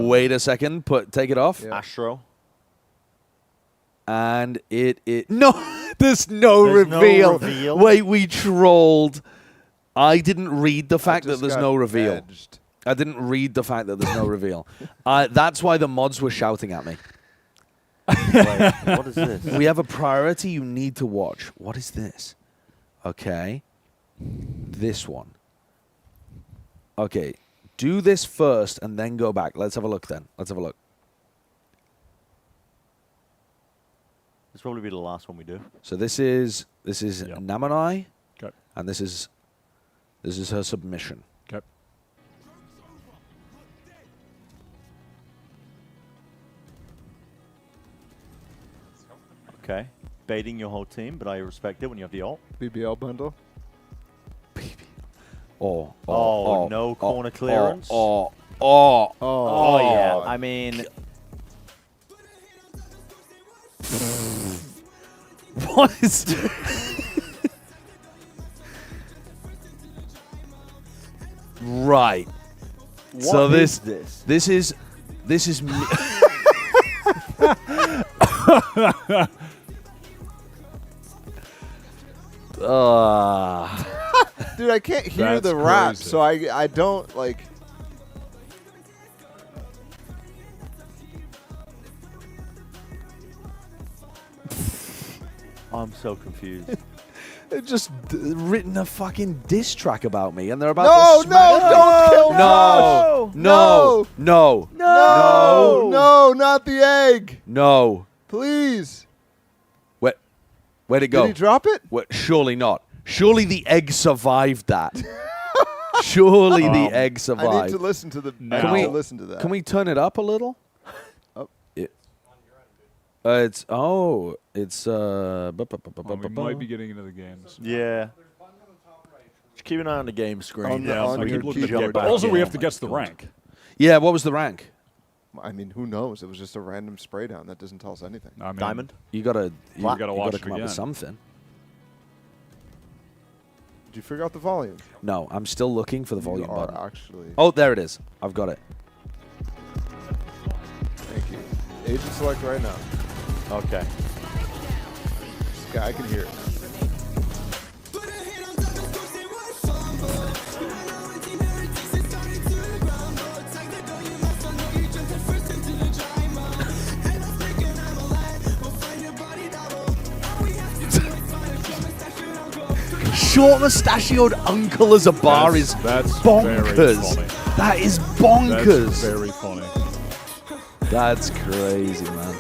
Wait a second. Take it off. Astro. And no, there's no reveal. Wait, we trolled. I didn't read the fact that there's no reveal. Edged. I didn't read the fact that there's no reveal. That's why the mods were shouting at me. Wait, what is this? We have a priority you need to watch. What is this? Okay. This one. Okay. Do this first and then go back. Let's have a look then. Let's have a look. This will probably be the last one we do. So this is Namanai. Okay. And this is her submission. Okay. Okay. Baiting your whole team, but I respect it when you have the ult. BBL bundle. No corner clearance. Oh, yeah. I mean, what is right? What is this? This is me. Dude, I can't hear the rap, so I don't like. I'm so confused. They've just written a fucking diss track about me, and they're about No, to no, don't kill no, Josh. no, no, No, no, not the egg. no. Please. Where'd it go? Did he drop it? Surely not. Surely the egg survived that. Surely the egg survived. I need to listen to the. Can we listen to that? Can we turn it up a little? Up. It's We might be getting into the games. Yeah. Just keep an eye on the game screen. On your keyboard. But also, we have to guess the rank. Yeah, what was the rank? I mean, who knows? It was just a random spray down. That doesn't tell us anything. I mean, Diamond. You gotta watch come it up with again. something. Did you figure out the volume? No, I'm still looking for the volume button. Actually. Oh, there it is. I've got it. Thank you. Agent select right now. Okay. This guy, I can hear it. Short mustachioed uncle as a bar is bonkers. That is bonkers. That's very funny. That's crazy, man.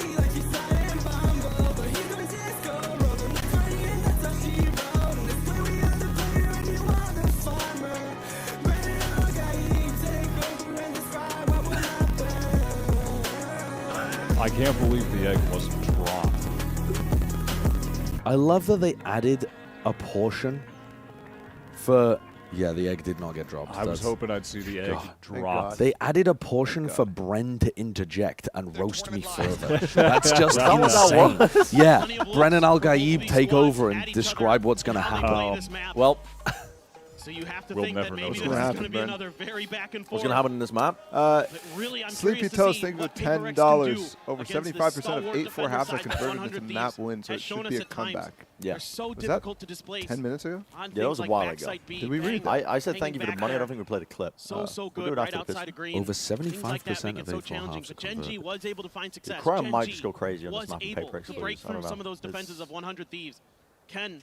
I can't believe the egg wasn't dropped. I love that they added a portion for... Yeah, the egg did not get dropped. I was hoping I'd see the egg drop. They added a portion for Bren to interject and roast me further. That's just insane. Yeah, Bren and Al-Gaib take over and describe what's going to happen. Well, So you have to we'll think never that know maybe what's this gonna is going to be happen, another very back and forth. what's going to happen in this map? Really, I'm Sleepy curious to Toes see think with what PaperX can $10, do over against this 75% of stalwart 8-4 defender halves are side converted 100 into Thieves map wins, so has it shown should us be a at times comeback. Yeah. They're so Was that difficult to displace 10 minutes ago? on Yeah, that was things a while like ago. backside B, Did we read bang, that? I said hanging thank you for the back money. I there. don't think we played a clip. So We'll good do it right after the outside Pistons. of green. Over Things like that 75% make it of so 8-4 challenging, halves are but Gen.G converted. was able to find success. The crowd might Gen.G just go crazy on this was map and able PaperX to lose. break I don't through some know. of those defenses of 100 Thieves. Ken,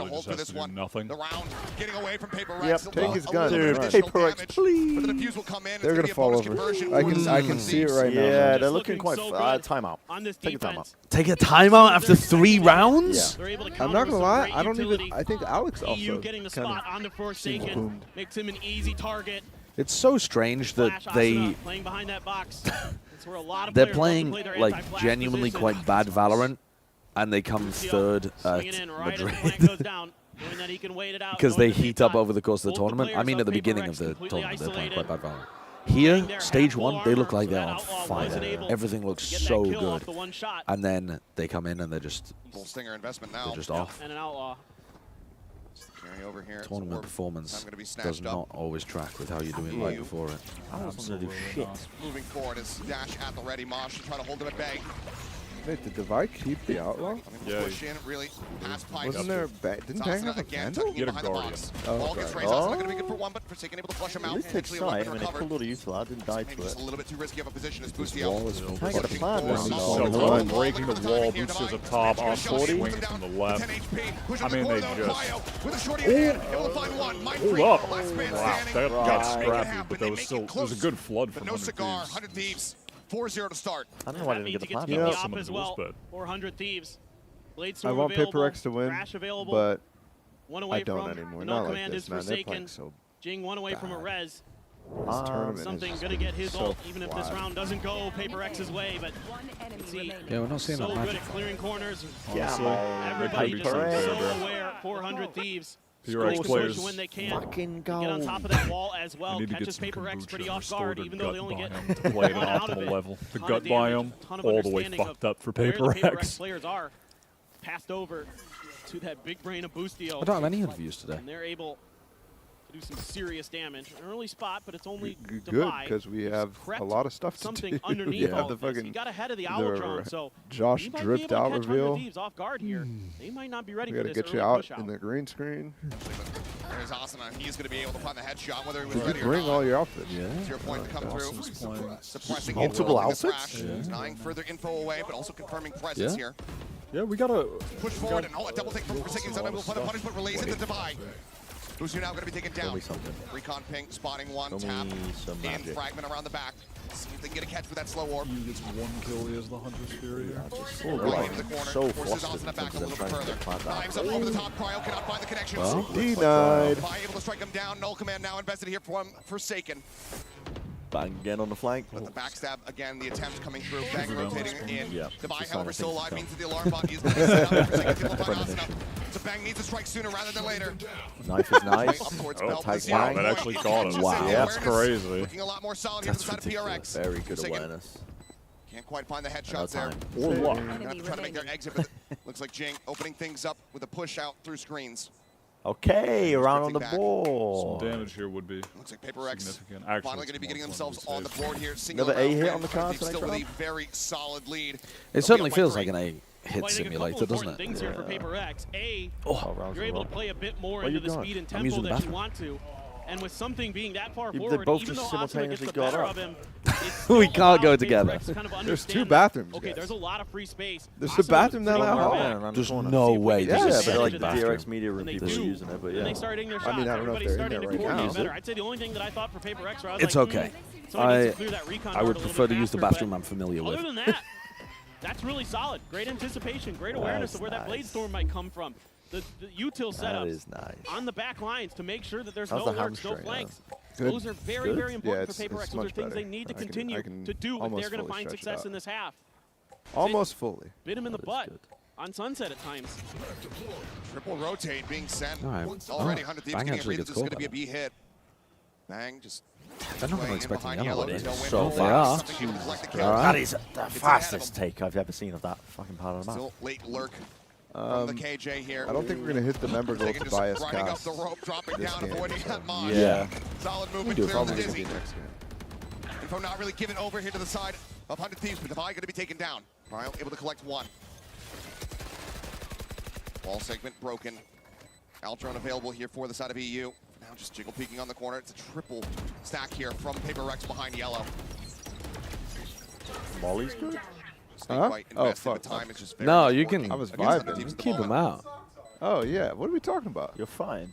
going to hold for this one. Nothing. The round getting away from Paper Yep, Rex. take his gun. Dude, Paper Rex, please. But the defuse will come in. They're going to fall over. I can see it right now. Yeah, they're looking quite timeout. Take a timeout. Take a timeout after 3 rounds? Yeah. I'm not going to lie. I think Alex also getting the kind spot on the of Forsaken makes him an easy target. It's so strange that they playing behind that box. That's where a lot of they're players playing play their like anti-flash genuinely position. quite bad Valorant, and they come third at Swinging in right as the Madrid. plant goes down. knowing that he can wait it out. Because they heat up over the course of the tournament. I mean, at the beginning of the tournament, they're playing quite bad Valorant. Here, stage 1, they look like they're on fire. Everything looks so good. And then they come in and they're just... Full stinger investment now. They're just off. And an outlaw. Carry over here. Tournament performance does not always track with how you're doing right before it. I was going to do shit. Moving forward is Dash at the ready. Mosh to try to hold him at bay. Wait, did Devi keep the outlaw? Yeah. Push in, really pass pipe. Wasn't there didn't Bang have a Vandal? Get a Guardian. Oh, Ball gets raised. That's not going to be good for one, but Forsaken able to flush him out. It takes sight. I mean, they pulled all the use I didn't die to Just it. a little bit too risky of a position as Boostio. I got a plan. So breaking the wall, boosters up top, on 40, swinging from the left. I mean, they just... Hold up! Wow, that got scrappy, but that was still... It was a good flood from 100 Thieves. 4-0 to start. I don't know why I didn't get the plan. Yeah, some as well. 400 Thieves. I want Paper X to win, but I don't from anymore. No Not like command this, is man. They're Forsaken. playing so Jing one away from a res. This tournament Something is gonna get his so ult, even if this flat. round doesn't go Paper X's way. But see, Yeah, we're not seeing so that good magic. at clearing corners. Honestly, Everybody just Paper X. so aware. 400 Thieves. PRX players when they can. Fucking go. Get on top of that wall as well. I need to get Catches some Paper X pretty kombucha off guard, restored even though they only get gut biome to play at an out of optimal it. level. The Ton gut of damage, biome, ton of all the way understanding fucked up for where the Paper Paper X. players are passed over to that big brain of Boostio. I don't have any interviews today. And they're able to do some serious damage. An early spot, but it's only Good, Devi, because we have a lot of stuff to something do. underneath all the of this. fucking He got ahead of the owl drone, so Josh he might be dripped able to out catch 100 reveal. Thieves off guard here. They might not be ready We for gotta this get you early out push out. in the green screen. There's Asana. He's going to be able to find the headshot, whether he was You ready could or bring not. all your outfits. To your point, to come through. Suppressing Multiple outfits. outfits? Denying further info away, but also confirming presence here. Yeah, we gotta... Push forward and a double take from Forsaken. Sometimes will put a punish, but relays into Devi. Who's now going to be taken down? Recon ping, spotting one, tap, in, fragment around the back. See if they can get a catch with that slow orb. He gets one kill, he has the Hunter Spear here. Right into the corner, forces Asana back a little bit further. Knives up over the top, Cryo cannot find the connection. Well, denied. Devi able to strike him down, null command now invested here from Forsaken. Bang again on the flank. But the backstab again, the attempt coming through, Bang rotating in. Yeah, Devi, however, still alive, means that the alarm bot is going to be set up. Forsaken can find Asana. So Bang needs to strike sooner rather than later. Knife is nice. Oh, wow, that actually caught him. Wow, that's crazy. Looking a lot more solid here from the side of PRX. Very good awareness. Can't quite find the headshots there. Or luck. Trying to make their exit, but looks like Jing opening things up with a push out through screens. Okay, around on the board. Some damage here would be Looks like Paper X significant. Actually, finally going to be getting themselves on the board here. Another A hit on the card Still with a very solid lead. It certainly feels like an A hit simulator, doesn't it? Things here for Paper X. A, Oh, you're able to play a bit more Where into you the going? speed and I'm using tempo the that you bathroom. want to. And with something being that far They forward, both even though just Asuna gets simultaneously the got better up. of him, We can't go together. There's 2 bathrooms, Okay, guys. there's a lot of free space. There's a bathroom down that hall. There's no way. Yeah, There's but a like second the DRX bathroom. media room people are using it, but And yeah. they start hitting their shots. I mean, I don't know if Everybody's they're in starting there to right coordinate now. better. I'd say the only thing that I thought for Paper X, where I was It's like, okay. somebody needs to clear that recon I board would a little prefer bit to use the faster, bathroom but I'm familiar with. Other than that, that's really solid. Great anticipation, great awareness of where that blade storm might come from. The util setups is nice. on the back lines to make sure that there's How's no the lurks, no hamstring, flanks. Good. Those are very, Good. very important Yeah, for Paper it's X. Those are much things they better. need to I can continue to do if almost they're going to fully find stretch it success out. in this half. Almost fully. Bit him in the butt on Sunset at times. Triple rotate being sent. All right. Already 100 Thieves Bang getting actually agreed. gets This is going caught to be a by B hit. Bang just They're not playing in expecting behind yellow. There's no So window. fast. Something able to collect the kill. All right. That is the fastest take I've ever seen of that fucking part of the map. Still late lurk from the KJ here. I don't think we're going to hit the member goal Forsaken to just bias running up cast the rope, dropping this down, game. avoiding that mod. Yeah. Solid We movement, do clears the probably going to dizzy. be next game. Info not really given over here to the side of 100 Thieves, but Devi going to be taken down. Ryle able to collect one. Wall segment broken. Altron available here for the side of EU. Now just jiggle peeking on the corner. It's a triple stack here from Paper Rex behind yellow. Molly's good. Huh? Oh, Fuck. fuck. Time is just very No, you can. I was against 100 vibing. Thieves at the Keep them moment. out. Oh, yeah. What are we talking about? You're fine.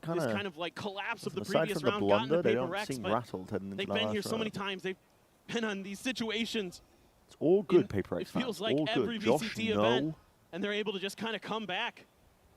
kinda, this kind of like collapse of the aside previous from the round gotten blunder, to they Paper don't Rex, seem but rattled heading into they've the been here last so many round. times. They've been on these situations. It's all good, Paper X It feels fans. like All every good. Josh, VCT no. event, and they're able to just kind of come back.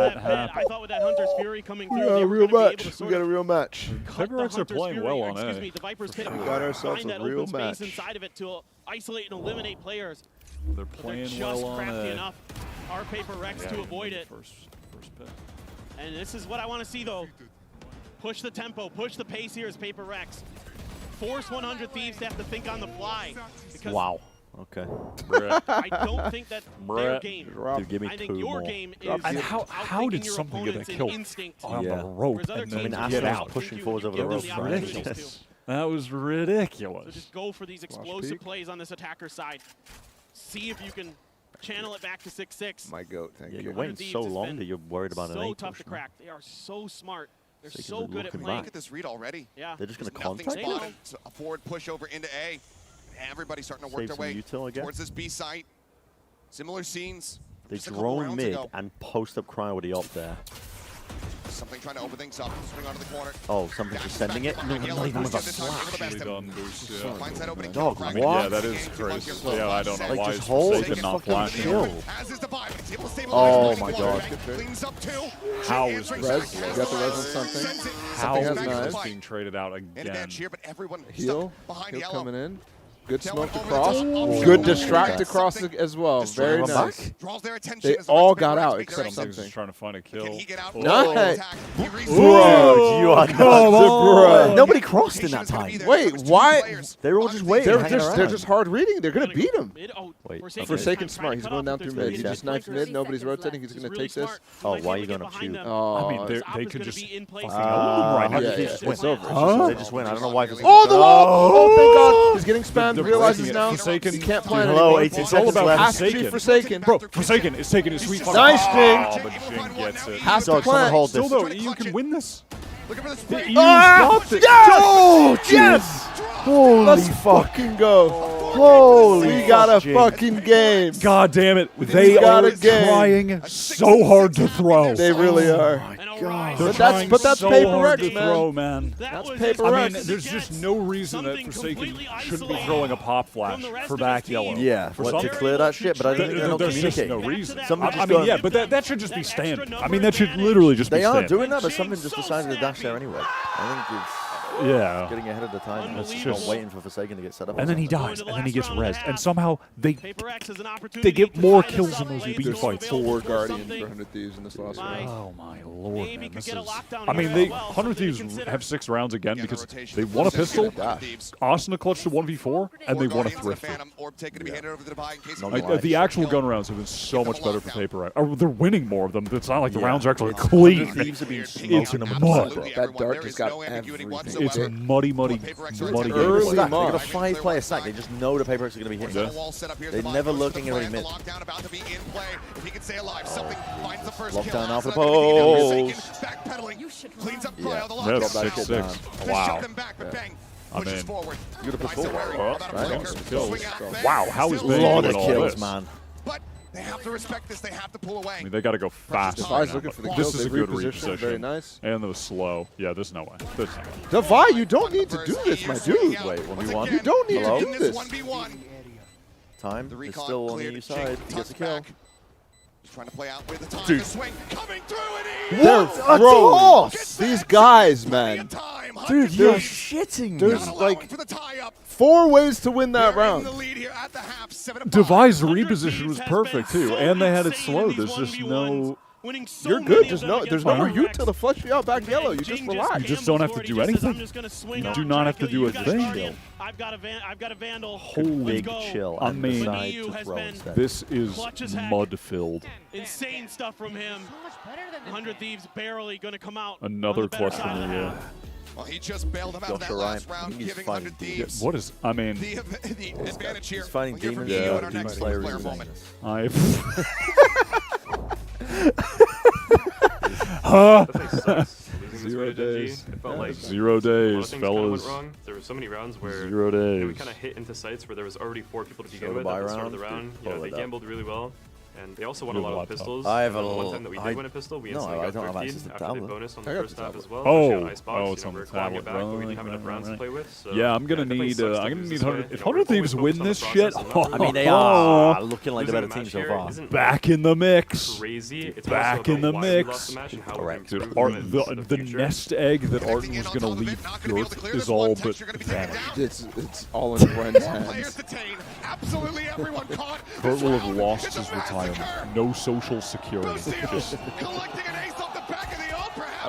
that pit. happen. I thought with that Hunter's Fury coming We through, got they a were real gonna be able match. to We sort got a of real match. cut the Hyperx are Hunter's playing Fury, well or on excuse A. me, the Viper's pit. We got ourselves Find a that real open space match. inside of it to isolate and eliminate players. They're But playing just well on crafty A. enough. Our Paper Rex to avoid it. First pick. And this is what I want to see, though. Push the tempo, push the pace here as Paper Rex. Force 100 Thieves to have to think on the fly. Because wow. Okay. I don't think that their game. Dude, give me I think two your more. game is And how did something get a kill on the rope and then get out? Pushing forwards over the rope. That was ridiculous. So just go for these explosive plays on this attacker side. See if you can channel it back to 6-6. My goat, thank you. You're waiting so long that you're worried about an 8 so tough push to crack. They are so smart. They're So so good at playing. Look at this read already. Yeah. They're just going to Nothing contact spotted. So a forward push over into A. Everybody's starting to work Save their way some util again. towards this B site. Similar scenes. They just a couple drone rounds mid ago. and post up cryo with the op there. Something trying to open things up. Swing onto the corner. Oh, something's just sending it? No, not even with a flash. Finds that opening. Dog, what? Yeah, that is crazy. Yeah, I don't know Like, why just it's hold Forsaken not flashing. Oh my god. How is Res? You got the res on something? How Something is has knives. this being traded out again? Heal. Heal coming in. Good smoke over across. the top. Good distract across as well. Very nice. They all got out except Something's something. just trying to find a kill. Nice. Bro, you are Bro. Nobody crossed in that time. Wait, why? They were all just waiting. They're just hard reading. They're gonna beat him. Wait, Forsaken smart. He's going down through mid. He just snipes mid. Nobody's rotating. He's gonna take this. Oh, why are you going up shoot? Oh, I mean, they could just fucking right now. yeah, It's yeah. over. They just win. I don't know why. Oh, the wall! Oh, thank God. He's getting spammed. Realizes breaking it. now. Forsaken. He can't plan Hello, anything. 18 It's all seconds about left. Has to be Forsaken. Forsaken. Bro, Forsaken is taking his sweet fucking. Nice, Jing. Oh, but Jing gets it. Has to Dog, someone plan. hold this. Still though, EU can win this. The EU's Ah! got this. Oh, yes! Holy Let's fucking go. Holy We got a Jing. fucking game. God damn it. They got are a game. trying so hard to throw. They really are. God. But that's so Paper hard Rex, to man. throw, man. That's Paper I Rex. mean, there's just no reason that Forsaken shouldn't be throwing a pop flash for back yellow. Yeah, For to some- clear that shit, but I think they're not There's just communicating. no reason. Something I just mean, going- yeah, but that should just be standard. I mean, that should literally just be They are standard. doing that, but something just decided to dash there anyway. I think it's Yeah. getting ahead of the time. That's It's just- not waiting for Forsaken to get set up. And then he something. dies, and then he gets rezzed, and somehow they get more kills in those beat There's fights. 4 Guardians for 100 Thieves in this last round. Oh my lord, man, this is. I mean, they 100 Thieves have 6 rounds again because they won a pistol, Austin a clutch to 1v4, and they won a thrifter. Like, the actual gun rounds have been so much better for Paper Rex. They're winning more of them. It's not like the rounds are actually clean. It's mud. That dart just got everything. It's muddy, muddy game. Early They got a March. 5-player stack. They just know the Paper Rex are going to be hitting. They're never looking at any mid. Lockdown off the post. Yeah, That's drop that shit 6-6. Wow. I mean, you gotta put forward. Right? kills. Wow, how is A Bang lot doing of all kills, this? man. But they have to respect this. They have to pull away. I mean, they got to go fast. Devi's now, looking but for the this kills. is a They good repositioned. reposition. Very nice. And it was slow. Yeah, there's no way. There's no way. Devi, you don't need to do this, my dude. Wait, 1v1? You don't need Hello? to do this. Time is still on the EU side. He gets a kill. Trying to play out with the time. Dude. The swing coming through and They're pros. These guys, man. Dude, you're shitting me. There's like 4 ways to win that round. Devi's reposition was perfect too, and they had it slow. There's just no. You're good. There's no more util to flush you out back yellow. You just relax. You just don't have to do anything. You do not have to do a thing. I've got a Vandal. Holy chill. I mean, this is mud-filled. Insane stuff from him. 100 Thieves barely going to come out. Another clutch from the year. Well, he just bailed him out of that last round, giving 100 Thieves. What is? I mean, the advantage here. He's fighting We'll hear from demons. you in our Demon next Slayer player is moment. Zero days. It felt like 0 a lot days, of things kinda went fellas. wrong. There were so many rounds where 0 days. we kind of hit into sites where there was already 4 people to begin So with the at the buy start of the round, round. dude, You know, follow they it up. gambled really well. And they also won You a have a lot of laptop. pistols. I have a One little- time that we I- did win a pistol, we no, instantly I got don't have 13 access to after the tablet. bonus on I the got first the half tablet. as well. Oh, Especially on Icebox, oh, you it's know, on the we're clawing tablet. it back, but we didn't Right, have enough right, rounds to right. play with. So Yeah, I'm gonna it definitely need. sucks to I'm gonna lose need this 100. way. If You know, 100 we're Thieves always win this focused on shit, the process, I mean, they oh, are looking like the losing better a team match so here far. isn't back in the mix. crazy. It's Back also in the about why we mix. lost the match and how we're Correct. Dude, improving in the future. nest egg that Arden was gonna leave Girth is all but vanished. It's all in Gwen's hands. Absolutely everyone caught. Kurt will have lost his retirement. No social security. Just Collecting an ace off the back of the arm, perhaps. I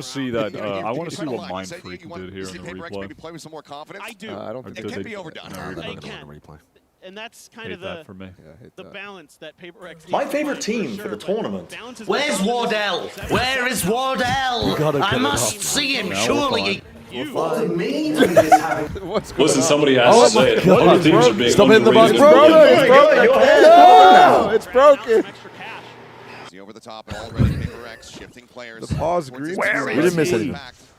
to see that. I want to see what Mind Freak did here in the Paper X maybe replay. play with some more confidence. I do. I don't It think can be overdone. It can. And that's kind of for me. the balance that Paper X needs My to favorite find, team for the but tournament. balance is Where's Wardell? Where is Wardell? I must see him, surely. What do you mean this having... Listen, somebody has to say it. Other teams are being Stop hitting the button. It's broken. See over the top, already Paper X shifting players. The pause green. We didn't miss anything.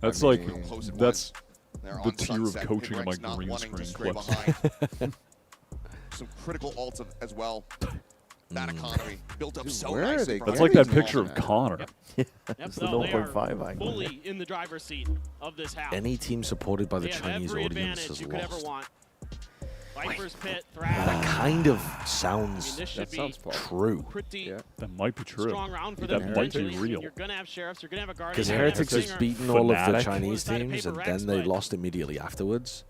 That's I like mean, that's They're the on tier of sunset. coaching in my Hybrix not green wanting to screen stray clips. behind. some critical ults as well. That economy built up so where are nicely. they That's like that picture of Connor. It's the 0.5 fully in the driver's seat of this half. Any team supported by the They have Chinese every audience advantage has you could ever lost. want. Viper's Pit, That kind of sounds this should be true. pretty That might be true. strong round for That them. might be real. You're gonna have sheriffs. You're gonna have a guardian. Because you're gonna have Heretics a has Stinger. beaten all of the Fnatic. Chinese teams, and then they lost immediately afterwards.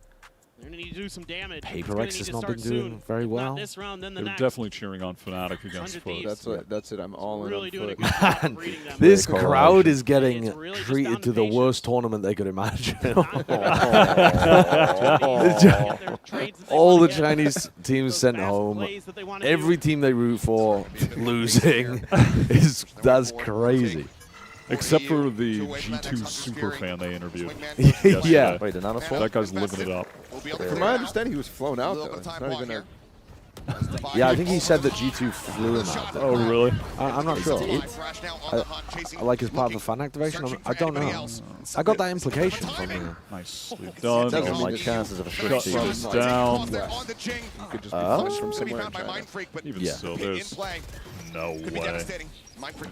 They're gonna need to do some damage. Paper-X has not been doing very well. Not this round, then the They were next. definitely cheering on Fnatic against Foot. That's it. I'm all in Really on doing a Foot. good job of Man, reading them. this Great crowd correlation. is getting It's really just treated down to to the patience. worst tournament they could imagine. Trades that they All the wanna get. Chinese teams sent fast home. plays that they wanna Every do. team they root for losing. That's crazy. Except for the G2 superfan they interviewed. Yeah. yesterday. Wait, the Nanosaur? That guy's living it up. From my understanding, he was flown out though. It's not even a. Yeah, I think he said that G2 flew him out. Oh, really? I'm not sure. I like his part of a fan activation. I don't know. I got that implication from him. Nicely done. Doesn't Oh, mean my that chances of a Shut switch them season. down. You could just be punished from somewhere in China. Even Yeah. still, there's no way.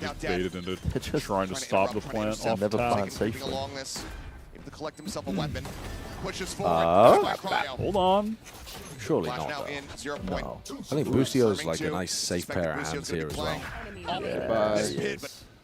Just baited into trying to stop the plant off Never tap. plant safely. Able to collect himself a weapon. Pushes forward. by Cryo. Hold on. Surely Flash not, now though. in 0 No. point. I think Boostio's like a nice, safe pair of hands here as well.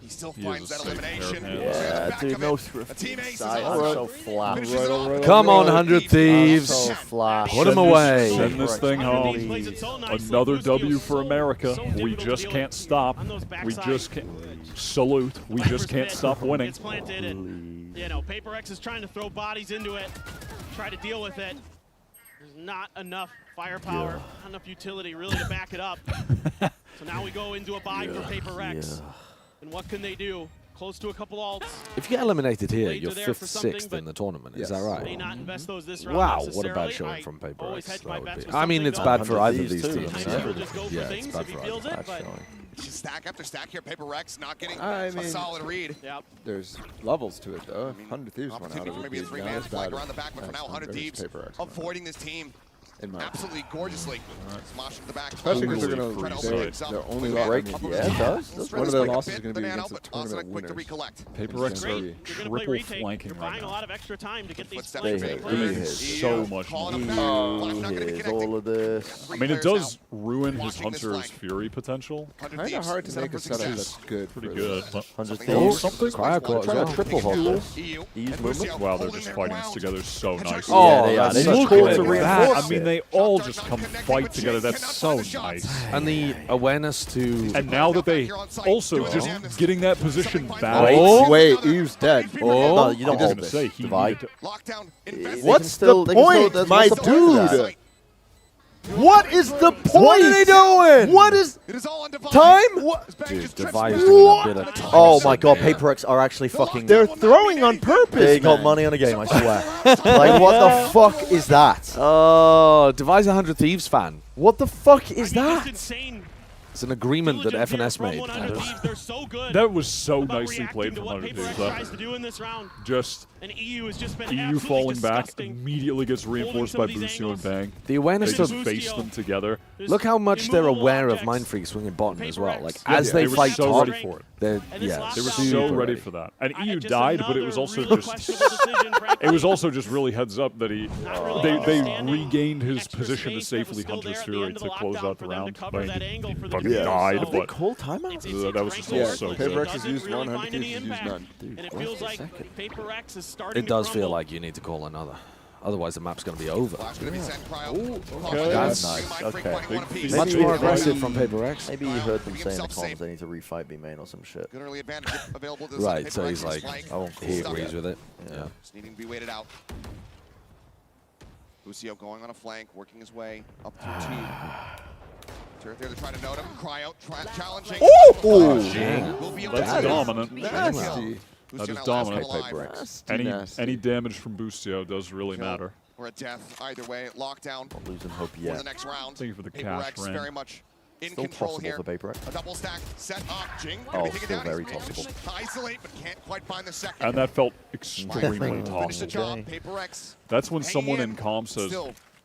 He still He finds is that a safe pair of elimination. hands. Yeah, dude, no thrift. I'm so flat. Come on, 100 Thieves. So flat. Put him away. Send this thing home. Please. Another W for America. We just can't stop. We just can't. Salute. We just can't stop winning. It's planted and, you know, Paper-X is trying to throw bodies into it, try to deal with it. There's not enough firepower, not enough utility really to back it up. So now we go into a buy for Paper-X. And what can they do? Close to a couple ults. If you get eliminated here, Blades you're are there 5th, for something, 6th but in the tournament. Is that May right? not invest those this round Wow, what a necessarily. bad showing I from always Paper-X. hedge my That would bets be. with I mean, something it's though. bad for either of These these two, teams. sometimes he'll just go for Yeah, things it's bad if he for feels either. it, but Stack after stack here. Paper-X not getting I a mean- solid read. Yep. There's levels to it though. 100 Thieves went out. Opportunity It for would maybe a be not three-man as flag bad around the back, but for as now, 100 versus Thieves Paper-X. avoiding this team In my absolutely gorgeously. Smash to the back. Especially because they're Totally going to free their only Break. loss. Yeah, it does. One of their losses is going to be against the tournament quick to winners. recollect. Paper-X Great. are You're gonna play triple retake. flanking You're right buying a now. lot of extra time to get these Footsteps flanks They in hit. place. He hit So much Calling more. him back. Flash not gonna He get hit all connected. of this. I mean, it does ruin his Hunter's Fury potential. Kind of hard to make a setup that's good. Pretty for good. this. But 100 oh, Thieves. something. Cryocore as Trying well. to triple hook this. Ease movement. Wow, they're just fighting this together so nicely. Oh, they are. that's They such just good. called to That- reinforce I mean, it. they all just come fight together. That's so nice. And the awareness to... And now that they also just getting that position back. Wait, Eve's dead. No, you don't I was hold gonna this. say he Divide. needed to- Lockdown. What's They can the still- point, that's- my what's the point of dude? that? What is the point? What are they doing? What is It is all on Divide. time? Dude, Devi's doing a bit of time. Oh my god, Paper-X are actually fucking... They're throwing on purpose. They got man. money on the game, I swear. Like, what the fuck is that? Oh, Devi's a 100 Thieves fan. What the fuck is It's that? insane. It's an agreement that FNS From made. 100 Thieves, they're so good That was so about nicely reacting played to from what 100 Paper-X Thieves. tries to do in this round. Just And EU has just been EU absolutely falling back disgusting. immediately gets reinforced some by of these Busio and angles. Bang. The awareness They just of... face them together. Look how much they're immovable aware of objects. Mind Freak swinging bottom as well. Like, Yeah, as they were fight so top, ready for it. they're, And this yeah, last They were round- so super ready for that. And EU Just died, but it was another also really just... questionable decision, frankly. It was also just really heads up that he really they understanding regained his extra position to space that was safely still Hunter's there at the Fury end of to the close lockdown out the for them to round. cover But that he angle for the fucking defense. died, So- Did they but call timeout? that was just frankly all Yeah, so worthless. good. Paper-X It has doesn't used really 100 find any Thieves has used impact. none. And it where's feels the like second? Paper-X is starting It to does feel crumble. like you need to call another. Otherwise, the map's going to be over. Flash gonna be sent. Cryo. Okay. That's Nice. nice. Mind Freak Okay. fighting one apiece. Much Maybe more it- aggressive from Paper-X. Maybe he heard them Keeping say in the himself comments safe. they need to refight B main or some shit. Good early advantage available to this Right, so Paper-X he's like, flank. I won't he call agrees it. with it. Yeah. Just needing to be waited out. Busio going on a flank, working his way up to T. Turret there to try to note him. Cryo challenging. Will be able to That's do it. dominant. Nasty. That is Busio now dominant. last alive. Nasty, Any nasty. damage from Busio does really Kill matter. or a death, either way. Lockdown Not losing hope for yet. the next round. Thank you for the cash, Paper-X Ren. very much in Still control tossable here. for Paper-X. A double stack set up. Jing Oh, gonna be taken still down. very He's managed tossable. to isolate, but can't quite find the second. And that felt extremely Finish the tossable. job. Paper-X. That's when hanging someone in in, comm says, still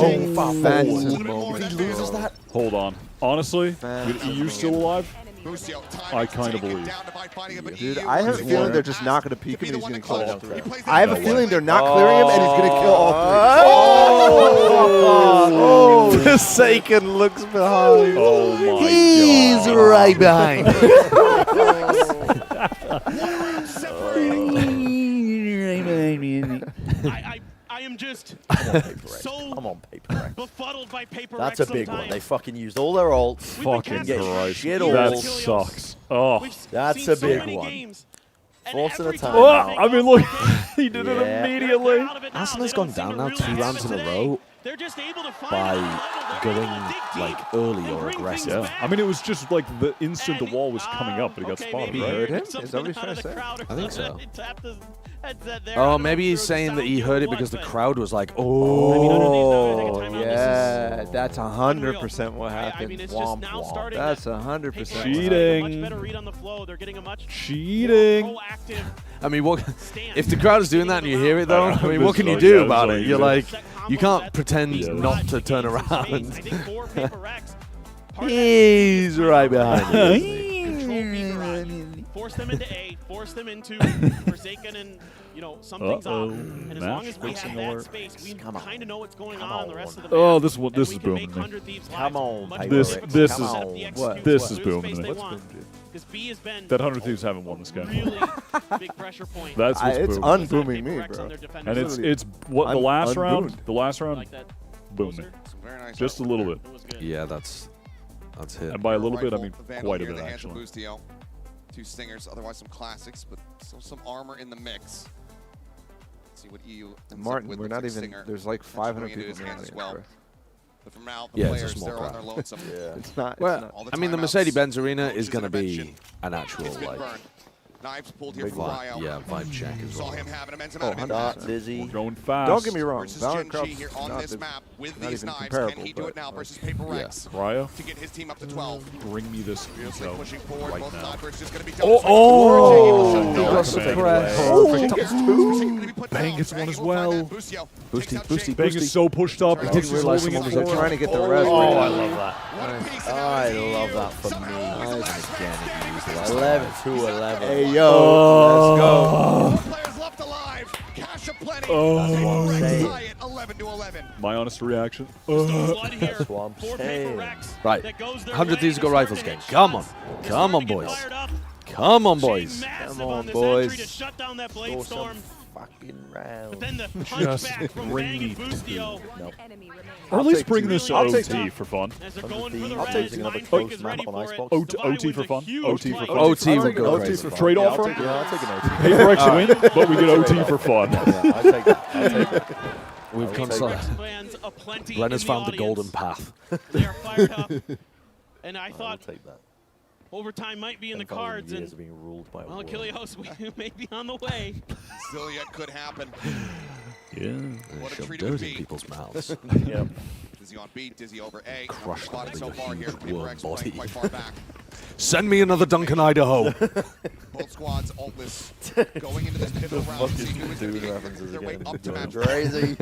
Phantom moment. If he loses that, hold on. Honestly, with EU still alive, I kind of believe. Dude, I have a feeling they're just not going to peek him and he's going to kill all three. I have a feeling they're not clearing him and he's going to kill all three. The Forsaken looks behind. Oh my He's God. right behind. I am just so befuddled by Paper That's Rex a big one. sometimes. They fucking used all their ults. Fucking Get Christ. shit That all. sucks. Oh. That's a big one. Forcing a time. Oh, I mean, look, he did it immediately. Arsenal's gone down now 2 rounds in a row by going like early or aggressive. Yeah. I mean, it was just like the instant the wall was coming up, but he got spotted. He Right? heard him? Is that what he's trying to say? I think so. Oh, maybe he's saying that he heard it because the crowd was like, oh. Yeah, that's 100% what happened. Womp womp. That's 100%. Cheating. Cheating. I mean, what if the crowd is doing that and you hear it though? I mean, what can you do about it? You're like, you can't pretend not to turn around. He's right behind you. Force them into A, force them into Forsaken, and something's up. And as long as we have that space, we kind of know what's going on the rest of the map. Oh, this is booming me. Come on, This is booming me. Because B has been That 100 Thieves haven't won this game. really big pressure point. That's what's it's booming. unbooming me, bro. And it's what the last round. unboomed. The last round, booming. Just a little bit. Yeah, that's hit. And by a little bit, I mean Vandal quite a here, bit the hands of actually. Boostio. 2 stingers, otherwise some classics, but still some armor in the mix. Let's see what EU ends up Martin, with. we're Looks not like even. Stinger There's like potentially 500 going into people his in the hands as audience, well. bro. But from now, the Yeah, it's a players, small they're on crowd. their lonesome. It's not. Well, All I mean, the timeouts, Mercedes-Benz Arena coaches is going to be intervention. an actual It's been like burned. Knives pulled here big from vibe, Ryo. yeah, vibe check as Saw well. him having immense Oh, amount of impact. Not dizzy. We're going fast. Don't get me wrong. Versus Valorant Gen.G Cup's here on not this the- map with not these even knives. comparable, Can he do but, it now versus Paper Rex Ryo, to get his team up to 12? bring me this Fiercely intel pushing forward. right Both now. snipers just going to be Oh, he got suppressed. Bang gets one as well. Boosty. Bang is so pushed up. I didn't realize someone was like trying to get the res. Oh, I love that. I love that for me. Again, he used the last 11 to 11. Hey yo, let's go. Players left alive. Cash aplenty. Oh, Tie it 11 to 11. My honest reaction. Blood here That's what I'm for saying. Paper Rex. Right, That goes their 100 way. Thieves Go It's Rifles hard to game. hit Come shot. on, It's come hard on, to get boys. fired up. Come on, Shane boys. massive Come on, this boys. entry to shut down that blade Go storm. some fucking round. But then the Just punchback from bring Bang me and Boostio. No. Or at least bring two. this to I'll take OT two. for fun. As they're going for the I'll res, take another Mindfreak close is map ready on for it. Icebox. OT Dubai for wins a fun. huge OT for fight. fun. OT I'll would take go an OT crazy. for fun. Trade Yeah, I'll offer? take it. Yeah, I'll take an OT. Paper X win, but we get OT for fun. Yeah, I'll take that. I'll take it. We've I'll come take so. it. Fans aplenty Brenner's in found the audience. golden path. They are fired up. And I I'll thought take that. overtime might be in the 10,000 cards. years And of being ruled by well, war. Kilios, we may be on the way. Still yet could happen. Yeah. What a Shove treat it would dirt in be. people's mouths. Yep. Dizzy on B, Dizzy over A. Crush Spotted them so with a far here. huge Paper worm Rex playing body. quite far back. Send me another Duncan, Idaho. Both squads altless going into this pivotal round. See who is going to be able to make their way up to match. Crazy.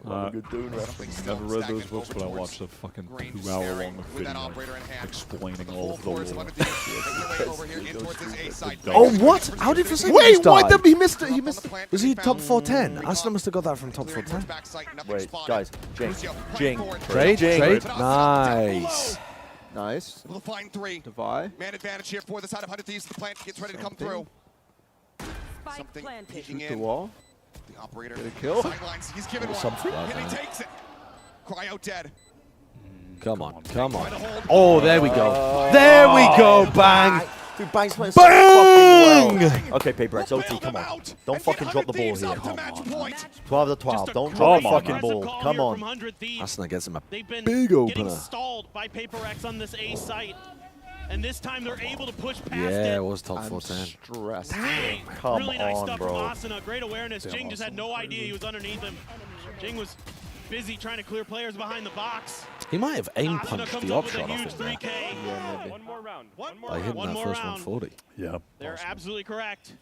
Never read those books, but I watched a fucking 2-hour-long video explaining all of the lore. Oh, what? How did Forsaken Wait, just die? what? He missed it. He missed it. Was he top 410? Arsenal must have got that from top 410. Wait, guys. Jing. Trade? Nice. Nice. We'll find 3. Divide. Man advantage here for the side of 100 Thieves. The plant gets ready to come through. Something peeking Shoot the in. wall. The operator. Get a kill. Sidelines. He's given one. Something. And he takes it. Cryo dead. Come on, come on. Oh, there we go. There we go, bang. Dude, Bang's playing Bang! so fucking well. Okay, Paper X, OT, come on. Don't fucking drop the ball here. 12 to 12. Don't drop the fucking ball. Come on. Arsenal gets him a They've been big getting opener. stalled by Paper X on this A site. And this time they're able to push past Yeah, it. it was top 410. Stressed. Come Really nice on, stuff bro. from Asuna. Great awareness. Jing just had no idea he was underneath him. Jing was busy trying to clear players behind the box. He might have aim Asuna punched comes the up op with a shot off huge him there. 3K. One more round. By hitting One that more first round. 140. Yeah. They're absolutely correct.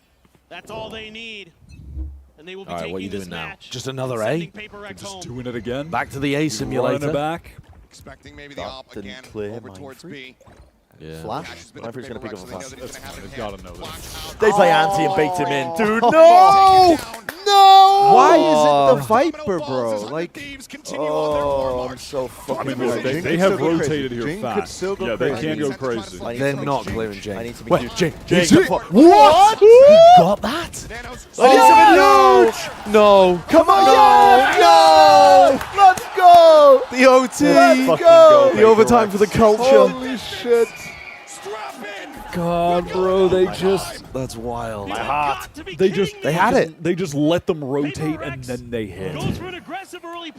That's all they need. And they will be All right, taking what are you this doing now? match. Just another sending A? Paper Rex Just home. doing it again. Back to the A Running simulator. it back. Expecting maybe the That op didn't again clear over Mindfreak. towards B. Yeah. Flash? I'm going to pick up a flash. I've got to know this. They play anti and bait him in. Dude, No! No! Why is it the Oh. Viper, bro? Like, oh, I'm so fucking They could have still go rotated crazy. here Jing could fast. still go Yeah, they crazy. can go crazy. They're not clearing Jing. I need to be Wait, huge. Jing. What? You got that? Oh, No. come on! No! Let's go! The OT. Let's go! The overtime for the culture. Holy shit. God, bro, they just. That's wild. My heart. They had it. They just let them rotate and then they hit.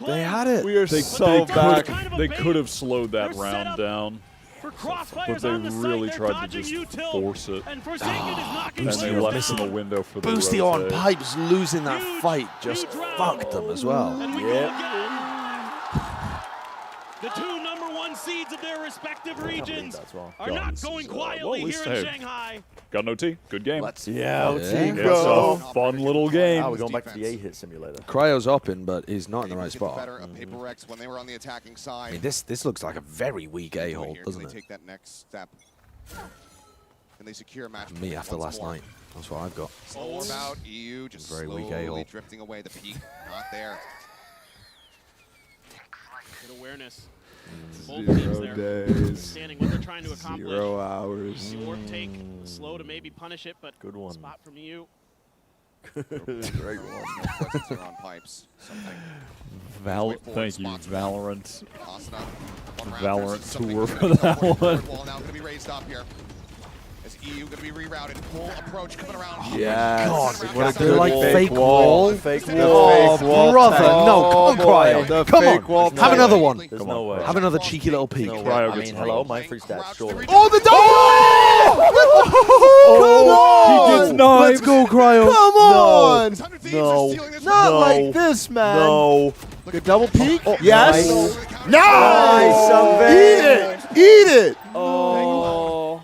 They had it. We are so back. They could have slowed that round down. But they really tried to just force it. And they left in the window for the Boosty on rotate. Pipes losing that fight just fucked them as well. The two #1 seeds of their respective regions are God, not this going is, quietly well, here in Shanghai. Got an OT. Good game. OT It's go. a fun little game. Now we're going back to the A-hit simulator. Cryo's up in, but he's not in the right spot. Better of Paper X when they were on the attacking side. I mean, this looks like a very weak A-hold, doesn't They it? take that next step. And they secure match Me after once last more. night. That's what I've got. Slow about EU just Very weak slowly A-hole. drifting away. The peak not there. Good awareness. Zero Both teams there. days. Understanding what they're trying to accomplish. 0 hours. The warp take, slow to maybe punish it, but good one. Spot from EU. Great one. Presence are on Pipes. Something. Thank you, Valorant. Asana, one round Valorant versus something tour here. for that Third one. wall now going to be raised up here. As EU going to be rerouted. Full approach coming around. Yes. God, What a they're good like fake fake wall. Fake The wall. fake wall. brother, no, come on, boy. Cryo. The Come fake on. wall. Have another one. There's no way. Have another cheeky little peek. No way. Cryo I gets mean, hello, rolled. my free stats, surely. Oh, the Oh, he gets knives. Let's go, Cryo. Come on! No. Not No. like this, man. No. Good double peek. Oh, Yes. nice. Nice. Eat it. Eat it. Oh.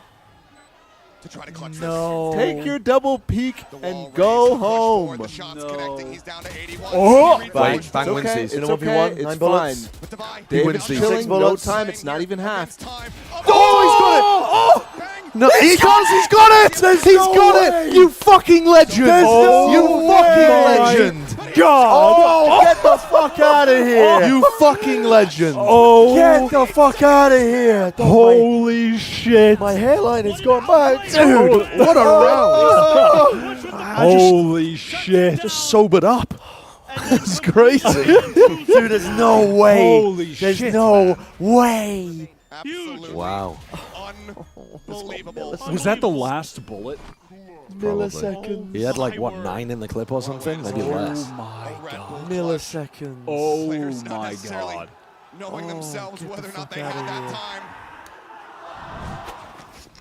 To try to clutch No. Take your double peek and go home. The shots connecting. He's down to 81. Oh, Bang, it's bang wins okay. these. It's In a 1v1, okay. 9 It's bullets. fine. With the buy. David's wins these. chilling. 6 No bullets. time. It's not even half. Oh, no, he's got it! He's got it! You fucking legend! You fucking legend! God! Oh, get the fuck out of here! You fucking legend! Oh. Get the fuck out of here. Holy shit. My hairline is gone back. Dude, what a round! Holy shit. Just sobered up. That's crazy. Dude, there's no way. Holy There's shit. no way. Absolutely Wow. unbelievable. Was that the last bullet? Milliseconds. He had like, what, 9 in the clip or something? Maybe less. My God. Milliseconds. Oh Players not my necessarily God. knowing themselves get the whether or not fuck they outta had that here. time.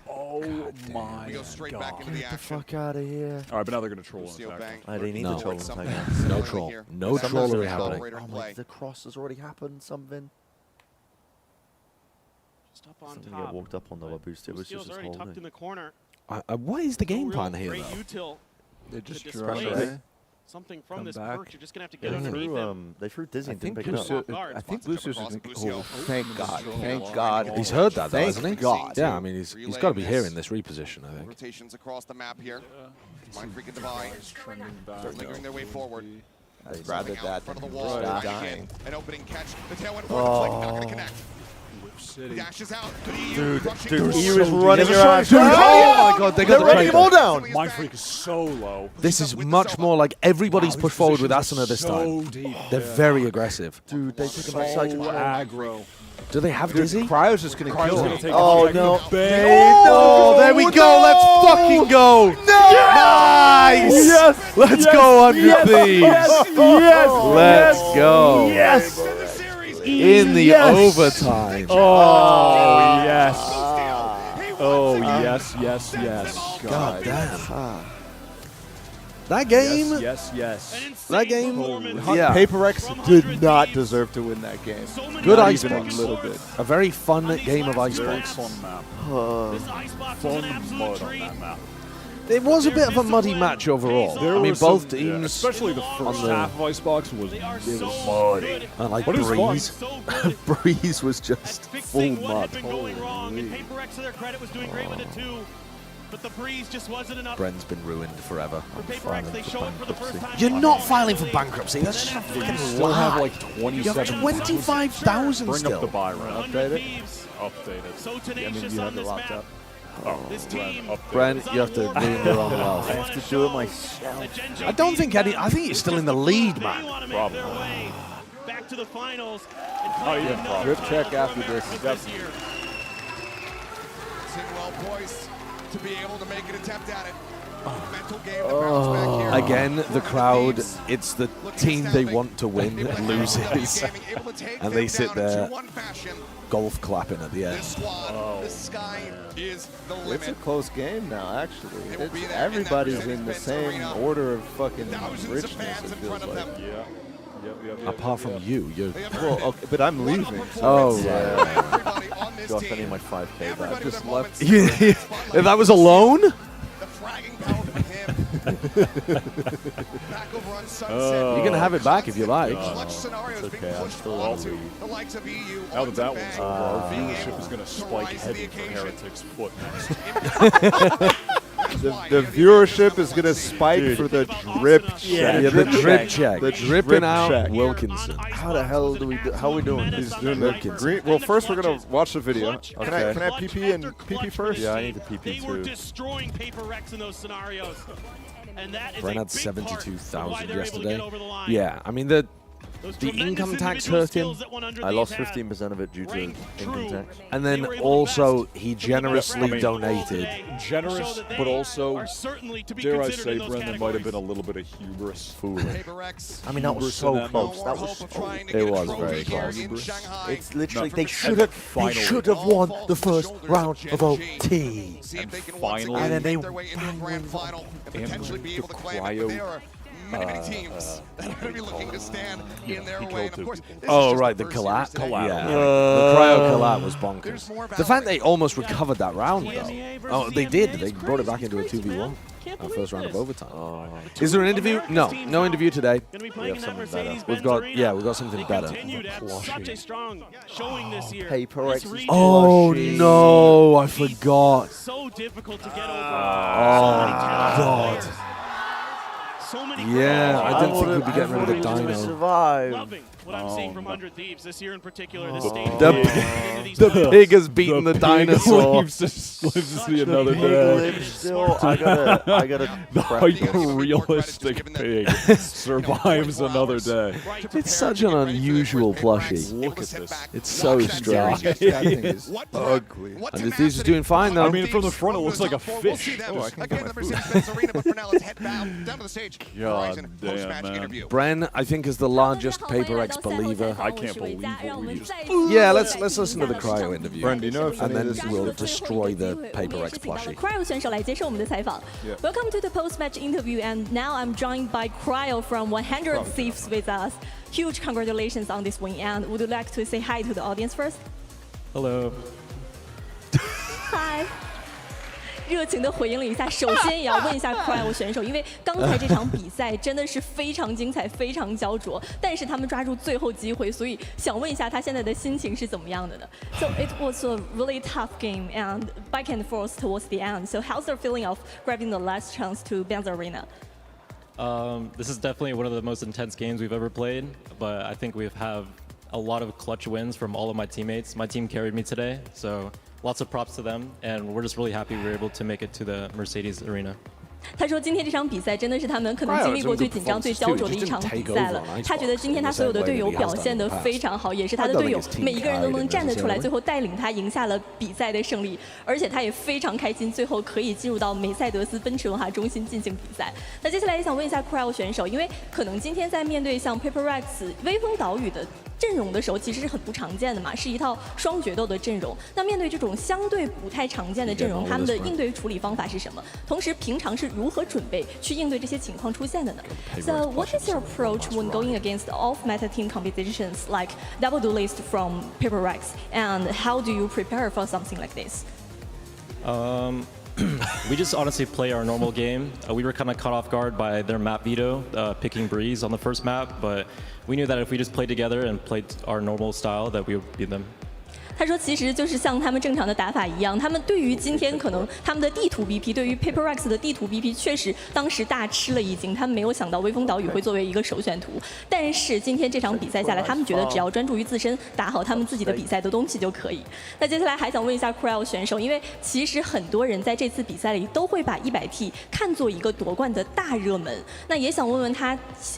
Oh my We go straight back into God. the Get the action. fuck out of here. All right, but now they're going to troll Lucio on Bang. attack. They need No. to troll Something again. No similar troll. here. No Something trollery similar happening. operator in Oh play. my, the cross has already happened. Something. Just up on Something top. get walked up on the boost. It was Lucio's just already tucked in holding. the corner. What is the game No plan real here, great though? util They to just displace drop something from Come this back. perch. You're just gonna have to They get underneath him. threw Dizzy I and didn't think pick it up. Lucio. I think Lucio's in. Oh, thank God! Thank God! He's heard that, though, Thank hasn't he? God. Yeah, I mean, he's got to be hearing this reposition, I think. Rotations across the map here. Mind Freak and Divine certainly going their way forward. I'd rather Out in that front than of the wall. die. Again, an opening catch. The tailwind forward flick, not going to connect. Dashes out. Dude, rushing dude, forward. he was running around. Dude, oh my God, they got They're the running trade him all down. Mind Freak is so low. This is much more like everybody's pushed forward with Asuna this time. Deep. They're very aggressive. Dude, they took him outside So control. aggro. Do they have Dizzy? Cryo's just gonna Cryo's kill gonna him. take Oh, it. no. Oh, there we go. Let's fucking go. Nice. Yes. Let's go, 100 Thieves. Let's go. Yes. In the overtime. Oh, yes. Oh, yes, yes, yes. God damn. That game. Yes. That game. Yeah. Paper X did not deserve to win that game. Good Not ice even box. a little bit. A very fun game of Icebox. Fun map. This icebox was an Fun absolute mud on treat. that map. It was a bit of a muddy match overall. I mean, both teams, especially the first half of Icebox, was muddy. And like But it was Breeze, Breeze was just full mud. Going wrong, and PaperX, to their credit, was doing great with it too. But the breeze just wasn't enough. Bren's been ruined forever. For PaperX, they show it for the first time. You're not filing for bankruptcy. That's just a fucking still have like 27,000. 25,000 Bring still. up the buy run. Update it. Update it. So I mean, you have the laptop. This team, Brent, you have to ruin your own wealth. I have to do it myself. I don't think any. I think you're still in the lead, man. Probably. back to the finals. Oh, yeah. Grip check after this. Year. Sitting well poised to be able to make an attempt at it. Mental game to bounce back here. Again, the crowd, it's the team they want to win loses. And they sit there golf clapping at the end. The sky is the limit. It's a close game now, actually. Everybody's in the same order of fucking richness, it feels like. Yeah. Apart from you, you're. Well, okay, but I'm leaving. So Oh, right. Gosh, I need my 5K back. I just left. Yeah, if that was a loan? The fragging power from him. Back over on Sunset. You can have it back if you like. Clutch scenarios it's being okay, I'm pushed still onto on the likes of EU. Now that that onto one's Bay. over, our Being viewership able is going to to spike rise to heavy the for occasion. Heretics foot next. The viewership is going to spike for the drip check. Yeah, the drip check. The dripping out check. Wilkinson. How the hell do we do? How are we doing? He's doing the green. Well, first we're going to watch the video. Can I PP and PP first? Yeah, I need to PP They were too. destroying PaperX in those scenarios. And that is Brent a had big 72,000 part of why they're able to yesterday. get over the line. Yeah, I mean, the tremendous income tax individual hurt him. skills that 100 I lost thieves have. 15% of it due to income tax. And then also, he generously donated. Generous, that they but also, are certainly to be dare I considered say, in those Brendan, might have categories. been a little bit of hubris. Fooling. PaperX. I mean, that was Hubris so in that close. No That more was hope of so trying to It get a was trophy very here close. in Shanghai. It's literally, No. they should have won the first round of OT. See if they can finally- once again and then they make their way into a grand final and potentially be able to claim it. But there are many teams that are going to be looking to stand in their way. And of course, this is Oh, just right, the first series collat. today. Yeah. The cryo collat was bonkers. There's more The fact they Valorant. almost recovered that round, though. Oh, they did. They brought it back into a 2v1. First round of overtime. Is there an interview? No, no interview today. Gonna be playing in that Mercedes-Benz We've got, arena. yeah, we've got something They better. continue to have such a strong showing this year. PaperX This is region Oh Plushie. no, I forgot. so difficult to get over. Oh God. So many Yeah, girls. I didn't think we'd be getting rid of the to dino. survive. Loving what I'm seeing from 100 Thieves this year in particular. This stage. The pig has beaten the dinosaur. Lives to see The another pig day. lives still. I gotta The prep this. hyper-realistic pig survives another day. It's such an unusual plushie. Look at this. It's so strange. That thing is ugly. And Thieves is doing fine though. I mean, from the front, it looks like a fish. Oh, I can get my food. Down to the stage. God Horizon damn, post-match man. interview. Bren, I think, is the largest PaperX believer. I can't believe what we just... Yeah, let's listen to the cryo interview. Bren, do you know if and any of then this is we'll different? destroy the PaperX plushie. Cryo 选手来接受我们的采访。Welcome to the post-match interview, and now I'm joined by Cryo from 100 Thieves with us. Huge congratulations on this win, and would you like to say hi to the audience first? Hello. Hi. 热情的回应了一下，首先也要问一下 Cryo 选手，因为刚才这场比赛真的是非常精彩、非常焦灼，但是他们抓住最后机会，所以想问一下他现在的心情是怎么样的呢 ？So it was a really tough game and back and forth towards the end. So how's the feeling of grabbing the last chance to ban the arena? This is definitely one of the most intense games we've ever played, but I think we have a lot of clutch wins from all of my teammates. My team carried me today, so lots of props to them, and we're just really happy we were able to make it to the Mercedes arena. 他说今天这场比赛真的是他们可能经历过最紧张、最焦灼的一场比赛了。他觉得今天他所有的队友表现得非常好，也是他的队友每一个人都能站得出来，最后带领他赢下了比赛的胜利。而且他也非常开心，最后可以进入到梅赛德斯奔驰文化中心进行比赛。那接下来也想问一下 Cryo 选手，因为可能今天在面对像 PaperX 微风岛屿的阵容的时候，其实是很不常见的嘛，是一套双决斗的阵容。那面对这种相对不太常见的阵容，他们的应对处理方法是什么？同时，平常是如何准备去应对这些情况出现的呢 ？So what is your approach when going against off-meta team competitions like double duelist from PaperX, and how do you prepare for something like this? We just honestly play our normal game. We were kind of caught off guard by their map veto, picking Breeze on the first map, but we knew that if we just played together and played our normal style, that we would beat them. 他说，其实就是像他们正常的打法一样，他们对于今天可能他们的地图 BP， 对于 PaperX 的地图 BP， 确实当时大吃了一惊，他们没有想到微风岛屿会作为一个首选图。但是今天这场比赛下来，他们觉得只要专注于自身，打好他们自己的比赛的东西就可以。那接下来还想问一下 Creel 选手，因为其实很多人在这次比赛里都会把100T 看作一个夺冠的大热门，那也想问问他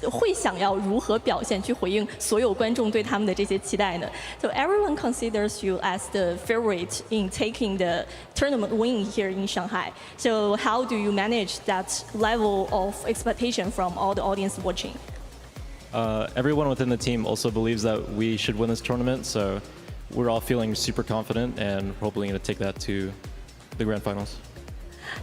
会想要如何表现去回应所有观众对他们的这些期待呢 ？So everyone considers you as the favorite in taking the tournament win here in Shanghai. So how do you manage that level of expectation from all the audience watching? Everyone within the team also believes that we should win this tournament, so we're all feeling super confident and hoping to take that to the grand finals.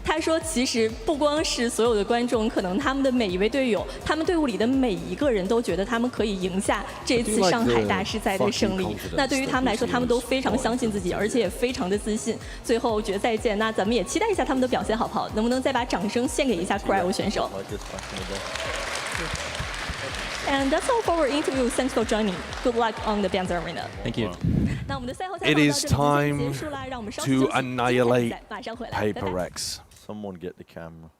他说：“其实不光是所有的观众，可能他们的每一位队友，他们队伍里的每一个人都觉得他们可以赢下这次上海大师赛的胜利。那对于他们来说，他们都非常相信自己，而且也非常的自信。最后决赛见，那咱们也期待一下他们的表现好不好？能不能再把掌声献给一下 Creel 选手？” And that's all for our interview. Thanks for joining. Good luck on the Banzer Arena. Thank you. It is time to annihilate PaperX. Someone get the camera.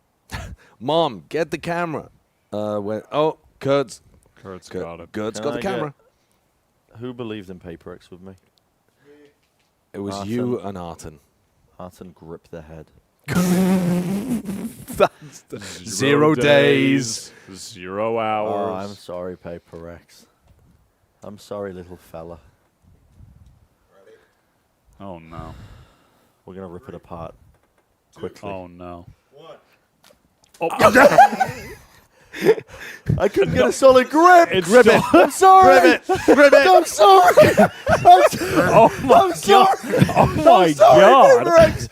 Mom, get the camera. Oh, Kurt's got it. Kurt's got the camera. Who believed in PaperX with me? It was Arten. You and Arten. Arten grip the head. That's 0 days. 0 hours. Oh, I'm sorry, PaperX. I'm sorry, little fella. Oh, no. We're going to rip it apart quickly. Oh, no. What? Oh, I couldn't get a solid grip. Rip it. I'm sorry. Rip it. I'm sorry. Oh, my God. Oh, my God. PaperX.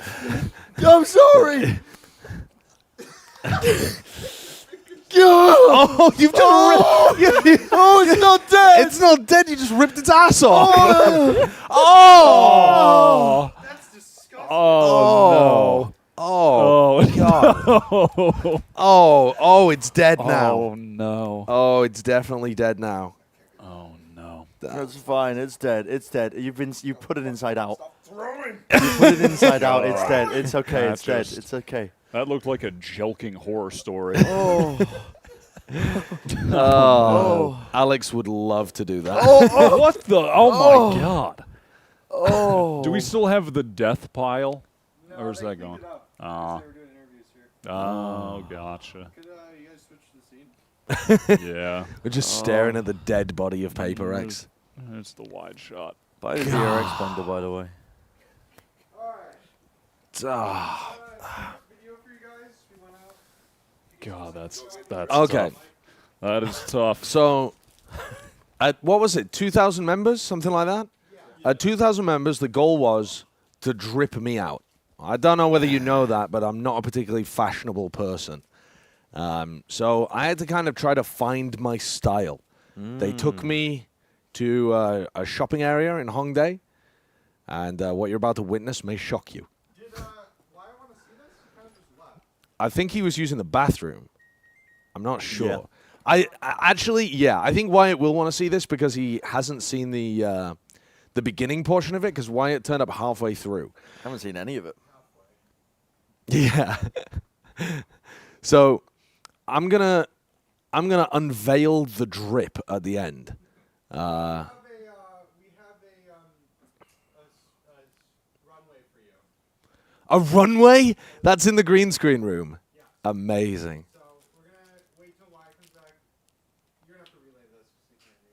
I'm sorry. Oh, you've just oh, it's not dead. It's not dead. You just ripped its ass off. Oh. That's disgusting. Oh, no. Oh, God. No. Oh, it's dead now. Oh, no. Oh, it's definitely dead now. Oh, no. That's fine. It's dead. It's dead. You put it inside out. You put it inside out. It's dead. It's okay. It's dead. It's okay. That looked like a joking horror story. Oh. Alex would love to do that. Oh, what the? Oh, my God. Oh. Do we still have the death pile? No, or is that going? Oh, gotcha. Could you guys switch the scene? Yeah. We're just staring at the dead body of PaperX. It's the wide shot. Buy the DRX bundle, by the way. God, that's okay. Tough. That is tough. So, at what was it? 2,000 members, something like that. At 2,000 members, the goal was to drip me out. I don't know whether you know that, but I'm not a particularly fashionable person. So I had to kind of try to find my style. They took me to a shopping area in Hongdae, and what you're about to witness may shock you. I think he was using the bathroom. I'm not sure. Yeah. I think Wyatt will want to see this because he hasn't seen the beginning portion of it because Wyatt turned up halfway through. I haven't seen any of it. Yeah. So I'm gonna unveil the drip at the end. We have a runway for you. A runway? That's in the green screen room. Yeah. Amazing. So we're gonna wait till Wyatt comes back. You're gonna have to relay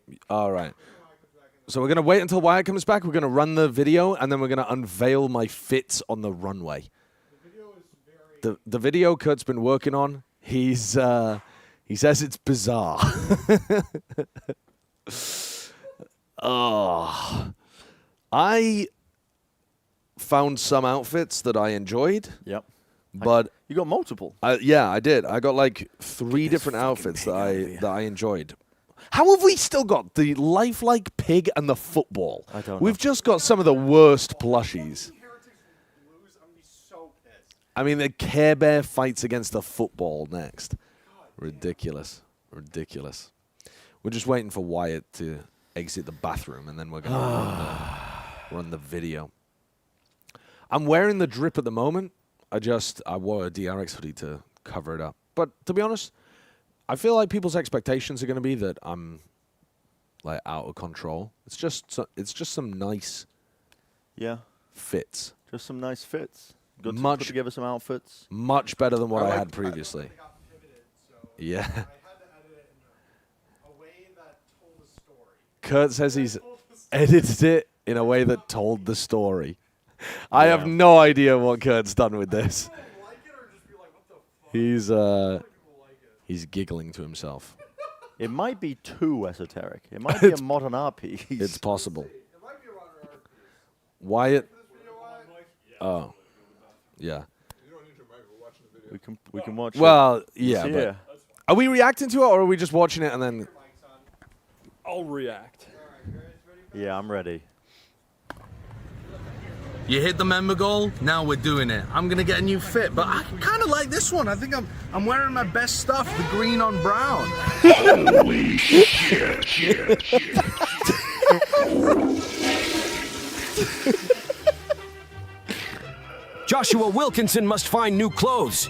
this. All right. So we're gonna wait until Wyatt comes back. We're gonna run the video, and then we're gonna unveil my fits on the runway. The video is very. The video Kurt's been working on. He says it's bizarre. I found some outfits that I enjoyed. Yep. But you got multiple. Yeah, I did. I got like 3 different outfits that I enjoyed. How have we still got the lifelike pig and the football? I don't know. We've just got some of the worst plushies. I mean, the Care Bear fights against the football next. Ridiculous. Ridiculous. We're just waiting for Wyatt to exit the bathroom, and then we're going to run the video. I'm wearing the drip at the moment. I wore a DRX hoodie to cover it up. But to be honest, I feel like people's expectations are going to be that I'm like out of control. It's just some nice fits. Just some nice fits. Good to Much put together some outfits. Much better than what I had previously. Yeah. Kurt says he's edited it in a way that told the story. I have no idea what Kurt's done with this. He's giggling to himself. It might be too esoteric. It might be a modern art piece. It's possible. Wyatt. Oh, yeah. We can watch. Well, it. yeah. But are we reacting to it, or are we just watching it and then? I'll react. Yeah, I'm ready. You hit the member goal, now we're doing it. I'm gonna get a new fit, but I kind of like this one. I think I'm wearing my best stuff, the green on brown. Holy shit. Joshua Wilkinson must find new clothes.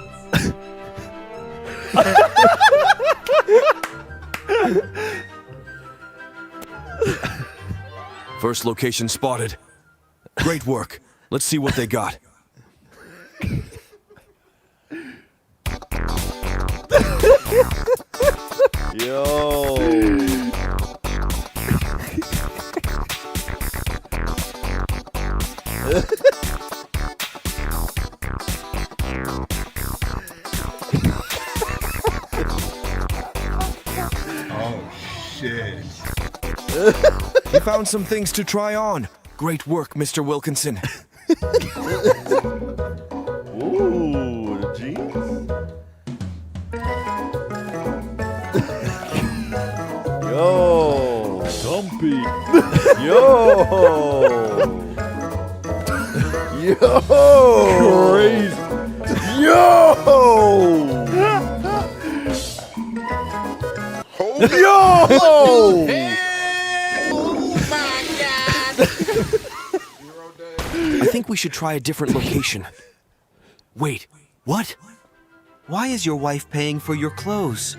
First location spotted. Great work. Let's see what they got. Yo. Oh, shit. You found some things to try on. Great work, Mr. Wilkinson. Ooh, the jeans. Yo. Dumpy. Yo. Yo. Crazy. Yo. Yo. I think we should try a different location. Wait, what? Why is your wife paying for your clothes?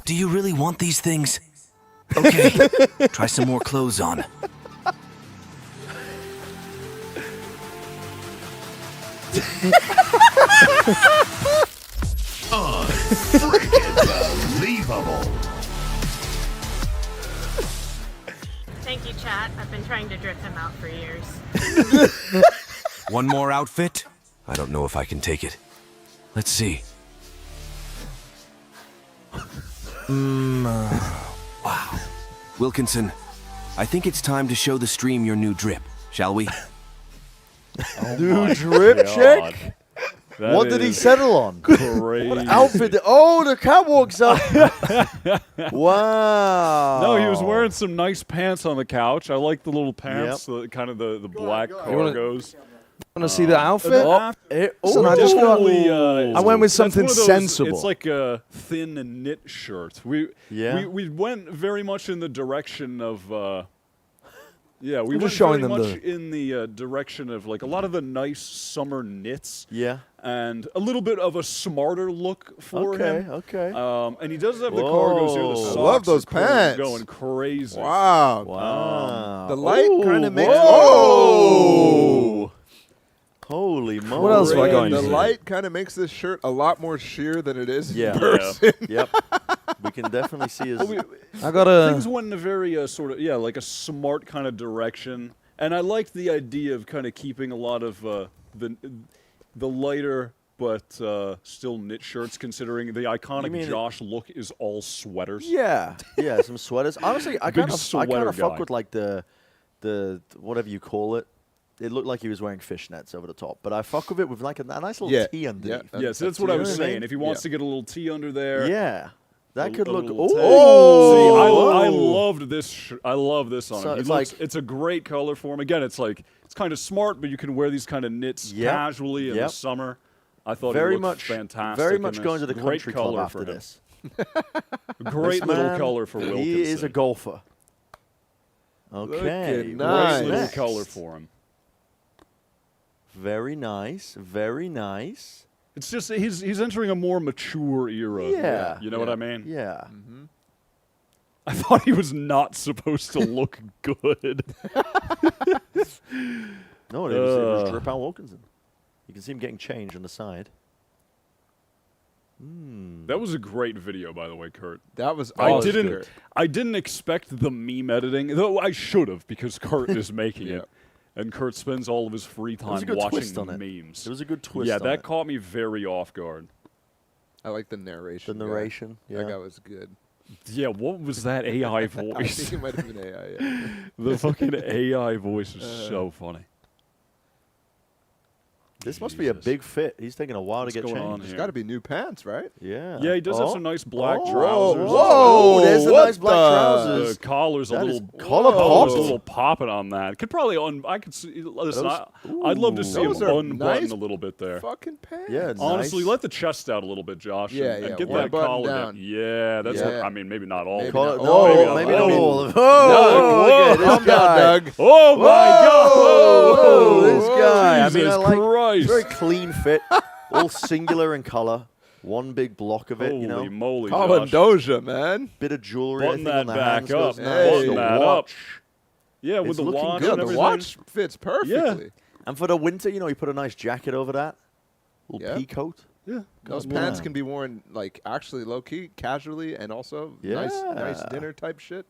Do you really want these things? Okay, try some more clothes on. Unbelievable. Thank you, chat. I've been trying to drip him out for years. One more outfit? I don't know if I can take it. Let's see. Wow. Wilkinson, I think it's time to show the stream your new drip, shall we? New drip check? What did he settle on? Crazy. What outfit? Oh, the catwalk's up. Wow. No, he was wearing some nice pants on the couch. I like the little pants, kind of the black cargos. Want to see the outfit? I went with something sensible. It's like a thin knit shirt. We went very much in the direction of. Yeah, we were just showing very them much in the direction of like a lot of the nice summer knits. Yeah. And a little bit of a smarter look for him. Okay. And he does have the cargos here. The socks I love those are pants. going crazy. Wow. Wow. The light kind of makes. Whoa. Holy moly. What else have I got? The light kind of makes this shirt a lot more sheer than it is in person. Yep. We can definitely see his. I got a. Things went in a very sort of like a smart kind of direction, and I liked the idea of kind of keeping a lot of the lighter but still knit shirts, considering the iconic Josh look is all sweaters. Yeah, some sweaters. Honestly, I kind of fuck with like the whatever you call it. it looked like he was wearing fishnets over the top. But I fuck with it with like a nice little T underneath. Yeah, so that's what I was saying. If he wants to get a little T under there. Yeah. That could look. Oh, see, I loved this. I love this on him. It's a great color for him. Again, it's kind of smart, but you can wear these kind of knits casually in the summer. I thought it looked fantastic. Very much going to the country club after this. Great little color for Wilkinson. He is a golfer. Okay, nice little color for him. Very nice. Very nice. It's just he's entering a more mature era. Yeah. You know what I mean? Yeah. I thought he was not supposed to look good. No, it was Drip Out Wilkinson. You can see him getting changed on the side. That was a great video, by the way, Kurt. That was awesome. I didn't expect the meme editing, though I should have, because Kurt is making it. And Kurt spends all of his free time watching memes. It was a good twist. Yeah, that caught me very off guard. I like the narration. The narration. Yeah. That guy was good. Yeah, what was that AI voice? I think it might have been AI. Yeah. The fucking AI voice is so funny. This must be a big fit. He's taking a while to get changed. There's got to be new pants, right? Yeah. Yeah, he does have some nice black trousers. Whoa, there's the nice black trousers. The collar's a little popping on that. Could probably I could see. Listen, I'd love to see him unbutton a little bit there. Fucking pants. Yeah, honestly, let the chest out a little bit, Josh. And get that collar down. Yeah, that's. I mean, maybe not all. Maybe not all of it. Oh, look at this guy. Doug. Oh my God! This guy. I mean, I like. Christ. Very clean fit, all singular in color. One big block of it, you know. Holy moly, Colin Doja, man. Bit of jewelry. Button that back up. Nice. Button that up. Yeah, with the watch and everything. The watch fits perfectly. Yeah. And for the winter, you know, you put a nice jacket over that. Little pea coat. Yeah. Those pants can be worn, like, actually low-key, casually, and also nice dinner type shit.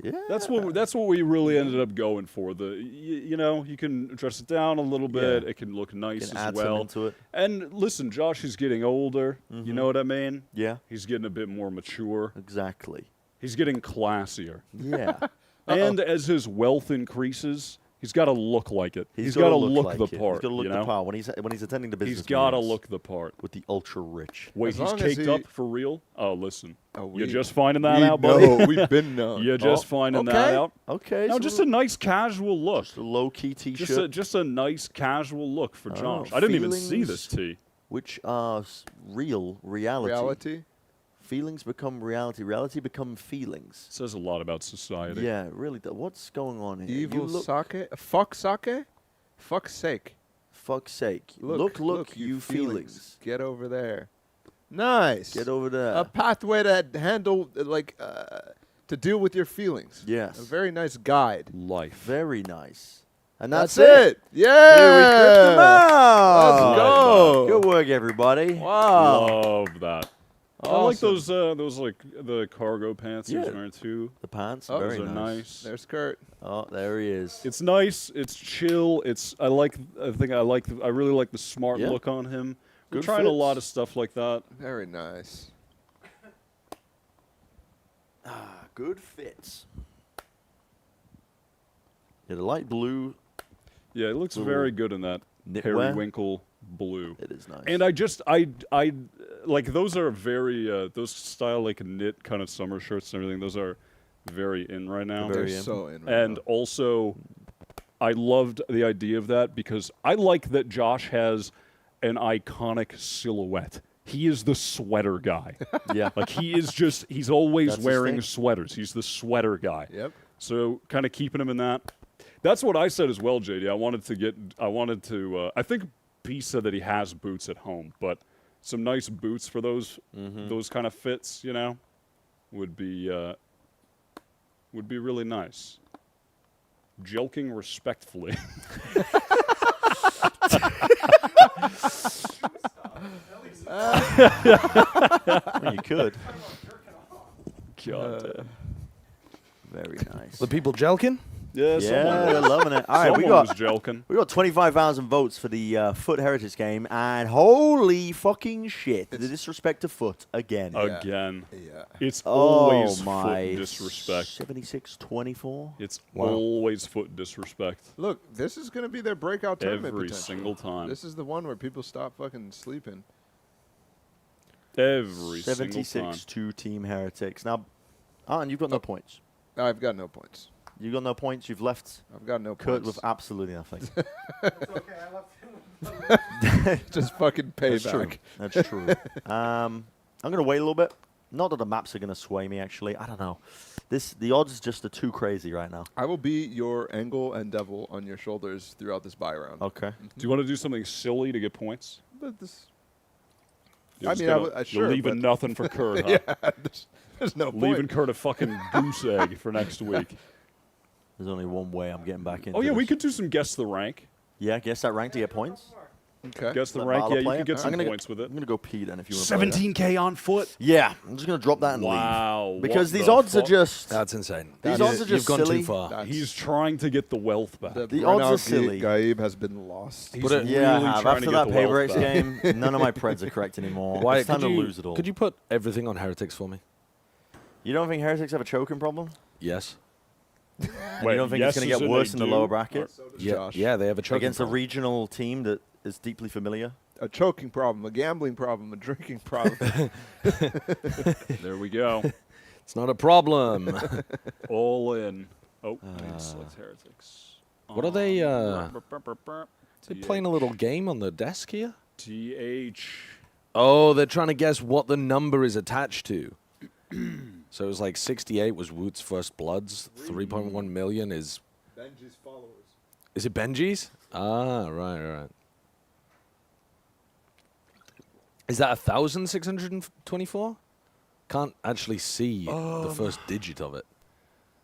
Yeah, that's what we really ended up going for. You know, you can dress it down a little bit. It can look nice as well. Into it. And listen, Josh is getting older. You know what I mean? Yeah. He's getting a bit more mature. Exactly. He's getting classier. Yeah. And as his wealth increases, he's got to look like it. He's got to look like the it. part. He's got to look you the know? part when he's attending the business. He's got to look the part with the ultra rich. Wait, he's caked up for real? Oh, listen. You're just finding that we out, buddy? No, we've been known. You're just finding that out? Okay. No, just a nice casual look. Just a low-key T-shirt. Just a nice casual look for Josh. I didn't even see this tee. Which are reality. Reality? Feelings become reality. Reality become feelings. Says a lot about society. Yeah, it really does. What's going on here? Evil sake? Fuck sake? Fuck's sake. Fuck's sake. Look, you feelings. Get over there. Nice. Get over there. A pathway to handle, to deal with your feelings. Yes. A very nice guide. Life. Very nice. And that's it. Yeah. Here we clipped them out. Let's go. Good work, everybody. Wow. Love that. Awesome. I like those like the cargo pants he's wearing too. The pants, those very are nice. There's Kurt. Oh, there he is. It's nice. It's chill. I really like the smart look on him. We're trying a lot of stuff like that. Very nice. Good fits. Yeah, the light blue. Yeah, it looks very good in that periwinkle blue. It is nice. And I like those are very those style like knit kind of summer shirts and everything. Those are very in right now. They're so in right and now. Also, I loved the idea of that because I like that Josh has an iconic silhouette. He is the sweater guy. Yeah. Like he's always wearing sweaters. He's the sweater guy. Yep. So kind of keeping him in that. That's what I said as well, JD. I think P said that he has boots at home, but some nice boots for those kind of fits, you know, would be really nice. Joking respectfully. You could. God. Very nice. The people jelking? Yeah, they're loving it. All right, we was joking. got 25,000 votes for the Foot Heretics game, and holy fucking shit, the disrespect to Foot again. Again. Yeah. It's always my Foot disrespect. 76-24. It's always Foot disrespect. Look, this is going to be their breakout tournament Every potential. single time. This is the one where people stop fucking sleeping. Every 76 single time. to Team Heretics. Now, Arn, you've got no points. I've got no points. You got no points. You've left. I've got no Kurt points. with absolutely nothing. Just fucking payback. That's true. I'm gonna wait a little bit. Not that the maps are gonna sway me. Actually, I don't know. The odds just are too crazy right now. I will be your angle and devil on your shoulders throughout this buy round. Okay. Do you want to do something silly to get points? But this. You're I mean, you're leaving nothing for Kurt, huh? Yeah, there's no leaving point. Kurt a fucking goose egg for next week. There's only one way I'm getting back into Oh yeah, this. we could do some guess the rank. Yeah, guess that rank to get points. Okay. Guess the Let rank. Balla Yeah, play you it? can get some I'm points with it. I'm gonna go Pete then if you want to play that. 17K on Foot. Yeah, I'm just gonna drop that and Wow. leave. Because what these the odds are fuck? just. That's insane. These odds are just You've gone silly. too far. He's trying to get the wealth back. The odds are silly. Gaib has been lost. He's Yeah, really I have. trying After to that get the wealth Paper X back. game, none of my preds are correct anymore. Why, It's time to lose it all. Could you put everything on Heretics for me? You don't think Heretics have a choking problem? Yes. And you don't think yes it's going to as get in worse they in the do? lower bracket? Yeah, they have a choking Against a problem. regional team that is deeply familiar? A choking problem, a gambling problem, a drinking problem. There we go. It's not a problem. All in. Oh, select Heretics. What are they? They're playing a little game on the desk here. TH. Oh, they're trying to guess what the number is attached to. So it was like 68 was Woot's First Bloods. 3.1 million is. Benji's followers. Is it Benji's? Ah, right. Is that 1,624? Can't actually see the first digit of it.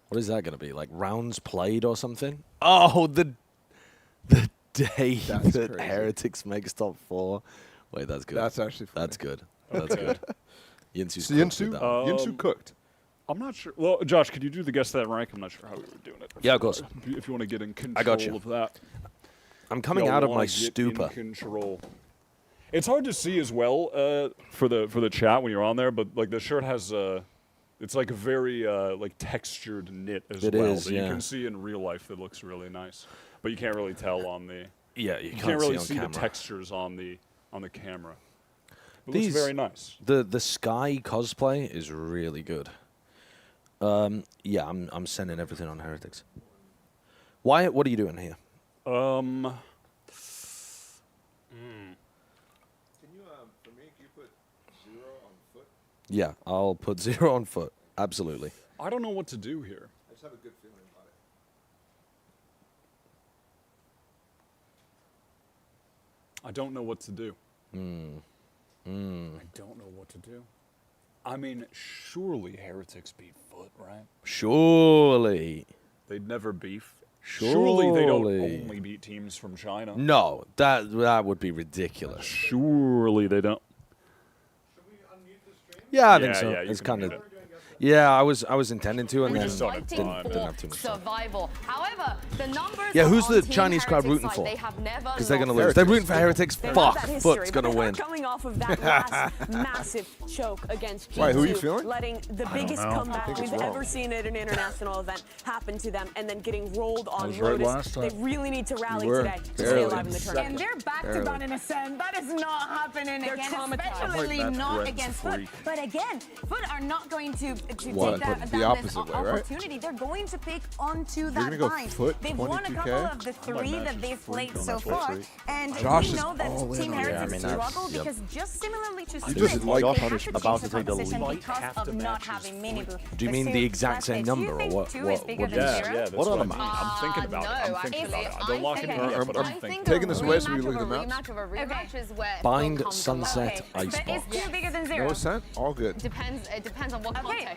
What is that going to be? Like rounds played or something? Oh, the day That's that crazy. Heretics makes top 4. Wait, that's good. That's actually funny. That's good. That's good. Yinsu's Yinsu cooked. I'm not sure. Well, Josh, could you do the guess that rank? I'm not sure how we were doing it. Yeah, of course. If you want to get in control I got you. of that. I'm coming Y'all out of wanna my get stupor. in control. It's hard to see as well for the chat when you're on there, but like the shirt has it's like a very like textured knit as It well is, that yeah. you can see in real life that looks really nice, but you can't really tell on the Yeah, you can't really see see on the camera. textures on the camera. It These looks very nice. The Sky cosplay is really good. Yeah, I'm sending everything on Heretics. Wyatt, what are you doing here? Can you, for me, can you put 0 on Foot? Yeah, I'll put 0 on Foot. Absolutely. I don't know what to do here. I just have a good feeling about it. I don't know what to do. Hmm. I don't know what to do. I mean, surely Heretics beat Foot, right? Surely. They'd never beef. Surely they don't Surely. only beat teams from China. No, that would be ridiculous. Surely they don't. Yeah, I think Yeah, so. yeah, you It's can kind mute of. it. Yeah, I was intending to, and We then just don't have didn't time. have too much time. Survival. However, the numbers Yeah, are who's on the Team Chinese crowd Heretics' rooting side. for? They have never Because they're going to lost. lose. They're rooting for Heretics. They love Fuck, that history, Foot's going to but they're win. coming off of that last massive choke against G2, Why, who are you feeling? letting the I don't biggest know. I comeback think we've it's wrong. ever seen at an international event happen to them, and then getting rolled on was right Lotus. last time. They really need to rally were. today to Barely. stay alive in the tournament. And they're back to Barely. down in a send. That is not happening They're again, traumatized. especially Like that not Brent's against freak. Foot. But again, Foot are not going to What? take The this opposite way, right? opportunity. They're going to pick onto You're that gonna go bind. Foot They've won a 22K? couple of the My three match that is they've freak played on so that far. freak. And Josh we is know that all in Team on it. Heretics Yeah, I mean, struggle yep. because just similarly to You Split, just like they punish had the to change about to take the composition lead. because Half of the not match having is mini free. boo. Do you mean the exact same number, or what? Two is bigger What than is zero? Yeah, that's What what are I'm the I'm thinking about it. I'm thinking about it. Don't lock it in yet, but I'm thinking. taking this away so we look at the maps. Rematch of a rematch is where Bind Foot comes Sunset alive. Icebox. But it's two bigger than zero. No cent? All good. It depends on what Okay,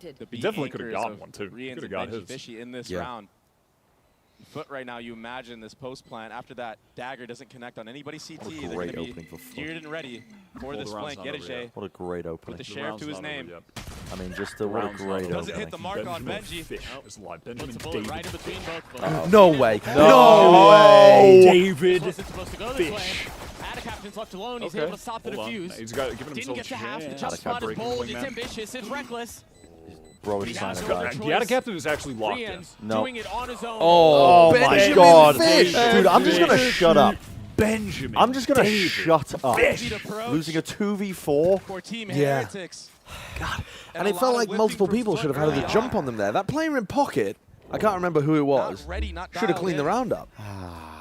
The He definitely B could have anchors gotten of one, too. Rians Could have and got Gen.G his. Fishy in this Yeah. round. Foot right now, you imagine this post plant. After that dagger doesn't connect on anybody's CT, What a they're great going to opening be for Foot. geared and ready for Well, this the round's flank. not Get a over J. yet. What a great With opening. the sheriff to his name. I mean, just what a great opening. Doesn't hit the mark on Gen.G. Fish is live. Benjamin Puts a bullet David. right in between both of them. No way. No way. David Wasn't supposed to go this way. Fish. Captain's left alone. He's Okay. able to stop the Hold on. defuse. He's got giving Didn't himself get to half. The chance. jump spot is breaking bold. wingman. It's ambitious. It's reckless. Bro, But he's he trying has to no go. other The choice. Ada captain is actually locked in. Rian's No. doing it on his own. Oh my Benjamin God. Fish. Dude, I'm just going to shut up. Benjamin. I'm just going to David shut up. Fish. Losing a 2v4. For Team Yeah. Heretics. And it felt like multiple people should have had the jump on them there. That player in pocket, I can't remember who it was, Not ready, not should have dialed cleaned the in. round up.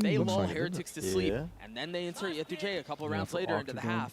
they lull Heretics to sleep, and then they insert Yetu J a couple rounds later into the half.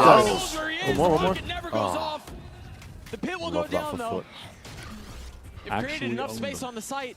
Let's go. One more. It never goes off. The pit will go Love that down for though. foot. They've created enough space on the site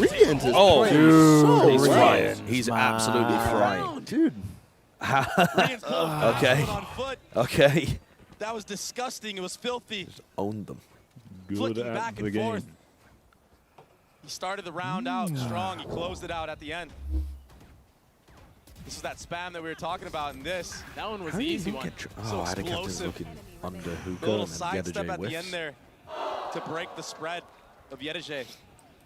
Radiant is Oh, playing dude, so he's well. frying. He's absolutely frying. Dude. Okay. Okay. That was disgusting. It was filthy. Owned them. Flicking back and forth. He started the round out strong. He closed it out at the end. This is that spam that we were talking about in this. That one was the easy one. Oh, I had a captain looking under hookah Little and then sidestep Gen.G at the end whiffs. there to break the spread of Gen.G.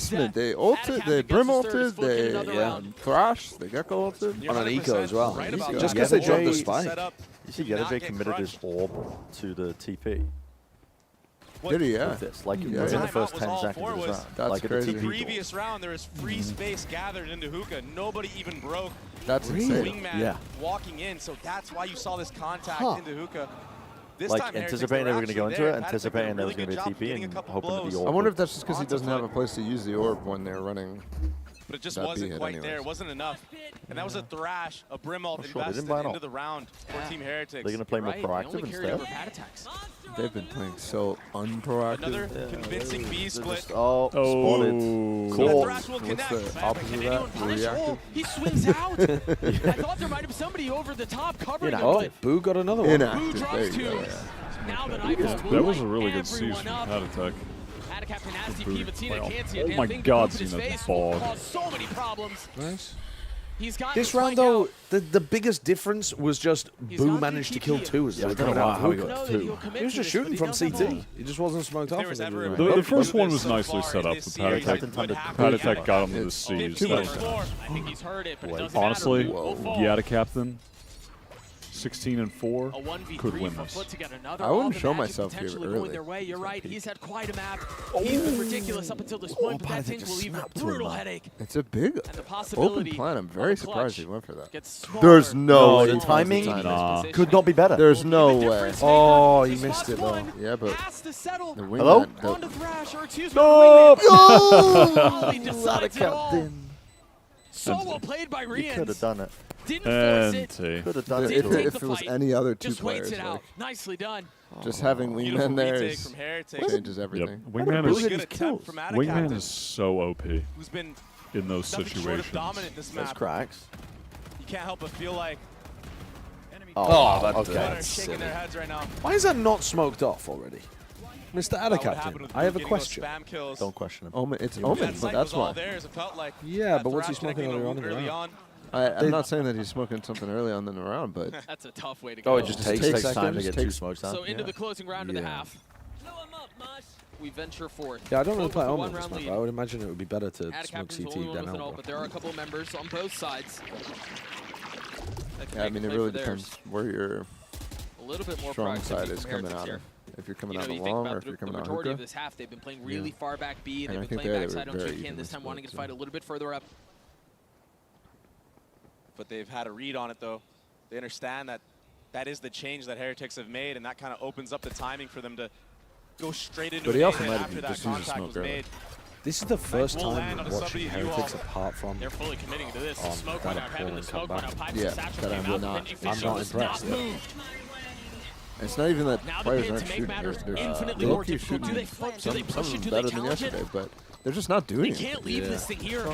investment. They ulted, they Brim ulted, they Thrash, they Gecko ulted. On an eco as well. Just because they dropped the spike. You see, Gen.G committed his orb to the TP. Did he? Yeah. This, like within the first 10 seconds of this round. That's like crazy. The previous round, there was free space gathered into hookah. Nobody even broke. That's insane. Wingman walking in, so that's why you saw this contact into hookah. This like time, anticipating they were going to go into it, anticipating there was going to be a TP, and hoping to the orb. I wonder if that's just because he doesn't have a place to use the orb when they're running. but it just wasn't quite there. It wasn't enough. And that was a thrash, a Brimalt invested into the round for Team Heretics. They're going to play more proactive instead? They've been playing so unproactive. Another convincing B split. Spotted. Cool. Thrash will What's connect. the opposite of that? Reactive? He swings out. I thought there might have been somebody over the top covering him. Oh, Boo got another one. Inactive. Boo There drops you go. two. Yeah. Now the knife is That was a really good everyone season. up. Had attack. Had a Captain Nasty, Boo. Pivatina can't see a Oh damn my thing. God, Boo in his Cena face ball. will cause so many problems. Nice. He's got This round, though, the biggest difference was just Boo managed to kill two. As I don't know how he got two. He was just shooting from CT. He just wasn't smoked off. The first one was nicely set up. Pat attack got him to the C's. Honestly, Yada Captain, 16-4, could win this. I wouldn't show myself here early. Their way. You're right. He's had quite a map. He's been ridiculous up until this point, but that thing will leave a brutal headache. It's a big open plan. I'm very surprised he went for that. Smaller. There's no way. The timing could not be better. There's no way. Oh, he missed it though. Yeah, but the Hello? No! So well played by Rian. Could have done it. Didn't force it. Could have done it. If it was any other two Just players, waits it out. like, Nicely done. just having Wingman there is, from Heretics. changes everything. Wingman Really is good attempt from Attic Wingman Captain, is so OP who's been in those nothing short of situations. dominant this map. Those cracks. You can't help but feel like Oh, people are that's shaking silly. their heads right now. Why is that not smoked off already? Mr. What happened Adacaptain, with I have a getting those question. spam kills. Don't question him. Omen, it's That Omen, site that's was all why. theirs. It felt like Yeah, that but what's he thrash smoking connecting early early on? on. I'm not saying that he's smoking something early on in the round, but That's a tough way to go. Oh, it just takes time to seconds, get two smokes down. So into the closing round of the Yeah. half. We venture forth. Yeah, I don't really Both play with a Omen this one-round map. lead. I would imagine it would be better to Attic smoke Captain's CT only one than with an ult, Elbow. but there are a couple members on both sides. that can yeah, I make mean, a it play really for theirs. depends where your A little bit more strong proactivity side is from coming Heretics out here. of. If you're coming You out know, of you think long about or if you're the coming out of majority of hookah. this half, they've been playing really far back B. And They've I been think playing there they backside were on very Trick Can. evenly This time wanting to split, fight a little bit further up. But they've had a read on it, though. They understand that that is the change that Heretics have made, and that kind of opens up the timing for them to go straight into But he an also A-hit might have after that just used a contact smoke was early. made. This is the first will time land on a watching sub-B, you Heretics all. apart from They're fully committing to this. on Smoke that went out, having the appalling smoke went out, comeback. pipe Yeah, and Satchel that I came will out, not- but I'm Efficient not was impressed. not moved. It's not even that Now the players pin aren't to make shooting. matters They're infinitely low more key difficult. Do shooting. they flip? Do they Some push of it? them Do they better than challenge yesterday, it? but they're just not doing They it. can't leave this thing here.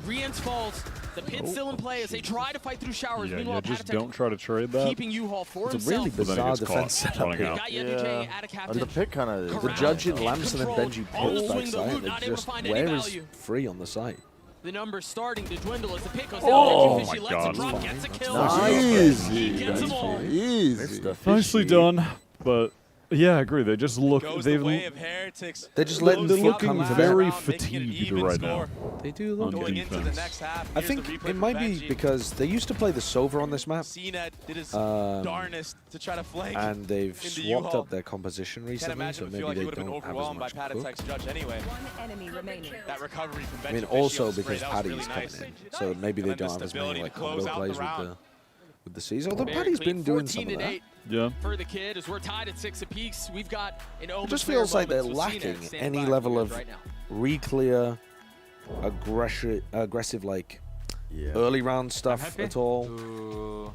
Rian's falls. The pin's still in play as they try to fight through showers. Yeah, Meanwhile, just Patatech don't try to trade that. keeping U-Haul for It's a really himself. bizarre gets defense caught setup running here. out. Got Gen.G, Attic Captain. The pick kind of The judge in Corralled, Lamson and controlled, Benji almost pulls swing the backside. loot, They not able to just find any where is value. free on the site. The numbers starting to dwindle as the pick goes down. Oh Benji my Fishy lets God. it drop, gets a kill. Easy. He gets them all. Easy. Nicely done, but yeah, I agree. They just look. Goes They're the way of Heretics. looking very Making an fatigued even right score. now. They do look on Going into the defense. next half, I here's the think replay it from might be Benji. because they used to play the Sova on this map, CNET did his Um, darnest to try to flank. and they've into swapped U-Haul. up their composition Can't recently, imagine so it feel maybe like he they would have been don't have as overwhelmed by much cook. Patatech's judge anyway. Enemy remaining. That recovery from Benji I mean, Fishy also on the spray, because that was Paddy's really coming nice. in, so maybe they And then don't the have as many stability like to close combo out plays the round. with the C's. Although Very Paddy's clean, been doing some 14 of and that. 8 Yeah. for the kid as we're tied at 6 apiece. We've got an open It just player feels like they're moments with lacking CNET standing any by level for of you right now. re-clear, aggressive like early round stuff at all.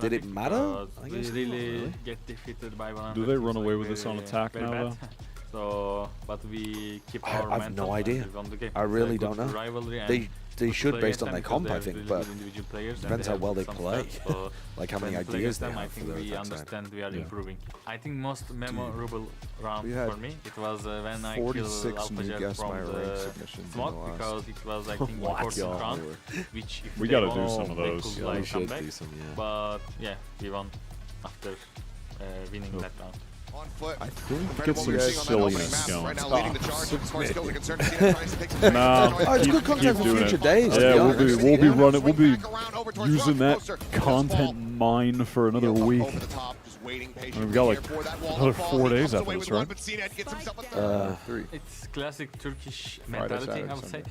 Did it matter? I guess we not really really. get defeated by VALORANT. Do they run away with this on attack very now, bad. though? So, but we keep our I have momentum no and idea. we won the game. I It's a really good don't know. rivalry and They good should play based against on their them comp, because I they think, have but really good individual players and depends they how have well they some play. stuff, so Like how when many we play ideas against they them, I have for think their we attack side. understand we are Yeah. improving. I think most memorable round We had for me it was when I 46 killed new Alpha Jet guess my from rank the submissions in the smoke last- because it was I think the Wow. 14th round, which if We they gotta won, do some of they those. could, Yeah, like, we come should back. do some, yeah. But yeah, we won after winning that round. On foot. I think Compared to get what we're some seeing on that opening silliness map, going. right now leading the charge as far as skills are concerned. CNET tries to take some Nah, breaks. Oh, it's good content for doing future it. days. to Yeah, be we'll honest. be running. We'll be Back around over towards using that Rock, closer. content mine for another week. Over the top, just waiting patiently We've got like here for that wall another to fall. 4 He days comes after away this, with one, right? but CNET gets himself a third. 3. It's classic Turkish Friday, mentality, I would Saturday, say.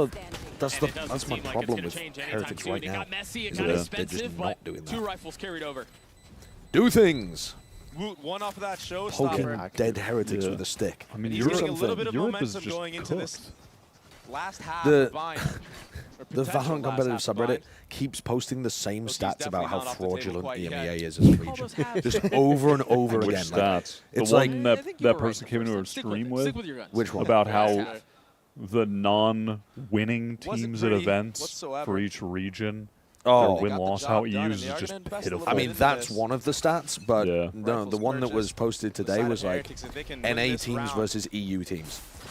also, that's my problem with Heretics right now. Is that they're just not doing that. 2 rifles carried over. Do things. One off of that Poking showstopper. dead Heretics with a stick. I mean, He's getting a little bit of Europe is momentum just going into cooked. this last half The- of Vine. The Valorant competitive subreddit keeps posting the same stats about how fraudulent EMEA is as a region. Just over and over Which again. stats? It's the like one that person came into our stream with? Which one? About how the non-winning teams at events whatsoever. for each region, Oh. their win-loss, how EU is just pitiful. I mean, that's one of the stats, but Yeah. no, the one that was posted today was like Heretics, if they can win NA this teams round. versus EU teams.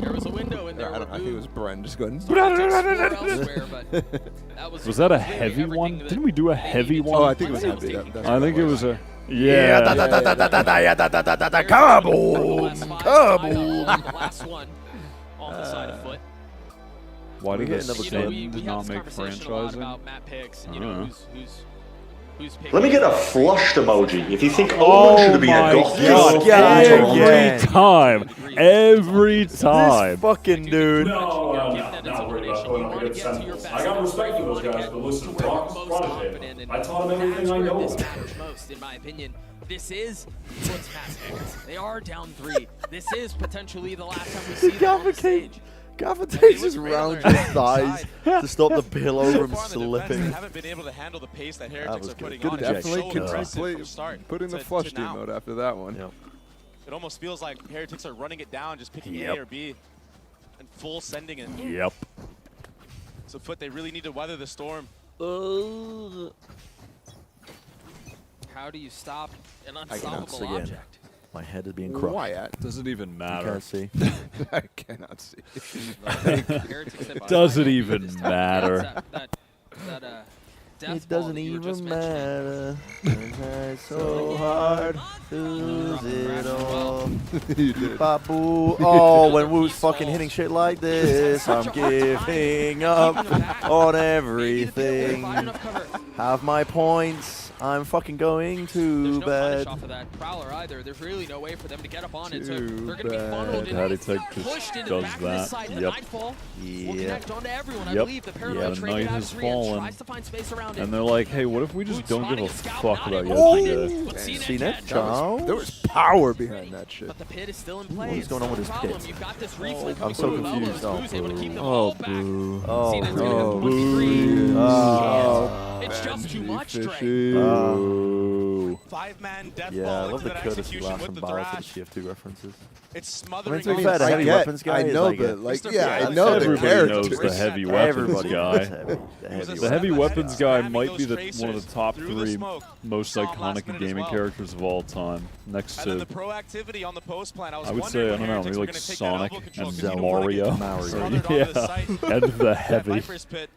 There was a window in there. I think it was Bren just going. Was that a heavy one? Didn't we do a heavy one? Oh, I think it was heavy. I think it was a. Yeah. Kaboom! Kaboom! Last one on the side of foot. Why did get this another Sin we not make conversation a lot franchising? about map picks and, you know, who's picking. Let me get a flushed emoji. If you think Owen should have been a goth girl from Toronto. Every time. This fucking dude. No, I got respect for those guys, but listen, Brock's protege. I taught him everything I know. This matters most, in my opinion. This is what's matters. They are down 3. This is potentially the last time we see them on the stage. Gaffer takes his round his thighs to stop the pillow from slipping. They haven't been able to handle the pace that Heretics are putting on. Definitely putting the flush D mode after that one. Yep. It almost feels like Heretics are running it down, just picking A or B, and full sending it. Yep. So Foot, they really need to weather the storm. How do you stop an unstoppable object? My head is being crushed. Why? Does it even matter? Can't see. I cannot see. Does it even matter? It doesn't even matter. It's so hard to lose it all. Babu. Oh, when Wu's fucking hitting shit like this, I'm giving up on everything. Have my points. I'm fucking going to bed. Off of that Prowler either. There's really no way for them to get up on it, so they're going to be funneled Heretics into the back of this side. The Nightfall will connect onto everyone. I believe the Paranoid Night has fallen. tries to find space around it. And they're like, hey, what if we just don't give a fuck about yesterday? Seen it, Charles? There was power behind that shit. But the pit is still in play. What's going on with his pit? You've got this reflex I'm so confused. Oh, boo. Oh, boo. It's just too much, Dre. Five-man death Yeah, ball I love into the that courtesy execution laugh with from the Balla for the thrash. TF2 references. It's I smothering. mean, to be fair, the heavy weapons guy I know, is but like I know the Everybody knows character. the heavy weapons guy. The heavy weapons guy Miami might goes be tracers one of the top through the 3 smoke. most Saw him last iconic minute as gaming well. characters of all time. Next And then to, the proactivity on the post plan. I would say, I don't know, maybe like Sonic and Mario. And the heavy. Viper's Pit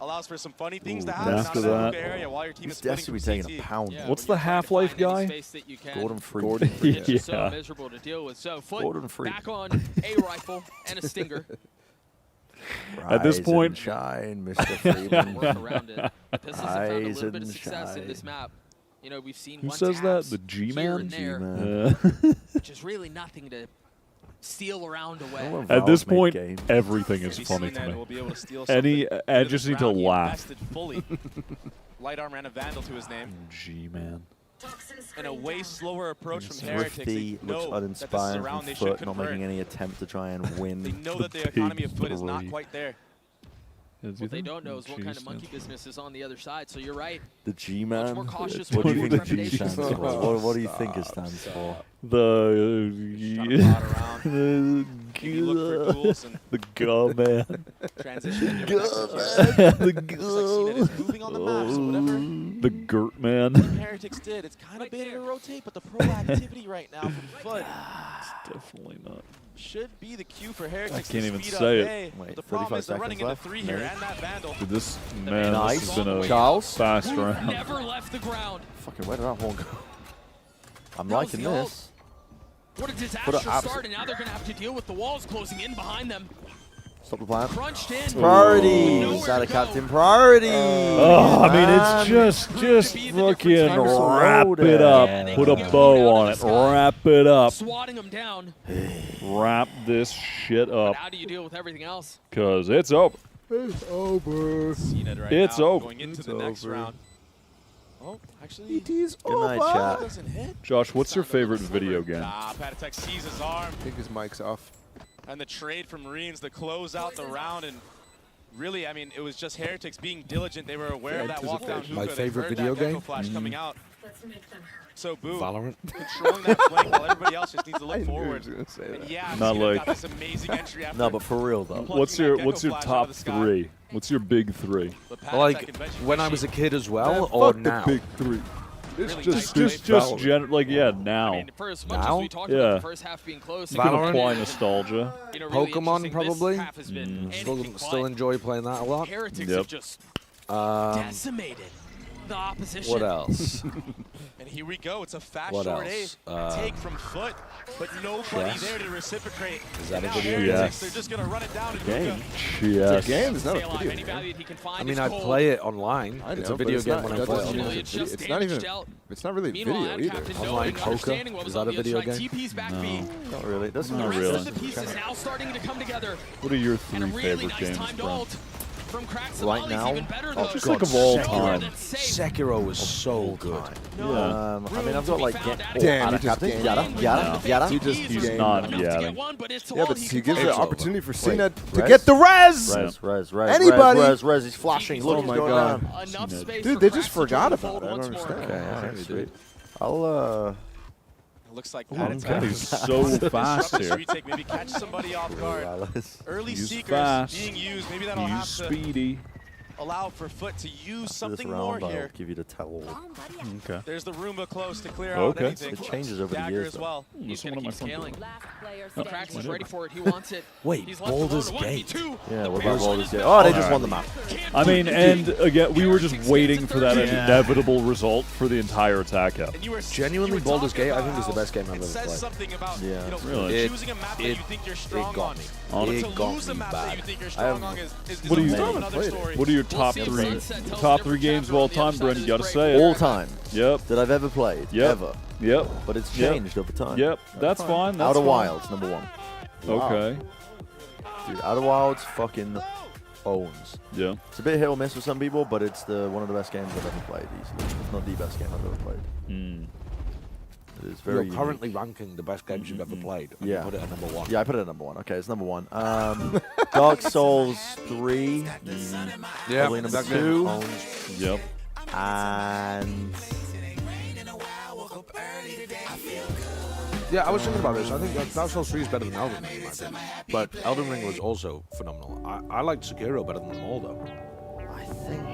allows for some funny things to happen after out in that, the area while your team is He's splitting desperately from taking a CT. pound. What's the Half-Life guy? Gordon Free. It's so Yeah. miserable to deal with. So Foot Gordon Free. back on a rifle and a stinger. At this Rise point, and shine, Mr. Freeman. Work around it. The Pistons have found a Rise little bit of and success in this shine. map. You know, we've seen who one says that? taps The here G-Man? and there, G-Man. which is really nothing to steal around away. At this Valve point, made games. everything is Maybe funny CNET to will be able to steal me. something I to just the need to ground. He laugh. invested fully. Light Armor and a Vandal to his name. G-Man. And a way slower approach from Heretics. They Thrifty know looks that this is a uninspired round from they should Foot, not convert. making any attempt to try and They win. know that the economy of Foot is not Three. quite there. What they don't know is what kind of monkey business is on the other side. So you're right. The G-Man? more cautious What do you with think the G trepidation. stands for? What do you think it stands for? The Maybe look for duels and the Go Man. transition into The Looks like CNET is moving on the map, so whatever The Gert Man. Heretics did, it's kind of baiting to rotate, but the proactivity right now from Foot Definitely not. should be the cue for Heretics I can't to even speed say up it. A. Wait, The problem 35 is they're running into seconds 3 left. here Maybe. and that Vandal. Dude, this man, Nice. this has been a Charles? fast round. Never left the ground. Fucking where did that horn go? I'm That was liking the ult. this. What a Put disaster it up. start, and now they're going to have to deal with the walls closing in behind them. Stop the plan. Crunched in. Priorities. Out of captain priority. Oh, I mean, it's just fucking wrap it up. Put a bow on it. Wrap it up. Swatting them down. Wrap this shit up. How do you deal with everything else? Because it's over. It's over. CNET right It's now over. going into It's the next over. round. Oh, actually, It is Good night, over. chat. doesn't hit. Josh, what's your favorite video game? Patatek sees his arm. I think his mic's off. And the trade from Marines to close out the round, and really, I mean, it was just Heretics being diligent. They were aware of that walk down hookah. My They favorite heard video that Gecko game? flash coming out. So boom, Valorant. controlling that flank while everybody else just needs to look I knew he forward. was gonna say And that. yeah, Not CNET like- got this amazing entry after No, but for real though. plucking What's that your Gecko flash out top of the sky. 3? What's your big 3? But Patatek Like convention when I machine. was a kid as Man, well, or fuck now? the big 3. It's Really just nice Just Valorant. like, yeah, now. I mean, for as much Now? as we talked Yeah. about the first half being close, You can Valorant. apply nostalgia. you know, really Pokemon, interesting, probably. This half has been Still anything enjoy playing that a lot. Heretics Yep. have just Um, decimated. the opposition. What else? And here we go. It's a fast What short else? A take from Foot, but nobody Chess. there to reciprocate. Is that And a now video Heretics, game? They're just going to run it down. Game. It's a game. It's not a video game. I mean, I play it online. I it's know, a video but game not- when I that play doesn't it mean online. it's a video. It's not even. It's not really video either. Online poker. Is that a video game? No, not really. That's Not really. The pieces now starting to come together. What are your And a 3 really favorite nice games, timed bro? ult from Cracks Right now? even better, Oh, though. Just like of all time. Sekiro was so good. I mean, I've got like Damn, he just gained. Yada. He just He's gained. not Yeah, yadding. but he gives the opportunity for Wait, Cena to Rez? get the res. Res. Anybody? Res. He's flashing. Look, Oh he's my going god. down. Dude, they just forgot about it. I don't understand. Okay, alright, sweet. I'll It looks like Oh, Pat's God, got he's so fast disrupt the here. retake, maybe catch somebody off guard. Early He's seekers fast. being used. Maybe that'll He's have to speedy. allow for Foot to use After something this more round, I'll here. give you the tell. Okay. There's the Roomba close to clear Okay. out anything. It changes over the Dagger years, as though. well. He's This going one to on my keep front scaling. Cracks is ready for it. He wants it. Wait, He's left alone. Baldur's 1v2. Gate. Yeah, what The about pressure Baldur's is Gate? built. Oh, they just won the map. I mean, and again, we were just waiting for that inevitable result for the entire attack out. And you were Genuinely, Baldur's Gate, I think, is the best game I've it ever says played. something about Yeah. you know, Really? choosing a map that you think you're strong got on. me. But It to got lose a me map that you bad. think you're I strong have- on is What do you- another story. What are your top see if three Sunset tells different games of all chapter on time, the other Bren? You side gotta of say this it. All time Yep. that I've ever played. Yep. Ever. Yep. But it's Yep. changed over time. Yep. That's fine. That's Outer fine. Wilds, number 1. Okay. Dude, Outer Wilds fucking owns. Yeah. It's a bit hit or miss for some people, but it's one of the best games I've ever played, easily. If not the best game I've ever played. Mm. It is very You're currently ranking the best games you've ever played. And Yeah. You put it at number 1. Yeah, I put it at number 1. Okay, it's number 1. Dark Souls 3. Yeah, Probably number that 2. game owns. Yep. And Yeah, I was thinking about this. I think Dark Souls 3 is better than Elden Ring, in my opinion. But Elden Ring was also phenomenal. I liked Sekiro better than them all, though. I think.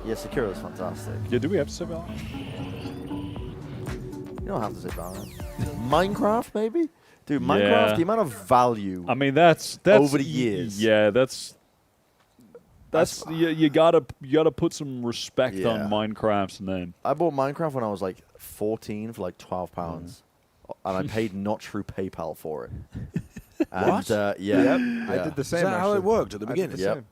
Yeah, Sekiro's fantastic. Yeah, do we have to say Valorant? You don't have to say Valorant. Minecraft, maybe? Dude, Minecraft, Yeah. the amount of value I mean, that's over the years. Yeah, that's you gotta put some respect Yeah. on Minecraft's name. I bought Minecraft when I was like 14 for like £12. And I paid not through PayPal for it. And, What? Yeah. Yep, I did the Is same. that how it actually. worked at the I did beginning? the Yep. same.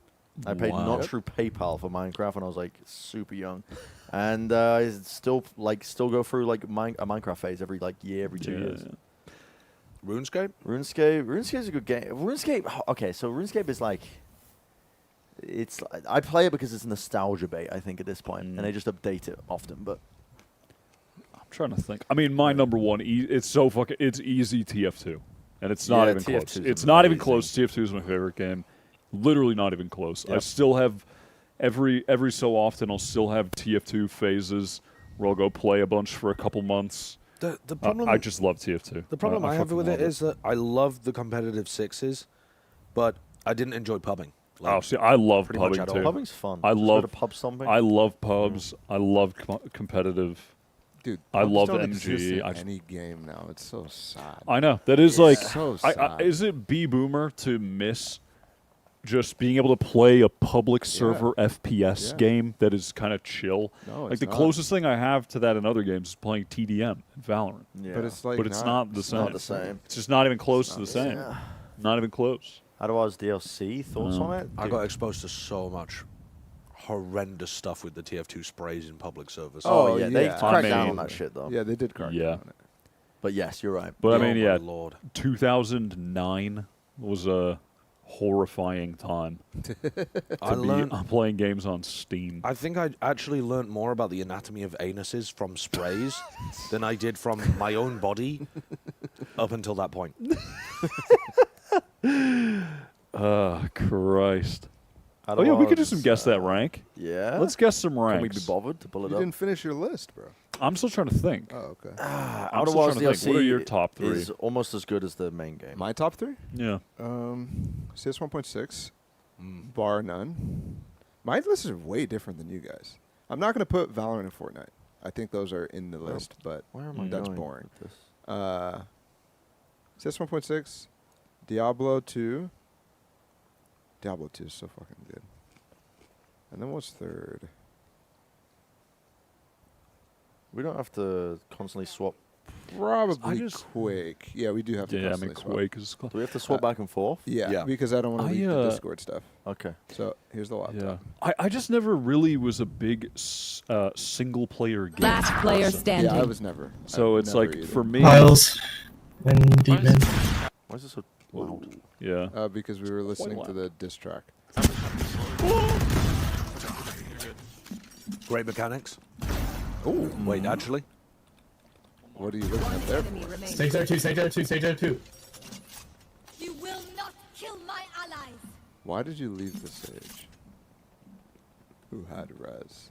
I paid Wow. not through PayPal for Minecraft when I was like super young. And I still go through like a Minecraft phase every like year, every 2 years. RuneScape? RuneScape's a good game. Okay, so RuneScape is like, I play it because it's nostalgia bait, I think, at this point, and they just update it often. But I'm trying to think. I mean, my number one, it's easy TF2, and it's not even TF2 close. is It's not even amazing. close. TF2 is my favorite game. Literally not even close. I Yep. still have every so often I'll still have TF2 phases where I'll go play a bunch for a couple months. The problem I just love TF2. The problem I have fucking with it love is that I love the competitive sixes, but I didn't enjoy pubbing. Oh, see, I love pretty much pubbing at too. all. Pubbing's fun. I Just go love to pub stomping. I love pubs. I love competitive. Dude, I pubs love don't the exist MG. in any game now. It's so sad. I know that is like. so sad. Is it B-boomer to miss just being able to play a public server FPS game that is kind of chill? No, like it's the not. closest thing I have to that in other games is playing TDM and Valorant. Yeah. But it's like But it's not the same. not the same. It's just not even close to the same. Yeah. Not even close. How do I was DLC? Thoughts on it? I got exposed to so much horrendous stuff with the TF2 sprays in public servers. Oh, yeah, they yeah. cracked I down on mean- that shit though. Yeah, they did crack Yeah. down on it. But yes, you're right. But I Oh mean, my yeah, Lord. 2009 was a horrifying time I to be learned. playing games on Steam. I think I actually learned more about the anatomy of anuses from sprays than I did from my own body up until that point. Oh, Christ. How Oh, do yeah, we I could just was, guess that rank. Yeah. Let's guess some ranks. Can we be bothered to pull it You up? didn't finish your list, bro. I'm still trying to think. Oh, okay. I'm Outer still Wilds trying to think. What are DLC your top three? is almost as good as the main game. My top three? Yeah. CS 1.6, bar none. My list is way different than you guys. I'm not going to put Valorant and Fortnite. I think those are in the list, but Where am I that's going boring. with this? CS 1.6, Diablo 2. Diablo 2 is so fucking good. And then what's third? We don't have to constantly swap. Probably Quake. Yeah, we do have to. Yeah, I mean constantly swap. Quake is. Do we have to swap back and forth? Yeah, because I don't want to leak the Discord stuff. Okay. So here's the laptop. I just never really was a big single player game. Last player person. standing. Yeah, I was never. So it's like either. for me. Piles and deep mid. Why is this so loud? Yeah. Because we were listening to the diss track. Great mechanics. Oh, wait, actually. What are you looking at there? Stage there 2, stage there 2, stage there 2. You will not kill my allies. Why did you leave the stage? Who had res?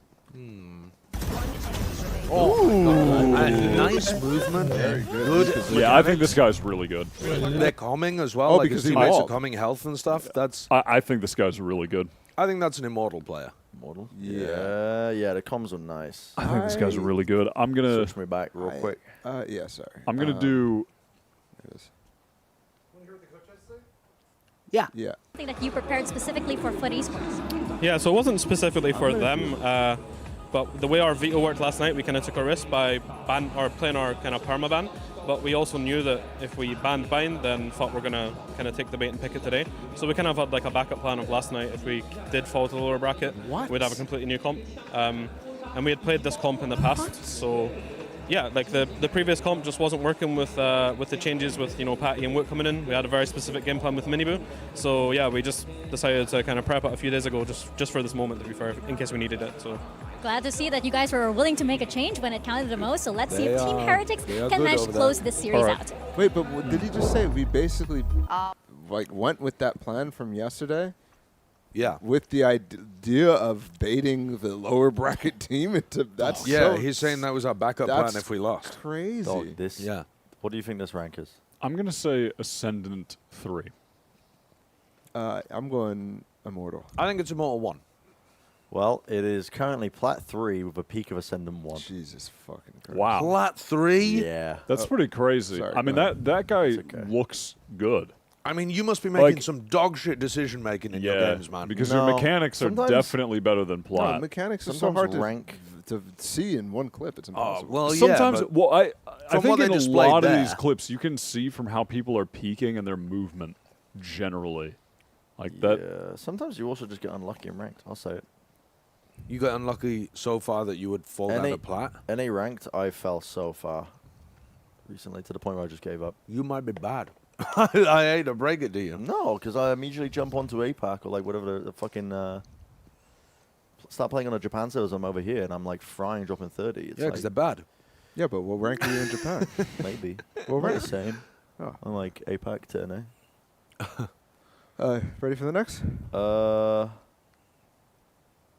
Nice movement. Very good. Yeah, I think this guy's really good. They're calming as well. Oh, like because his he teammates are walled. coming health and stuff. That's. I think this guy's really good. I think that's an immortal player. Immortal? Yeah. Yeah, the comms are nice. I think this guy's really good. I'm gonna switch me back real quick. Yeah, sorry. I'm gonna do. There it is. Yeah. Yeah. Something that you prepared specifically for Foot Esports. Yeah, so it wasn't specifically for them, but the way our veto worked last night, we kind of took a risk by playing our kind of permaban. But we also knew that if we banned bind, then thought we're gonna kind of take the bait and pick it today. So we kind of had like a backup plan of last night. If we did fall to the lower bracket, we'd have a completely new comp. And we had played this comp in the past, so yeah, like the previous comp just wasn't working with the changes with Patty and Wook coming in. We had a very specific game plan with Miniboo, so yeah, we just decided to kind of prep it a few days ago just for this moment, to be fair, in case we needed it. So. Glad to see that you guys were willing to make a change when it counted the most. So let's see if Team Heretics they can manage to close this series out. Wait, but did he just say we basically like went with that plan from yesterday? Yeah. With the idea of baiting the lower bracket team into that's he's saying that was our backup plan if we lost. Crazy. Dog, this. Yeah. What do you think this rank is? I'm gonna say Ascendant 3. I'm going Immortal. I think it's Immortal 1. Well, it is currently Plat 3 with a peak of Ascendant 1. Jesus fucking Christ. Wow. Plat 3? Yeah. That's pretty crazy. Sorry, I mean, that guy looks good. I mean, you must be making some dog shit decision making in your games, man. Because your mechanics are definitely better than Plat. No, mechanics are so hard to see in one clip. It's impossible. Well, sometimes, I think in a lot of these there. clips, you can see from how people are peaking and their movement generally. Like that. Yeah. Sometimes you also just get unlucky in ranked. I'll say it. You got unlucky so far that you would fall down to Plat? NA ranked, I fell so far recently to the point where I just gave up. You might be bad. I hate to break it to you. No, because I immediately jump onto APAC or like whatever the fucking... start playing on a Japan server. I'm over here and I'm like frying, dropping 30. It's Yeah, because they're bad. Yeah, but what rank are you in Japan? Maybe. What We're rank? the same. Oh. I'm like APAC to NA. Ready for the next?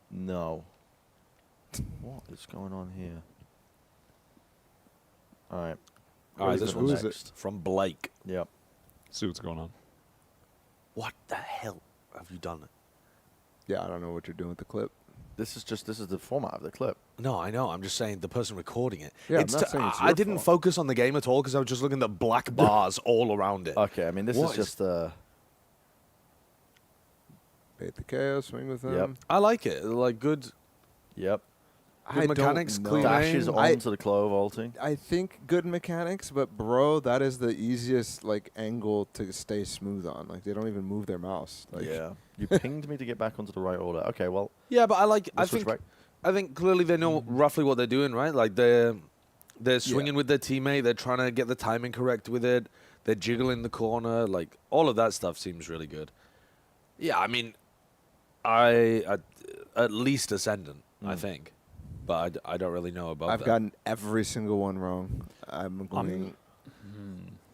No. What is going on here? All right. All right, this one's one's next. from Blake. Yep. See what's going on. What the hell have you done? Yeah, I don't know what you're doing with the clip. This is the format of the clip. No, I know. I'm just saying the person recording it. Yeah, I'm not saying it's I your didn't fault. focus on the game at all because I was just looking at black bars all around it. Okay, I mean, this is just... Bait the chaos, swing with them. Yep. I like it. Like good... Yep. Good mechanics, clean Dashes aim. onto the clove ulting. I think good mechanics, but bro, that is the easiest like angle to stay smooth on. Like they don't even move their mouse. Like, Yeah. You pinged me to get back onto the right order. Okay, well... Yeah, but I like... Let's switch back. I think clearly they know roughly what they're doing, right? Like they're swinging with their teammate. They're trying to get the timing correct with it. They're jiggling the corner. Like all of that stuff seems really good. Yeah, I mean, I at least Ascendant, I think. But I don't really know about that. I've gotten every single one wrong. I'm going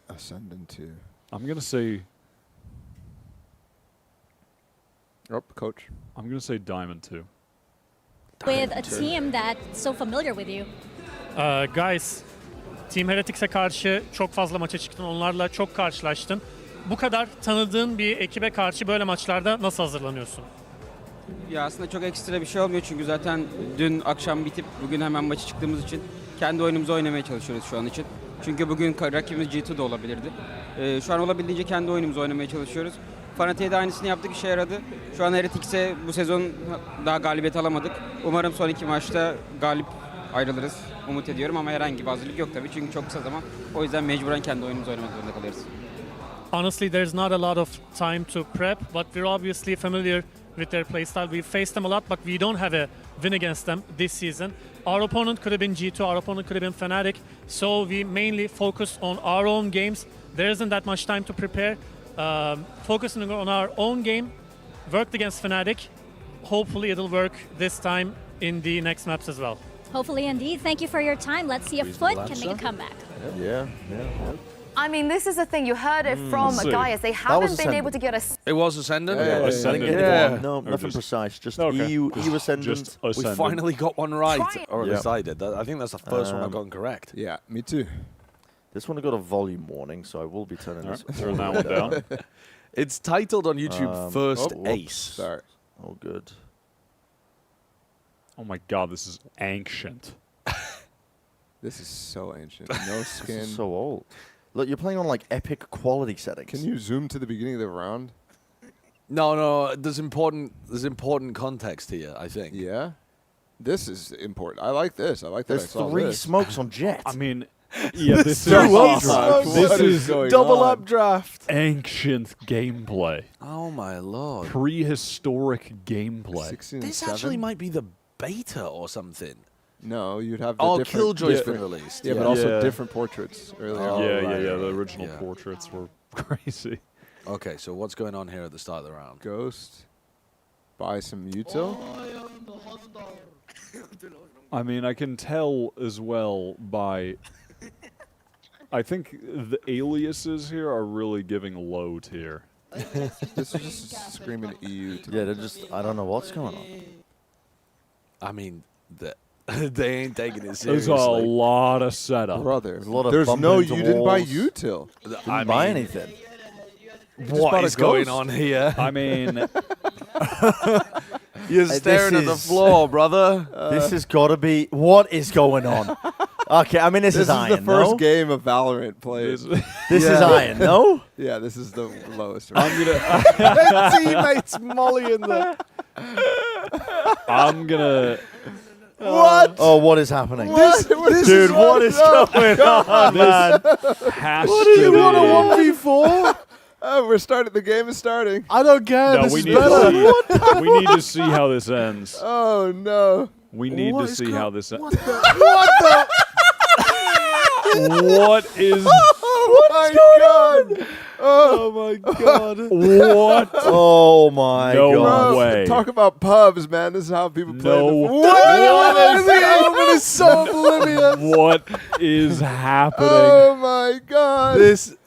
Ascendant 2. I'm going to say... Oh, coach. I'm going to say Diamond 2. With a team that's so familiar with you. Guys, Team Heretics'e karşı çok fazla maça çıktın. Onlarla çok karşılaştın. Bu kadar tanıdığın bir ekibe karşı böyle maçlarda nasıl hazırlanıyorsun? Ya aslında çok ekstra bir şey olmuyor çünkü zaten dün akşam bitip bugün hemen maçı çıktığımız için kendi oyunumuzu oynamaya çalışıyoruz şu an için. Çünkü bugün rakibimiz G2 da olabilirdi. Şu an olabildiğince kendi oyunumuzu oynamaya çalışıyoruz. Fanatik'e de aynısını yaptık, işe yaradı. Şu an Heretics'e bu sezon daha galibiyet alamadık. Umarım son 2 maçta galip ayrılırız. Umut ediyorum ama herhangi bir hazırlık yok tabii çünkü çok kısa zaman. O yüzden mecburen kendi oyunumuzu oynamak zorunda kalıyoruz. Honestly, there's not a lot of time to prep, but we're obviously familiar with their playstyle. We've faced them a lot, but we don't have a win against them this season. Our opponent could have been G2, our opponent could have been Fnatic, so we mainly focus on our own games. There isn't that much time to prepare. Focusing on our own game, worked against Fnatic. Hopefully it'll work this time in the next maps as well. Hopefully indeed. Thank you for your time. Let's see if Foot can make a comeback. Yeah. I mean, this is the thing. You heard it from Gaius. They haven't been able to get a... It was Ascendant? Yeah. No, nothing precise. Just EU Ascendant. We finally got one right. Or at least I did. I think that's the first one I've gotten correct. Yeah, me too. This one I got a volume warning, so I will be turning this turn that one down. It's titled on YouTube First Ace. Sorry. Oh, good. Oh my god, this is ancient. This is so ancient. No skin. This is so old. Look, you're playing on like epic quality settings. Can you zoom to the beginning of the round? No, there's important context here, I think. Yeah? This is important. I like this. I like that. There's 3 smokes on Jet. I mean, yeah, this is This is double updraft. Ancient gameplay. Oh my lord. Prehistoric gameplay. This actually might be the beta or something. No, you'd have the different... Killjoy's been released. Yeah, but also different portraits earlier. Yeah. The original portraits were crazy. Okay, so what's going on here at the start of the round? Ghost. Buy some util. I mean, I can tell as well by... I think the aliases here are really giving low tier. This is just screaming EU. Yeah, they're just... I don't know what's going on. I mean, they ain't taking it seriously. There's a lot of setup. Brother, there's no... You didn't buy util. Didn't buy anything. What is going on here? I mean... You're staring at the floor, brother. This has got to be... What is going on? Okay, I mean, this is Iron, the first game of Valorant played. This is Iron, no? Yeah, this is the lowest. I'm gonna... teammates Molly in the... I'm gonna... What? Oh, what is happening? Dude, what is going on, man? What do you want a 1v4? We're starting. The game is starting. I don't care. No, this we is need better. we need to see how this ends. Oh no. We need to see how this ends. What the? What is... Oh my god! Oh my god! What? Oh my god! No way! Talk about pubs, man. This is how people play. No. What is so oblivious? What is happening? Oh my god! This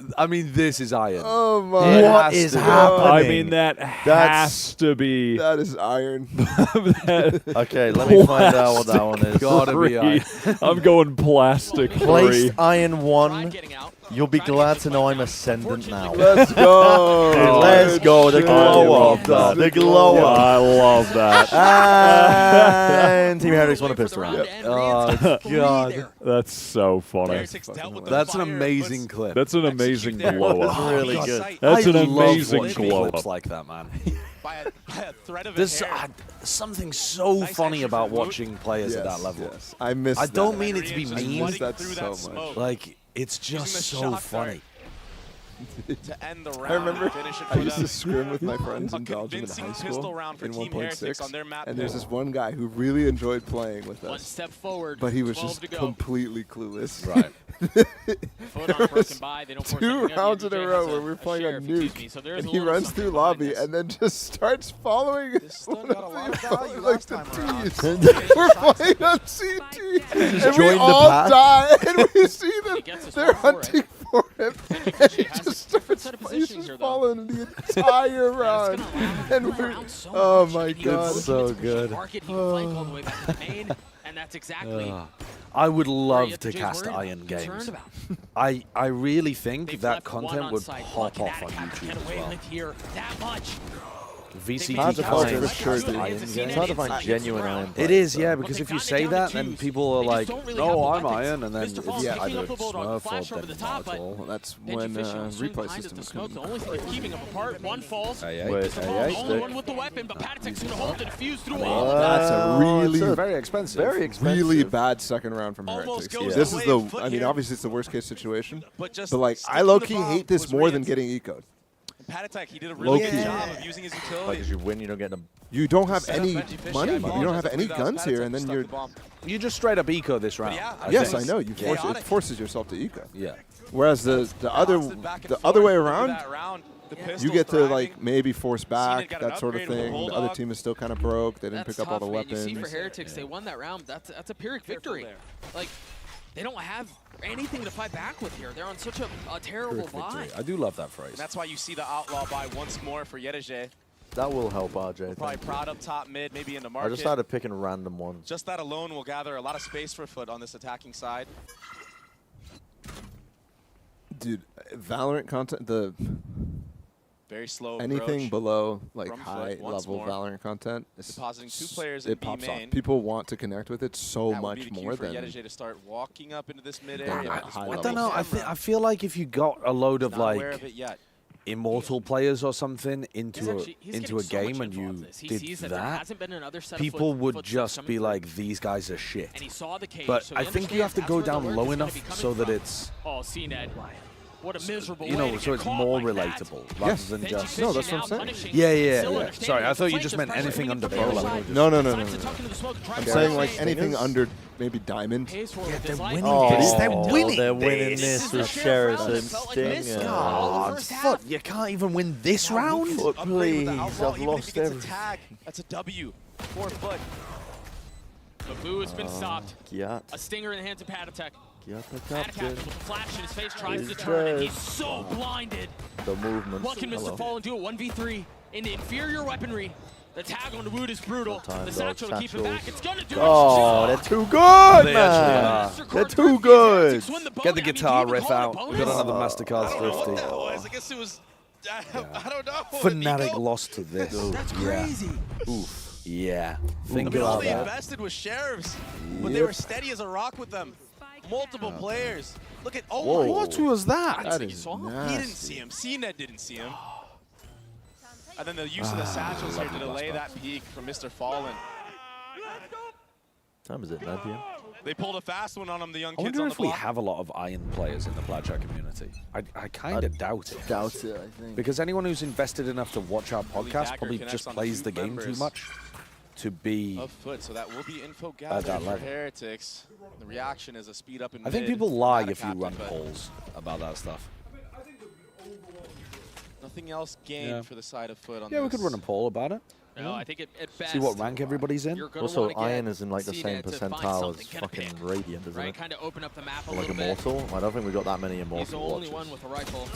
is Iron. Oh my! What is happening? I mean, that has to be. That is Iron. Okay, let me find out what that one is. Gotta be Iron. I'm going plastic. Placed Iron 1. You'll be glad to know I'm Ascendant now. Let's go. Dude, let's go. The glow up. The glow up. I love that. And Team Heretics won a pistol round. Oh god, that's so funny. That's an amazing clip. That's an amazing glow up. That's really good. That's an I love amazing watching glow clips up. like that, man. By a thread of There's hair. something so funny about watching players at that level. Yes. I miss. I don't that. mean it to be I mean. miss that so much. Like, it's just so funny. To end the round. I remember Finish it I for used them. to scrim with my friends in A Belgium in convincing high pistol school round for in Team Heretics on their 1.6, map and there's pick. this one guy who really enjoyed playing with us. One step forward. But he was 12 just to go. completely clueless. Right. Foot on broken by. They don't force 2 anything out. rounds in a DJ row has where we're a playing share, on if you excuse Nuke, me. So there is and a he little runs something through behind lobby this. and then just starts following This one got a of lot of the value like last the time T's. around. We're playing on CT, and we joined the all pack. die, and we see them. gets us They're one for it. hunting for him, and he just starts. He's just following the entire round, and we're. Oh my god! It's so good. Market, he can flank all the way back to the main, and that's exactly. I would love Yet to the cast Jays were Iron games. concerned about. I really think They've that left one content on would site. pop Look at off on that, YouTube get as away well. with here that much. VCT Hard to find kind. for sure, dude. It's hard to find genuine iron. It is, yeah, because if you say that, then people are like, "No, I'm iron," and then it's Yeah, either either Smurf or over the then top, not at all. That's when replay system is the only thing that's keeping them apart. One falls. Wait, The only one with the weapon, but Patatek's going to hold it, fuse through all. That's a really very expensive. Very expensive. Really bad second round from Heretics. This is the, I mean, obviously it's the worst case situation, but like, I low-key hate this more than getting eco'd. Patatek, he did a really good Low-key. job of using his utility. Like, as you win, you don't get them. You don't have any money. You don't have any guns here, and then you're. You just straight up eco this round. Yes, I know. You force, it forces yourself to eco. Yeah. Whereas the other way around, you get to like maybe force back, that sort of thing. The other team is still kind of broke. They didn't pick up all the weapons. You see for Heretics, they won that round. That's a Pyrrhic victory. Like, they don't have anything to fight back with here. They're on such a terrible buy. I do love that phrase. And that's why you see the outlaw buy once more for Gen.G. That will help RJ. Probably proud up top mid, maybe in the market. I just started picking random ones. Just that alone will gather a lot of space for Foot on this attacking side. Dude, Valorant content, the very slow anything approach below like from high Foot once level more. Valorant content, Depositing 2 players in it B pops main. off. People want to connect with it so That would much be the cue more for than Gen.G to start walking up into this mid area. I don't know. I feel like if you got a load of Not aware like of it yet. immortal players or something into He's into a getting so game much and info on you this. He did sees that there that, hasn't been another set of people would footsteps just coming be through. like, "These guys are shit." And he saw the cage, But so he I think you have to go understands down that's where the low work is gonna enough be coming so that from. it's Oh, CNED. What a miserable you way know, to so get it's caught more like that. relatable rather than Benji just. Fishy No, that's what now I'm saying. punishing. Yeah. Still Sorry, understanding I the thought you flank just is meant pressure anything coming under from pro the level. side. No. Decides to tuck into the smoke, try I'm to saying find like a anything fade. under maybe diamond. Pays for it. They're winning this. They're winning They're winning this. this with Sheriff and Stinger. God, Foot, you can't even win this round. Foot, please. I've lost everything. That's a W for Foot. Babu has been stopped. Giat. A stinger in the hands of Patatek. Giat the Patatek captain. with a flash in his face tries He's to turn, and dead. he's so blinded. The movement. What can Mr. Fallen do? 1v3 into inferior weaponry. The tag on the Wood is brutal. The satchel to keep him back. It's gonna do Oh, its they're job. too good, They man. actually They're too good. Get the guitar riff out. We got another Mastercard thrifty. I guess it was. I don't know. Fnatic lost to this. That's crazy. Oof. Yeah. Think Think all about they that. invested was Sheriffs, but they were steady as a rock with them. Multiple players. Look at Whoa. What was that? That He is didn't see him. CNED didn't see him. And then the use of the satchels here to delay that peak from Mr. Fallen. Time is it, 9 p.m.? They pulled a fast one on him, the young I kids wonder on the if we block. have a lot of iron players in the Plat community. I kind of doubt it. Doubt it, I think. Because anyone who's invested enough to watch our Really podcast Dagger probably connects just on the plays two the game too members much to be. Of Foot, so that will be info At gathered that for level. Heretics. The reaction is a speed up in I think mid. people lie Not a if you captain, run but polls about that stuff. Nothing else gained Yeah. for the side of Foot on Yeah, this. we could run a poll about it. No, I think at best. See what rank everybody's in. You're gonna Also, wanna get iron is in like the same CNED to find percentile something as kinda fucking big, Radiant, isn't right? it? Kind of open up the map a Or like little bit. Immortal? I don't think we've got that many He's Immortal the only watchers. one with a rifle.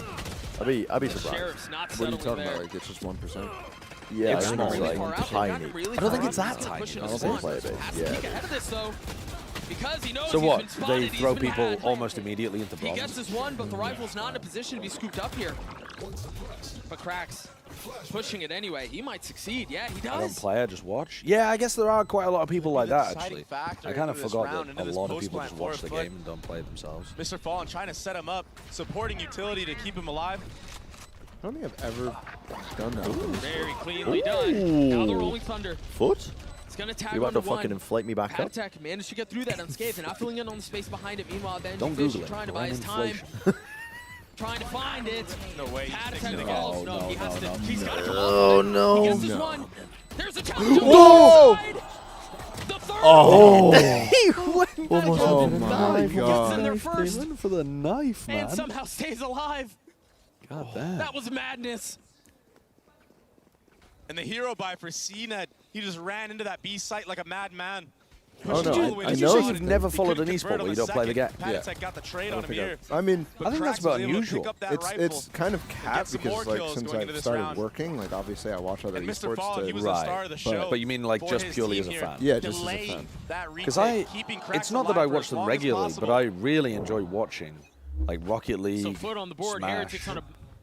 I'd be surprised. Sheriff's not What are you settling talking there. about? Like it's just 1%. Yeah, It's I think not it's really like far out. tiny. They've gotten really I don't think far it's out. that They're tiny. pushing I the don't think spawn. play base, Has to yeah. peek ahead of this though, because he knows So he's what? been spotted, They he's throw been people had. almost immediately into He bronze. gets his one, but the rifle's not in a position to be scooped up here. But Cracks pushing it anyway. He might succeed. Yeah, he I don't does. play, I just watch. Yeah, I guess there are quite a lot of people like that, Deciding actually. factor I kind of into this forgot round, that into a this lot of people post-plant just watch the for Foot. game and don't play it themselves. Mr. Fallen trying to set him up, supporting utility to keep him alive. I don't think I've ever done that. Very cleanly done. Now the Rolling Thunder. Foot? It's gonna tag You about on to one. fucking inflate me back up? Patatek managed to get through that unscathed and not filling in on the space behind it. Meanwhile, Gen.G Don't Fish Google it. trying to Blame buy his time. inflation. Trying to find it. No way. Patatek No, falls. No, he has to. no, He's got to come Oh, off. no. He gets his No. one. There's a challenge. Whoa! The third. Oh! He went Almost Oh under the my knife. God. in there They first. went for the knife, man. And somehow stays alive. God damn. That was madness. And the hero buy for CNED, he just ran into that B site like a madman. Oh, no, Did you say you've never followed an esport where you don't play the game? Patatek got the trade on him here. I mean, I think that's about unusual. it's kind of capped some because more like kills since going into I've this started round. working, like obviously I watch other And Mr. esports Fallen, he to was the star of the show. But you mean like for just his purely team as a here. fan? Yeah, just as a Delaying fan. that Because retake, keeping Cracks it's not that I alive for watch as them long as regularly, possible. but I really enjoy watching like Rocket League, So Foot on the board. Smash. Heretics on a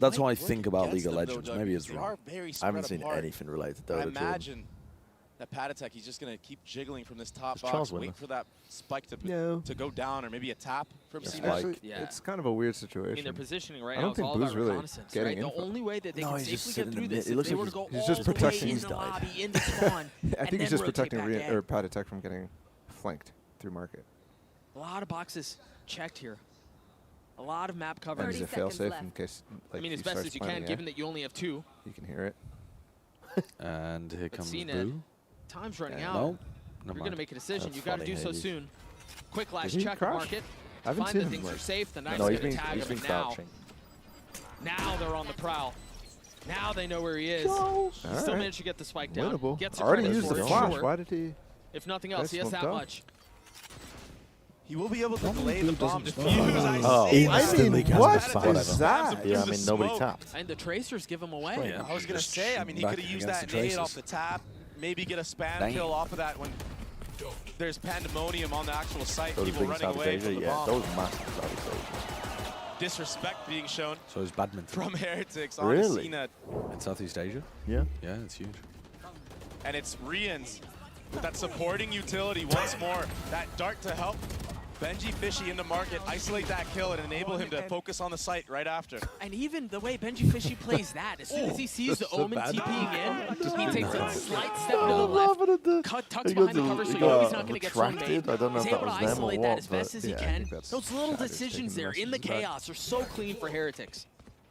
That's what I think about League of Legends. Maybe it's wrong. I haven't seen anything related to I Dota. imagine that Patatek, he's just going to keep jiggling from this top box, Charles wait winner. for that spike to go down, or maybe a tap from C Actually, it's kind of a weird situation. I mean, their positioning right I now don't is think all Boo's about really reconnaissance, getting right? info. The only way that they No, can he's just safely get sitting in through the this mid. It is looks they like were to go he's all just the way protecting- in He's the died. lobby into spawn. I think he's just protecting Patatek from getting flanked through market. A lot of boxes checked here. A lot of map cover. And is it fail-safe in case, like, I mean, as best as you can, given that you only have 2. You can hear it. And here comes CNED. Boo. Time's running out. No, You're going to make a decision. That's You've got to funny, do so Hades. soon. Quick last Did he check crash? market. I haven't Find seen that him, things like- are safe. The Knight's No, going he's to been tag him, and crouching. now they're on the prowl. Now they know where he is. All He still right. managed to get the spike down. Winnable. Gets Already credit used for the it, flash. sure. Why did he? If nothing else, he has that smoked up? much. He will be able to delay the bomb defuse. Oh, I mean, what is that? Yeah, I mean, nobody tapped. And the tracers give him away. I was going to say, I mean, he could have used that nade off the tap, maybe get a spam kill off of that when there's pandemonium on the actual site, Those people big running away Savage from the yeah, bomb. those massive Savage. Disrespect being shown So is badminton. from Heretics on Really? Cena. In Southeast Asia? Yeah. Yeah, it's huge. And it's Rians with that supporting utility once more. That dart to help Gen.G Fishy into market, isolate that kill, and enable him to focus on the site right after. And even the way Gen.G Fishy plays that, as soon as he sees the Omen TPing in, he takes a slight step to the left, tucks behind the cover so you know he's not going to get swing-made. I don't know He's if that able to was them or isolate that what, as best as he yeah, I can. think that's Those little Shadow's decisions taking there the in the message back. chaos are so clean for Heretics.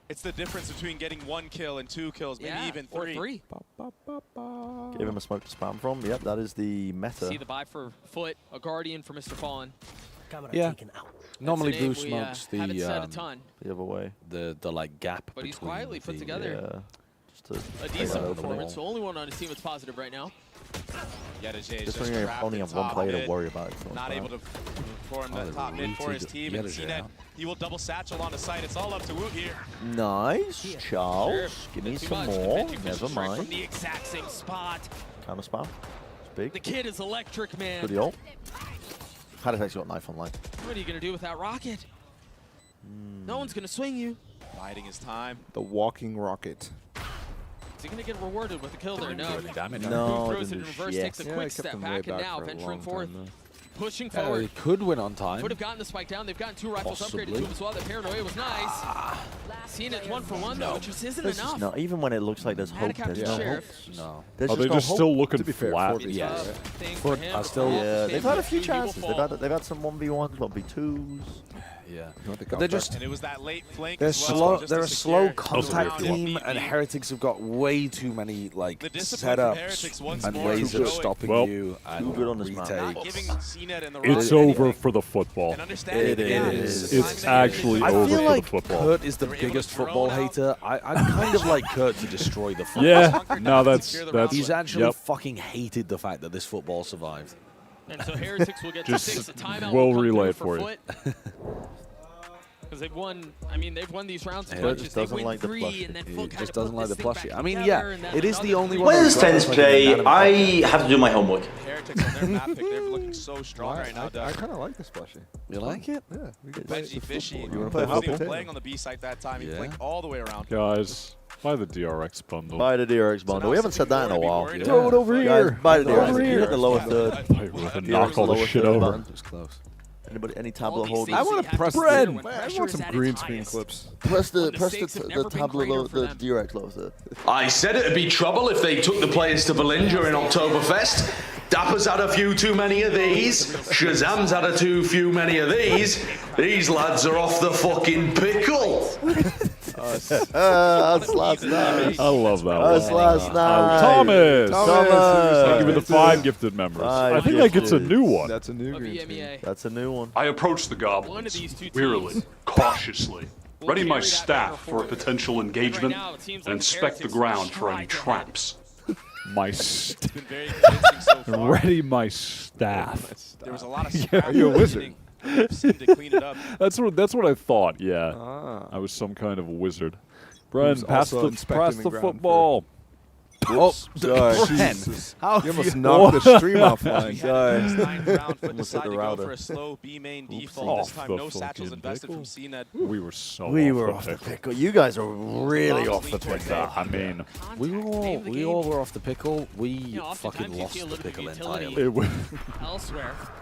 It's the difference between getting 1 kill and 2 kills, maybe even 3. Or 3. Give him a smoke to spam from. Yep, that is the meta. See the buy for Foot, a Guardian for Mr. Fallen. Yeah. Normally That's a Boo name we, smokes haven't said a the ton. The other way. the like gap. But he's between quietly put the, together Yeah. Just to a take decent that over the performance. wall. So only one on his team that's positive right now. Yeah, Just when you only have one player to worry about. It's Not able to form the top mid for his team. And CNED, he will double satchel on the site. It's all up to Woot here. Nice, Charles. Give me some more. Never mind. From the exact same spot. Counter spam. It's big. The kid is electric, man. Good ult. Heretics got knife online. What are you going to do with that rocket? No one's going to swing you. Biding his time. The walking rocket. Is he going to get rewarded with the kill there? No. No, Who it throws it didn't in do reverse, shit. takes a Yeah, quick I kept step him way back, and back now for a venturing long forward. time, Pushing Yeah, forward. he could win on time. Would have gotten the spike down. They've gotten 2 rifles upgraded to Possibly. him as well. The paranoia was nice. Seeing it 1 for 1 though, which just isn't There's enough. just no, even when it looks like there's hope, there's no hope. Sheriff. No. There's Are they no just hope. still looking To be fair, flat? Ford is Yeah. Tough thing for But him. I still- Yeah, they've had a few He will chances. fall. They've had some 1v1s, 1v2s. Yeah. They But got they're back. just And it was that late flank they're as well, slow. just They're to a secure slow contact round team, beat. and Heretics have got way too many like The discipline from setups Heretics once and more ways to of show it. stopping Well, you and too good on this map. Not retakes. giving CNED and the It's rocket over anything. for the football. And understand It the gap. is. The It's timing and actually I over feel for like the football. Kurt is the They were able biggest to drone football out. hater. I kind of like Kurt to destroy the football. Yeah, no, that's He's actually yep. fucking hated the fact that this football survived. And so Heretics will get to Just 6. A timeout we'll will come relay through it for you. Foot. Because they've won, I mean, they've won these rounds as Yeah, much just as they doesn't win like the 3, plushie. and then He Foot kind just of doesn't put like this the thing plushie. back I mean, together, yeah, and then it is the another only 3. one. When I've it's got tennis that's like play, an I inanimate have to do my homework. Heretics on their map pick, they're looking so strong right now, I Doug. kind of like this plushie. You like it? Yeah, we can play Gen.G the Fishy. football. You want to play Wasn't hot even potato? playing on the B site that time. He Yeah. flanked all the way around. Guys, buy the DRX bundle. Buy the DRX bundle. now we haven't said that in a something while. more to be worried Throw about. it over Guys, here. buy the Throw it DRX. over You here. hit the lower third. Play with it, knock all lower this shit third over. button. It was close. Anybody, any All tablet these holders? things I that want you to have press to the. do when I pressure want is some at green its screen highest. clips. Press When the the stakes have never been tablet greater lower, for the them. DRX lower third. I said it'd be trouble if they took the players to Berlin during Oktoberfest. Dapper's had a few too many of these. Shazam's had a too few many of these. These lads are off the fucking pickle. That's last night. I love that one. That's last night. Thomas! Thank you for the 5 gifted members. 5 I think that gets a new one. That's a new Of green screen. EMEA. That's a new one. I approach the One of goblins these two wearily, teams cautiously, will ready my carry that staff banner for a forward. potential engagement now it seems and like the inspect the Heretics ground for any strides ahead. traps. My It's been very convincing so far. ready my staff. There was a lot of Yeah. scrap Are you a wizard? seemed to clean it up. That's what I thought. Yeah, Ah. I was some kind of a wizard. Bren, Who's pass also the inspecting the ground football. Oh, Sorry. Bren. Jesus. How You almost you- knocked the stream offline. He Sorry. had his 9th round foot Almost hit decided the to go router. for a slow B main Oops. default. This Off time the no satchels fucking invested pickle. from CNED. We were so We off were the off the pickle. pickle. You guys are really Bombs off the lead towards pickle. A. I mean, We all were off the pickle. We You know, fucking oftentimes you lost see a the little bit of pickle utility entirely. it was elsewhere.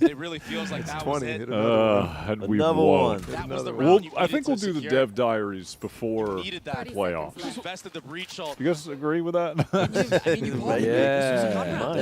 And it really feels like that was it. Had we Another won. one. That was the round you I think we'll needed do to the secure. dev diaries before Needed that. playoffs. You invested the breach ult. You guys agree with that? Yeah.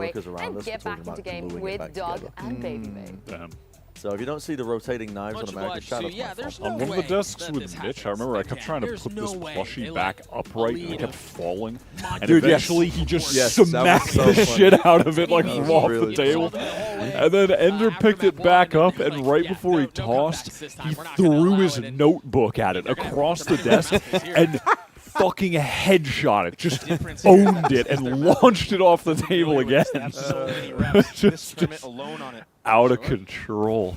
away and get back into game with Dog and Baby Babe. Damn. So if you don't see the rotating knives on American Shadow, on one of the desks with Mitch, I remember I kept trying to put this plushie back upright and it kept falling. And eventually he just smacked the shit out of it like from off the table. And then Ender picked it back up, and right before he tossed, he threw his notebook at it across the desk and fucking headshot it, just owned it and launched it off the table again. just out of control.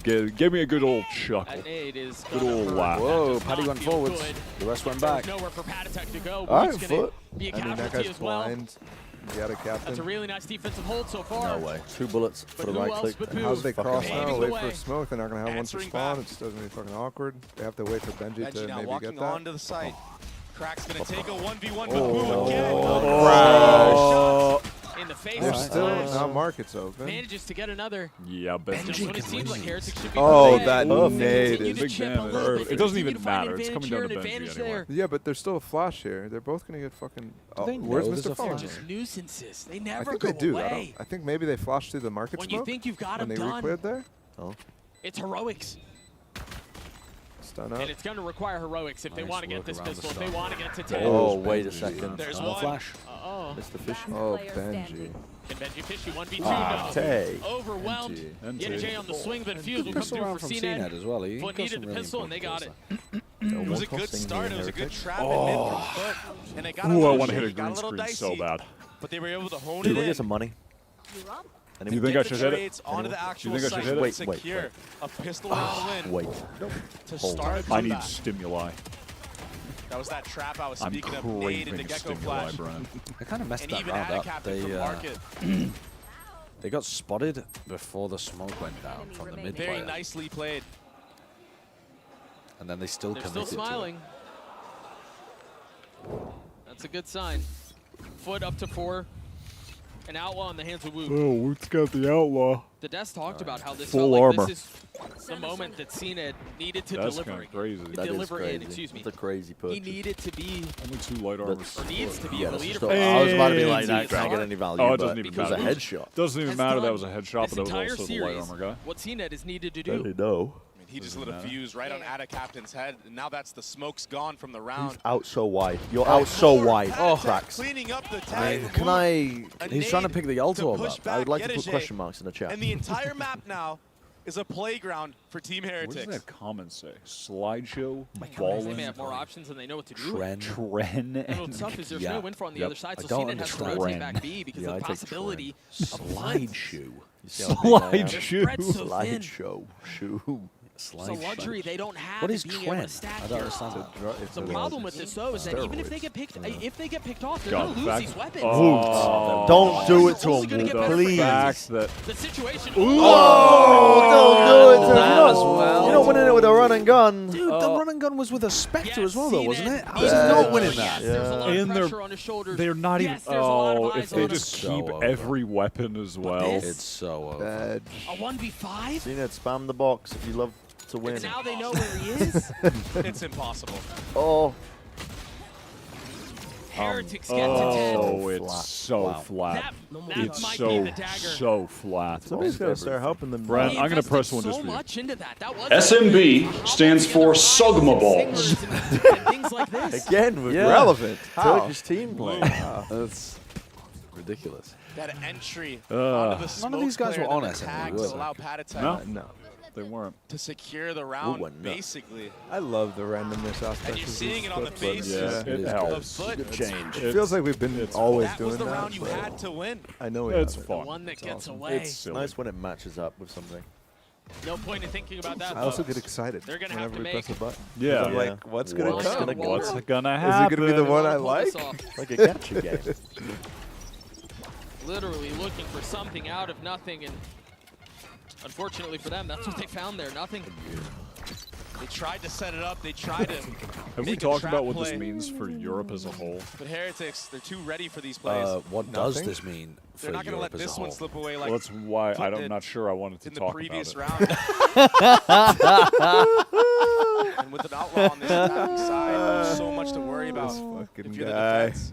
Give me a good old chuckle. Good old laugh. Whoa, Paddy went forwards. The rest went back. Nowhere for Patatek to go. All right, Foot. Foot. Be a I mean, that casualty guy's as well. blind. You got a captain. That's a really nice defensive hold so far. No way. 2 bullets for the right click. And how do they cross now? Wait for smoke. They're not going to have one for spawn. It's doesn't be fucking awkward. They have to wait for Benji to now maybe walking get that. onto the site. Crack's gonna take a 1v1 Oh, again. In the face. There's still now markets open. Manages to get another. Yeah, Benji. It seems like Heretics should be that nade is big damage. It doesn't even matter. It's coming down to Benji anyway. Yeah, but there's still a flash here. They're both going to get fucking... They're where's Mr. Phone? just nuisances. They never I think go they do. away. I think maybe they flashed through the market When smoke you think you've got when them they done, re-cleared there. it's heroics. Stun up. And it's going to require heroics if they want to get this pistol, if they want to get to 10. Oh, wait a second. There's one. Flash. Mr. Fishy. Oh, Benji. Can Gen.G Fishy 1v2? No. Overwhelmed. Gen.G on the swing, but Fuse will come through for CNED as well. Foot needed the pistol, and they got it. It was a good start. It was a good trap in mid from Foot. And they got Ooh, I want to a hit a green screen so bad. But they were able to hone Dude, it we in. get some money. Do you think I should hit it? Onto the actual Do you think I should hit it? secure a pistol round win. Wait. To start I need stimuli. That was that trap I was I'm speaking of. Nade into craving Gecko stimuli, Flash. Brian. They kind of messed And that even round up. They got spotted before the smoke went down from the mid Very player. nicely played. And then they still They're committed still smiling. That's a good sign. Foot up to 4. An outlaw in the hands of Wu. Oh, Woot's got the outlaw. The Desk talked about how this Full felt like armor. this is the moment that CNED needed to That's deliver. kinda crazy. That is Deliver in, crazy. excuse me. That's a crazy purchase. He needed to be, Only 2 light armors. or needs to be Yeah, the that's leader. just I was about to be like, that can't get any value. Oh, it but doesn't even it was matter. a headshot. Doesn't even Has matter that done was a headshot, this but it was entire also the light series armor guy. what CNED has needed to They do. know. He just lit a fuse right on Ada Captain's head, and now that's the smoke's gone from the round. Out so wide. You're out so wide. Oh, Cracks. cleaning up the I tag. mean, can I... He's trying to pick the ult orb push up. back I would like to put Gen.G, question marks in the chat. And the entire map now is a playground for Team What does Heretics. that comment say? Slideshow, They may have more options and they know what to do. Tren. And what's tough is there's no win for on the Yep. other side, I so don't CNED has to understand. rotate back B because of the possibility of Slideshow. Slideshow. Slideshow. Shoe. It's a luxury they don't have. What is in being able to trend? stack I don't here. understand that. The problem with this though is that even if they get picked, off, they're God, gonna the lose fact- these weapons. Oh. Don't do it to Only gonna him, get better please. for fact that The situation. Oh, don't do it to him. That as well. You're not winning it with a run and gun. Dude, the run and gun was with a Spectre as well, though, wasn't it? I was Yes. not winning that. There's a lot of And pressure on his shoulders. they're not even. Yes, there's a lot of Oh, eyes if they on just him. keep So over. every weapon as well. It's so over. Bad. A 1v5? CNED, spam the box if you love to win. And now they know where he is. It's impossible. Oh. Heretics get to 10. Oh, it's Flat. so Wow. flat. That It's might so, be the dagger. so flat. Somebody's got to start helping them. Brian, He I'm going to invested press one so just for you. much into that. That was SMB stands for Sugma Balls. and things like this. Again, with Yeah. relevant. How? Turkish team play. That's ridiculous. That entry Uh, onto the smoke none of these guys player were on and the SMB, tag were to they? allow Patatek No. No. They weren't. to secure the round, Ooh, no. basically. I love the randomness aspect. And you're of seeing these it on the clips, but faces Yeah, yeah. it is helps. good. Good change. It feels like we've been it's always That doing was the that. round you but had to win. I know we It's have it. fun. One that It's gets awesome. away. It's silly. Nice when it matches up with something. No point in thinking about that. I also though. get excited They're gonna have whenever to we press make- a button. Yeah. I'm like, what's gonna What's come? gonna go? What's gonna Is happen? it gonna be the one I Pull like? this off. Like a gacha game. Literally looking for something out of nothing, and unfortunately for them, that's what they found there. Nothing. They tried to set it up. They tried to. Have we make a talked trap about what play. this means for Europe as a whole? But Heretics, they're too ready for these plays. What does this mean for They're not going to Europe let as a this one whole? slip away like Well, that's why Foot I'm did not sure I wanted to in the talk previous about round. And with an outlaw on this attacking side, there's so much to worry about. Fucking If you're the guy. defense.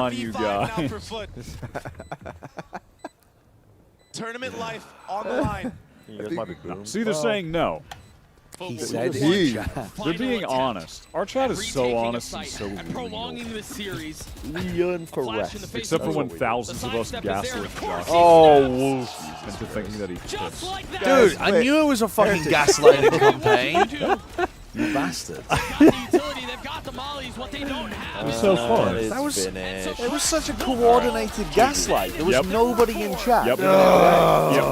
on, you guys. Tournament life on the line. You guys might be boom. See, they're saying no. He said They're being honest. Our chat is so honest and so real. Prolonging this series. Leon for rest. Except for when thousands of us gaslit Josh. Oh, woof. Into thinking that he pissed. Dude, I knew it was a fucking gaslighting campaign. You bastard. It was so fun. It was such a coordinated gaslight. There was nobody in chat. Yep.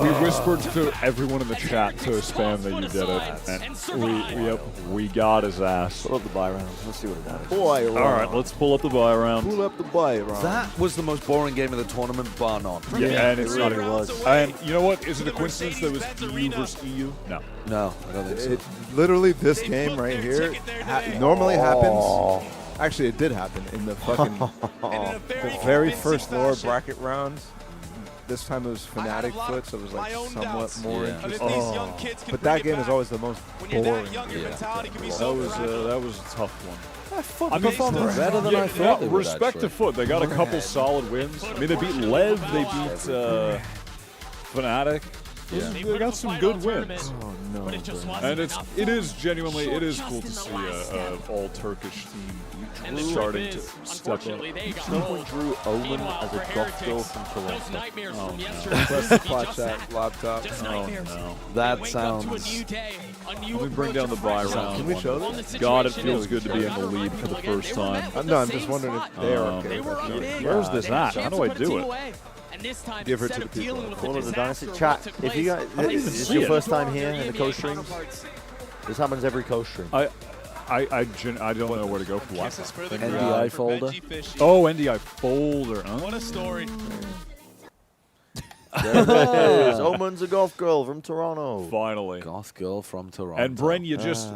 We whispered to everyone in the chat to spam that you did it. And we got his ass. Pull up the buy round. Let's see what it is. All right, let's pull up the buy round. Pull up the buy round. That was the most boring game of the tournament, bar none. Yeah, and it's really not was. And you know what? Is it a coincidence that it was EU versus EU? No. No, I don't think so. Literally, this game right here normally happens. Actually, it did happen in the fucking the very first lower bracket rounds. This time it was Fnatic foot, so it was like somewhat more interesting. But that game is always the most boring. That was a tough one. Foot performed better than I thought they would, respect actually. to Foot. They got a couple solid wins. I mean, they beat Lev. They beat Fnatic. They got some good wins. Oh no! And it is genuinely cool to see a all Turkish team starting to step up. Someone drew Omen as a goth girl from Toronto. Oh no! Press the Plat chat laptop. Oh no! That sounds. Let me bring down the buy round. Can we show this? God, it feels good to be in the lead for the first time. No, I'm just wondering if they are okay. Where's this at? How do I do it? Give her to the people. Call of the Dynasty chat. If you guys, this is your first time here in the co-streams. This happens every co-stream. I don't know where to go for what. NDI folder. Oh, NDI folder. What a story. There it is. Omen's a goth girl from Toronto. Finally. Goth girl from Toronto. And Bren, you just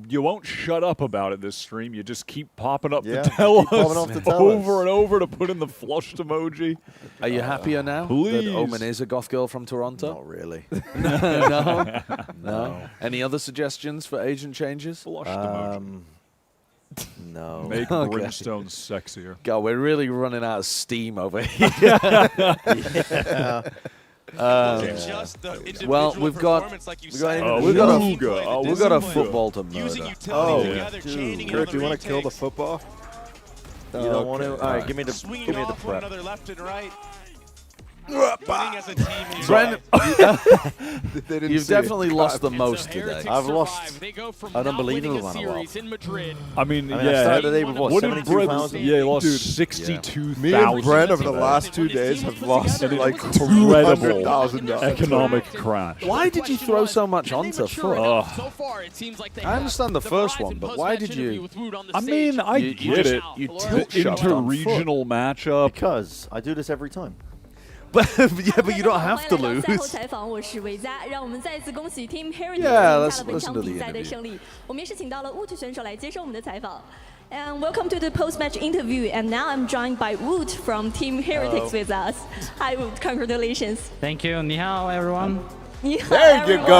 you won't shut up about it this stream. You just keep popping up to tell tell us us over and over to put in the flushed emoji. Are you happier now Please. that Omen is a goth girl from Toronto? Not really. No. Any other suggestions for agent changes? Flushed emoji. No. Make Brimstone sexier. God, we're really running out of steam over here. Well, we've got a football to murder. Dude, Kurt, do you want to kill the football? You don't want to? All right, give me the prep. Another left and right. Bren, you've definitely lost the most today. I've lost an unbelievable amount of wealth. I mean, I yeah. started the day before, What did 72,000? Yeah, he lost 62,000. Me and Brent over the last 2 days have lost like incredible $200,000. economic crash. Why did you throw so much onto Foot? I understand the first one, but why did you? I mean, I get it. You The tilt shoved on Foot. inter-regional matchup. Because I do this every time. But you don't have to lose. 赛后采访，我是维佳，让我们再次恭喜 Team Heretics 赢 Yeah, 下了本场比赛的胜利。我们也是请到了 Woot 选手来接受我们的采访。And welcome to the post-match interview. And now I'm joined by Woot from Team Heretics with us. Hi Woot, congratulations. Thank you. 你好 everyone. There you go.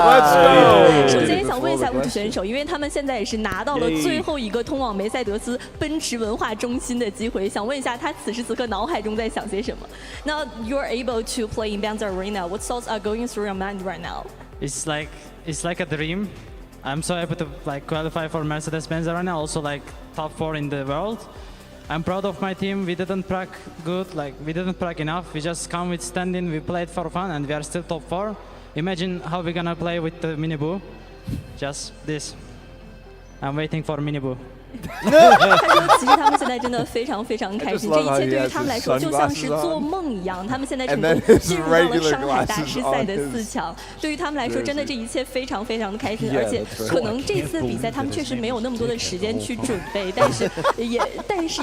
Let's go. 首先想问一下Woot选手，因为他们现在也是拿到了最后一个通往梅赛德斯奔驰文化中心的机会，想问一下他此时此刻脑海中在想些什么 ？Now you're able to play in Banza Arena. What thoughts are going through your mind right now? It's like a dream. I'm so happy to qualify for Mercedes-Benz Arena, also top 4 in the world. I'm proud of my team. We didn't prac good, we didn't prac enough. We just come with standing, we played for fun, and we are still top 4. Imagine how we're gonna play with the Miniboo. Just this. I'm waiting for Miniboo. 他说：“其实他们现在真的非常非常开心，这一切对于他们来说就像是做梦一样。他们现在成功进入到了上海大师赛的4强，对于他们来说，真的这一切非常非常的开心。而且可能这次比赛他们确实没有那么多的时间去准备，但是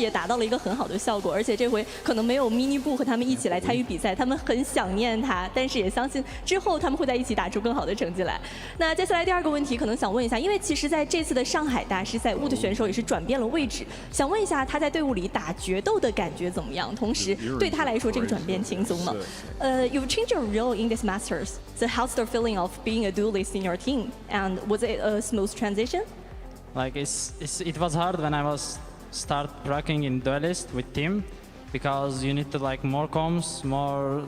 也达到了一个很好的效果。而且这回可能没有 mini 布和他们一起来参与比赛，他们很想念他，但是也相信之后他们会在一起打出更好的成绩来。那接下来第二个问题可能想问一下，因为其实在这次的上海大师赛，Woot选手也是转变了位置，想问一下他在队伍里打决斗的感觉怎么样？同时对他来说这个转变轻松吗？You've changed your role in this Masters. So how's the feeling of being a duelist in your team? And was it a smooth transition? It was hard when I was start pracking in duelist with team because you need to more comms, more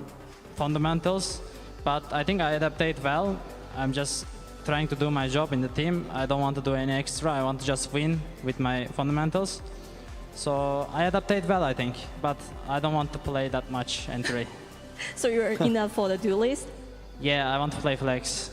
fundamentals. But I think I adapted well. I'm just trying to do my job in the team. I don't want to do any extra. I want to just win with my fundamentals. So I adapted well, I think, but I don't want to play that much entry. So you're enough for the duelist? Yeah, I want to play flex.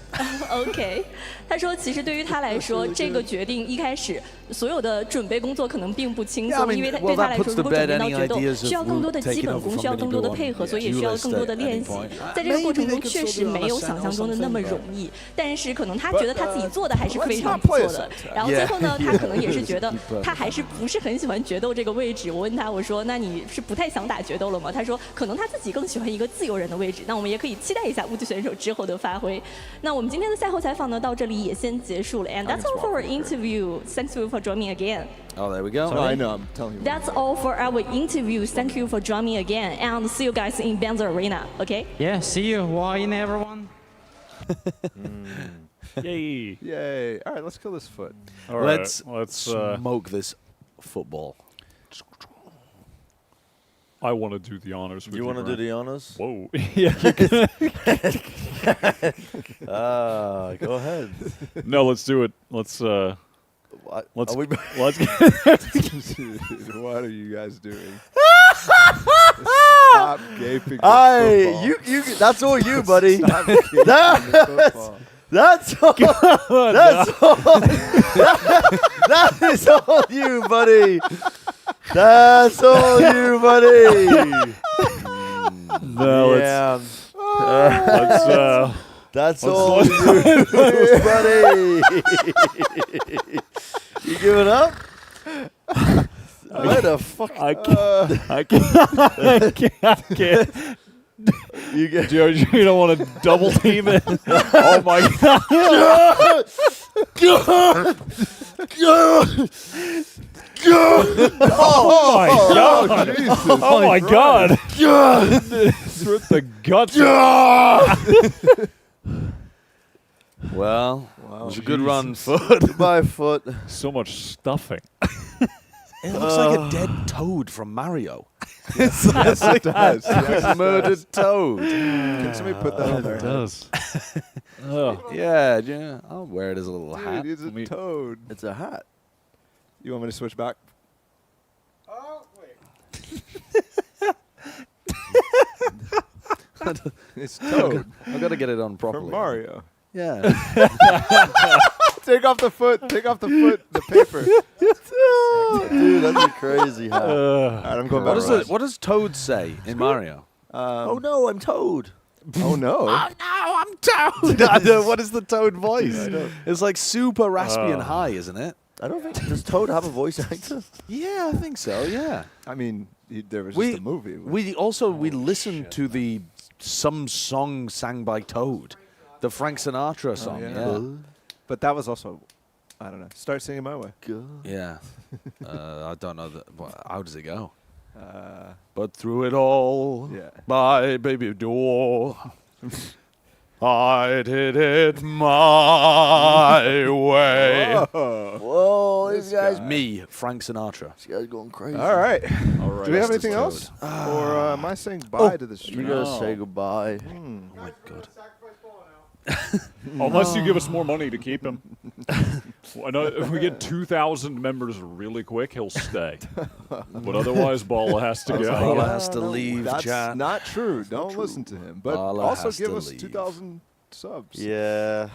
OK， 他说其实对于他来说，这个决定一开始所有的准备工作可能并不轻松，因为对他来说，如果准备到决斗，需要更多的基本功，需要更多的配合，所以也需要更多的练习。在这个过程中，确实没有想象中的那么容易，但是可能他觉得他自己做的还是非常不错的。然后最后呢，他可能也是觉得他还是不是很喜欢决斗这个位置。我问他，我说那你是不太想打决斗了吗？他说可能他自己更喜欢一个自由人的位置。那我们也可以期待一下物质选手之后的发挥。那我们今天的赛后采访呢，到这里也先结束了。And that's all for our interview. Thanks you for joining again. Oh, there we go. I know. I'm telling you. That's all for our interview. Thank you for joining again, and see you guys in Banzer Arena. Okay? Yeah, see you. Wine, everyone. Yay! Yay! All right, let's kill this foot. All right, let's smoke this football. I want to do the honors with you. You want to do the honors? Whoa. Yeah. Go ahead. No, let's do it. Let's What are you guys doing? Stop gaping. That's all you, buddy. Stop gaping That's all. That's all. That is all you, buddy. That's all you, buddy. No, yeah. That's all you, buddy. You giving up? Where the fuck? I can't. You get Jojo, you don't want to double team it. Oh my god. Oh my god. Oh my god. With the guts. Well, it was a good run, Foot. Foot. Goodbye, Foot. So much stuffing. It looks like a dead toad from Mario. Yes, it does. Yes, murdered toad. Can somebody put that on there? It does. Yeah. I'll wear it as a little hat. It's a toad. It's a hat. You want me to switch back? Oh, wait. It's Toad. I've got to get it on properly. From Mario. Yeah. Take off the foot. Take off the foot. The paper. Dude, that's a crazy hat. All right, I'm going back. What does Toad say in Mario? Oh no, I'm Toad. Oh no. Oh no, I'm Toad. What is the Toad voice? It's like super raspy and high, isn't it? I don't think. Does Toad have a voice actor? Yeah, I think so. Yeah. I mean, there was just a movie. We listened to the some song sang by Toad, the Frank Sinatra song. Yeah. But that was also, I don't know. Start singing my way. Yeah. I don't know how does it go? But through it all, my baby door, I did it my way. Whoa, these guys. Me, Frank Sinatra. These guys going crazy. All right. Do we have anything else? Or am I saying bye to the stream? You gotta say goodbye. Oh my god. Unless you give us more money to keep him. I know if we get 2,000 members really quick, he'll stay. But otherwise, Balla has to go. Balla has to leave, That's chat. not true. Don't listen to him. But Balla also has give to us leave. 2,000 subs. Yeah.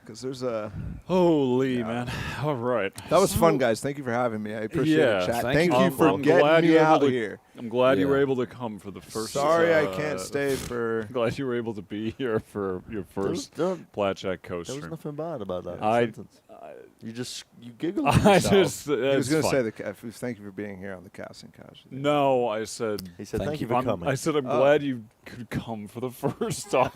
Because there's a... Holy man. All right. That was fun, guys. Thank you for having me. I appreciate it, chat. Thank you for I'm getting glad me you were out able to, here. I'm glad you were able to come for the first... Sorry I can't stay for... I'm glad you were able to be here for your first Plat Chat co-stream. There was nothing bad about that sentence. You giggled at I yourself. just... He was going to fine. say, thank you for being here on the casting couch. No, I said... He said, thank you for coming. I said, I'm glad you could come for the first time.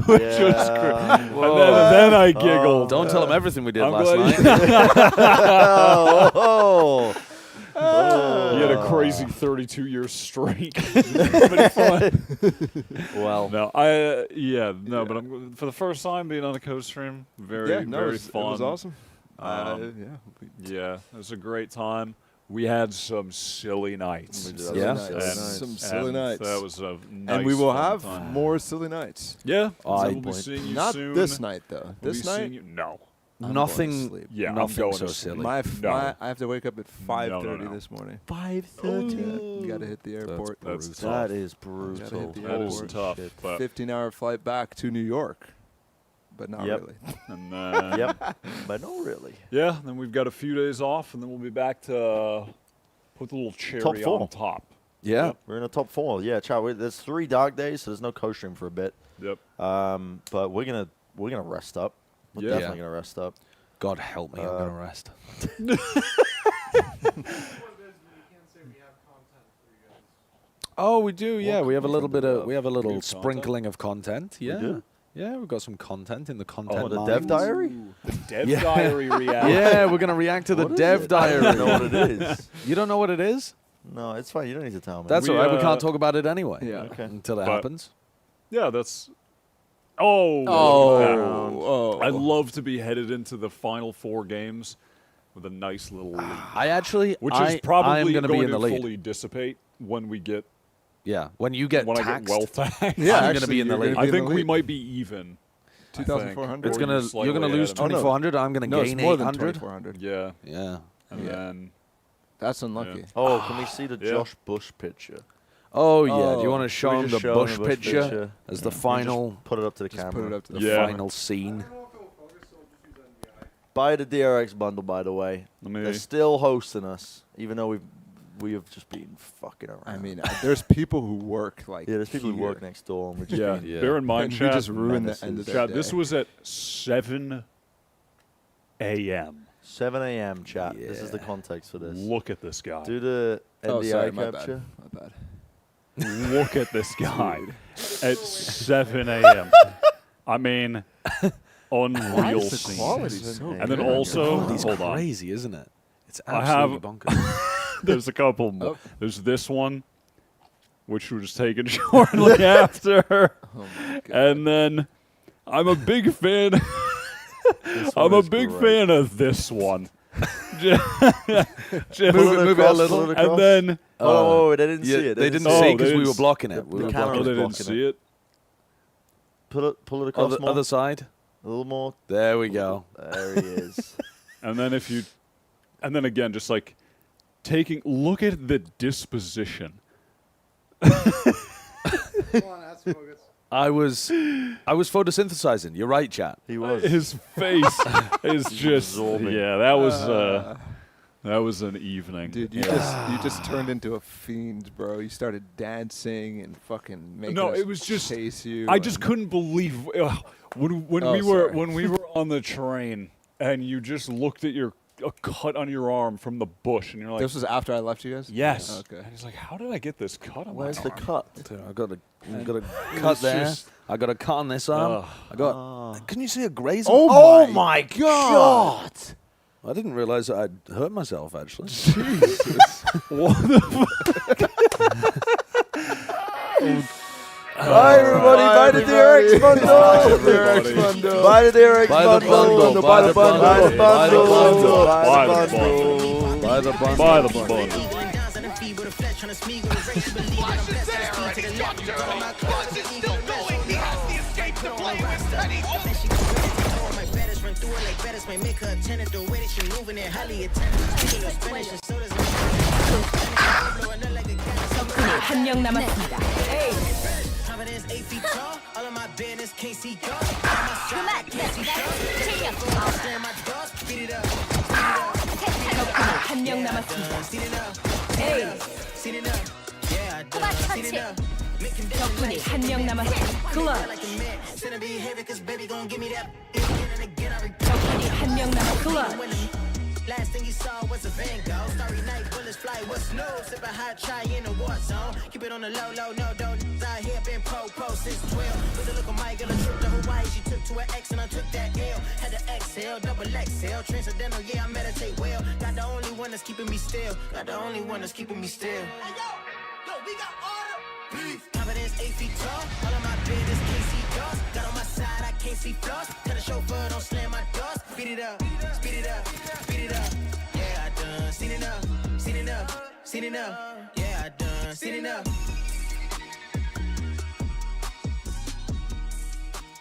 Which was great. And then I giggled. Don't tell him everything we did last night. You had a crazy 32-year streak. Pretty fun. Well, no, but I'm for the first time being on a co-stream, very fun. It was awesome. Yeah, it was a great time. we had some silly nights. Some silly nights. That was a nice and we will fun have time. more silly nights. Yeah. We'll be seeing you not soon. this night though. We'll This be night, seeing you- No. I'm Nothing. going to sleep. Yeah, I'm nothing going so to sleep. silly. I have to wake up at 5:30 No. this morning. 5:30. You got to hit the airport. That is brutal. Gotta hit the That is airport. tough. But 15-hour flight back to New York, but not really. And then, Yep. But no, really. Yeah. Then we've got a few days off, and then we'll be back to put the little cherry Top 4. on top. Yeah. Yep, we're in the top 4. Yeah, chat. There's 3 dark days, so there's no co-stream for a bit. Yep. But we're gonna rest up. We're definitely gonna rest up. God help me, I'm gonna rest. Oh, we do. Yeah, we have a little bit of. We have a little sprinkling of content. Yeah. do? Yeah, we've got some content in the content. Oh, the lines. dev diary? The dev diary reaction. Yeah, we're gonna react to the What is dev it? diary. I don't know what it is. You don't know what it is? No, it's fine. You don't need to tell me. That's all right. We can't talk about it anyway. Yeah. Okay. Until it But- happens. Yeah, that's. Oh. Oh. I'd love to be headed into the final 4 games with a nice little lead. I actually, Which I is probably am gonna going be in the to lead. fully dissipate when we get. Yeah, when you get when taxed. I get well taxed. Yeah, I'm actually, gonna be in the you're lead. gonna I be in think the we lead. might be even. 2,400. It's Or gonna. you're You're slightly gonna lose ahead of me. 2,400. I'm gonna No, it's gain more than 800. 2,400. Yeah. Yeah. And then. That's unlucky. Oh, can we see the Yeah. Josh Bush picture? Oh yeah. Do you Oh. want to show Can we him the just show Bush him the Bush picture picture? as the Can we final? just put it up to the Just camera. put it up to the Yeah. Final scene. Buy the DRX bundle, by the way. They're still hosting us, even though we have just been fucking around. I mean, there's people who work like yeah, there's people who here. work next door, and we're just Yeah. being Bear in mind, And we chat. just ruined the end of their Chat, day. this was at 7 a.m. 7 a.m. chat. This is the context for this. Look at this guy. Do the Oh, NDI sorry, my capture. bad. My bad. Look at this guy at 7 a.m. I mean, unreal is the scene. quality so And then good? also, Quality's hold on. crazy, isn't it? It's I have. absolutely bonkers. There's a couple more. Oh. There's this one, which was taken shortly after, and then I'm a big fan. I'm a big fan of this one. Just Move it a little. and then Oh, they didn't Yeah, see it. they didn't Oh, see they because we didn't were blocking it. We the were camera blocking oh, they it. didn't blocking see it. Pull it across more. Other side. A little more. There we go. There he is. And then and then again, just like look at the disposition. I was photosynthesizing. You're right, chat. He was. His face is just absorbing. yeah. That was an evening. Dude, you just turned into a fiend, bro. You started dancing and fucking making No, us it was just chase you. I just couldn't believe when Oh, we were sorry. when we were on the train and you just looked at a cut on your arm from the bush and you're like, This was after I left you guys? yes. Okay. And he's like, how did I get this cut on Where's my the arm? cut? I got a cut there. just- I got a cut on this arm. I got. Can you see a graze? Oh my God! I didn't realize that I'd hurt myself actually. What the Bye, everybody. Buy the DRX bundle. Buy the DRX bundle. Buy the bundle. Buy the bundle. Buy the bundle. Buy the bundle. Buy the bundle. 한 명 남았습니다. 한 명 남았습니다. 적군이 한 명 남았습니다. 클럽. 적군이 한 명 남았습니다. 클럽. Last thing you saw was a Van Gogh. Starry night, bullets fly, what's new? Sipping hot chai in a war zone. Keep it on the low, no, don't out here been pro since 12. With a look of my girl, a trip to Hawaii, she took to her ex and I took that L. Had to exhale, double XL, transcendental, yeah, I meditate well. Got the only one that's keeping me still. Got the only one that's keeping me still. Hey, yo, we got order. Confidence 8 feet tall. All of my business can't see doors. Got on my side, I can't see flaws. Tell the chauffeur, don't slam my doors. Speed it up, speed it up, speed it up. Yeah, I done seen it up, seen it seen enough. Yeah, I done seen enough.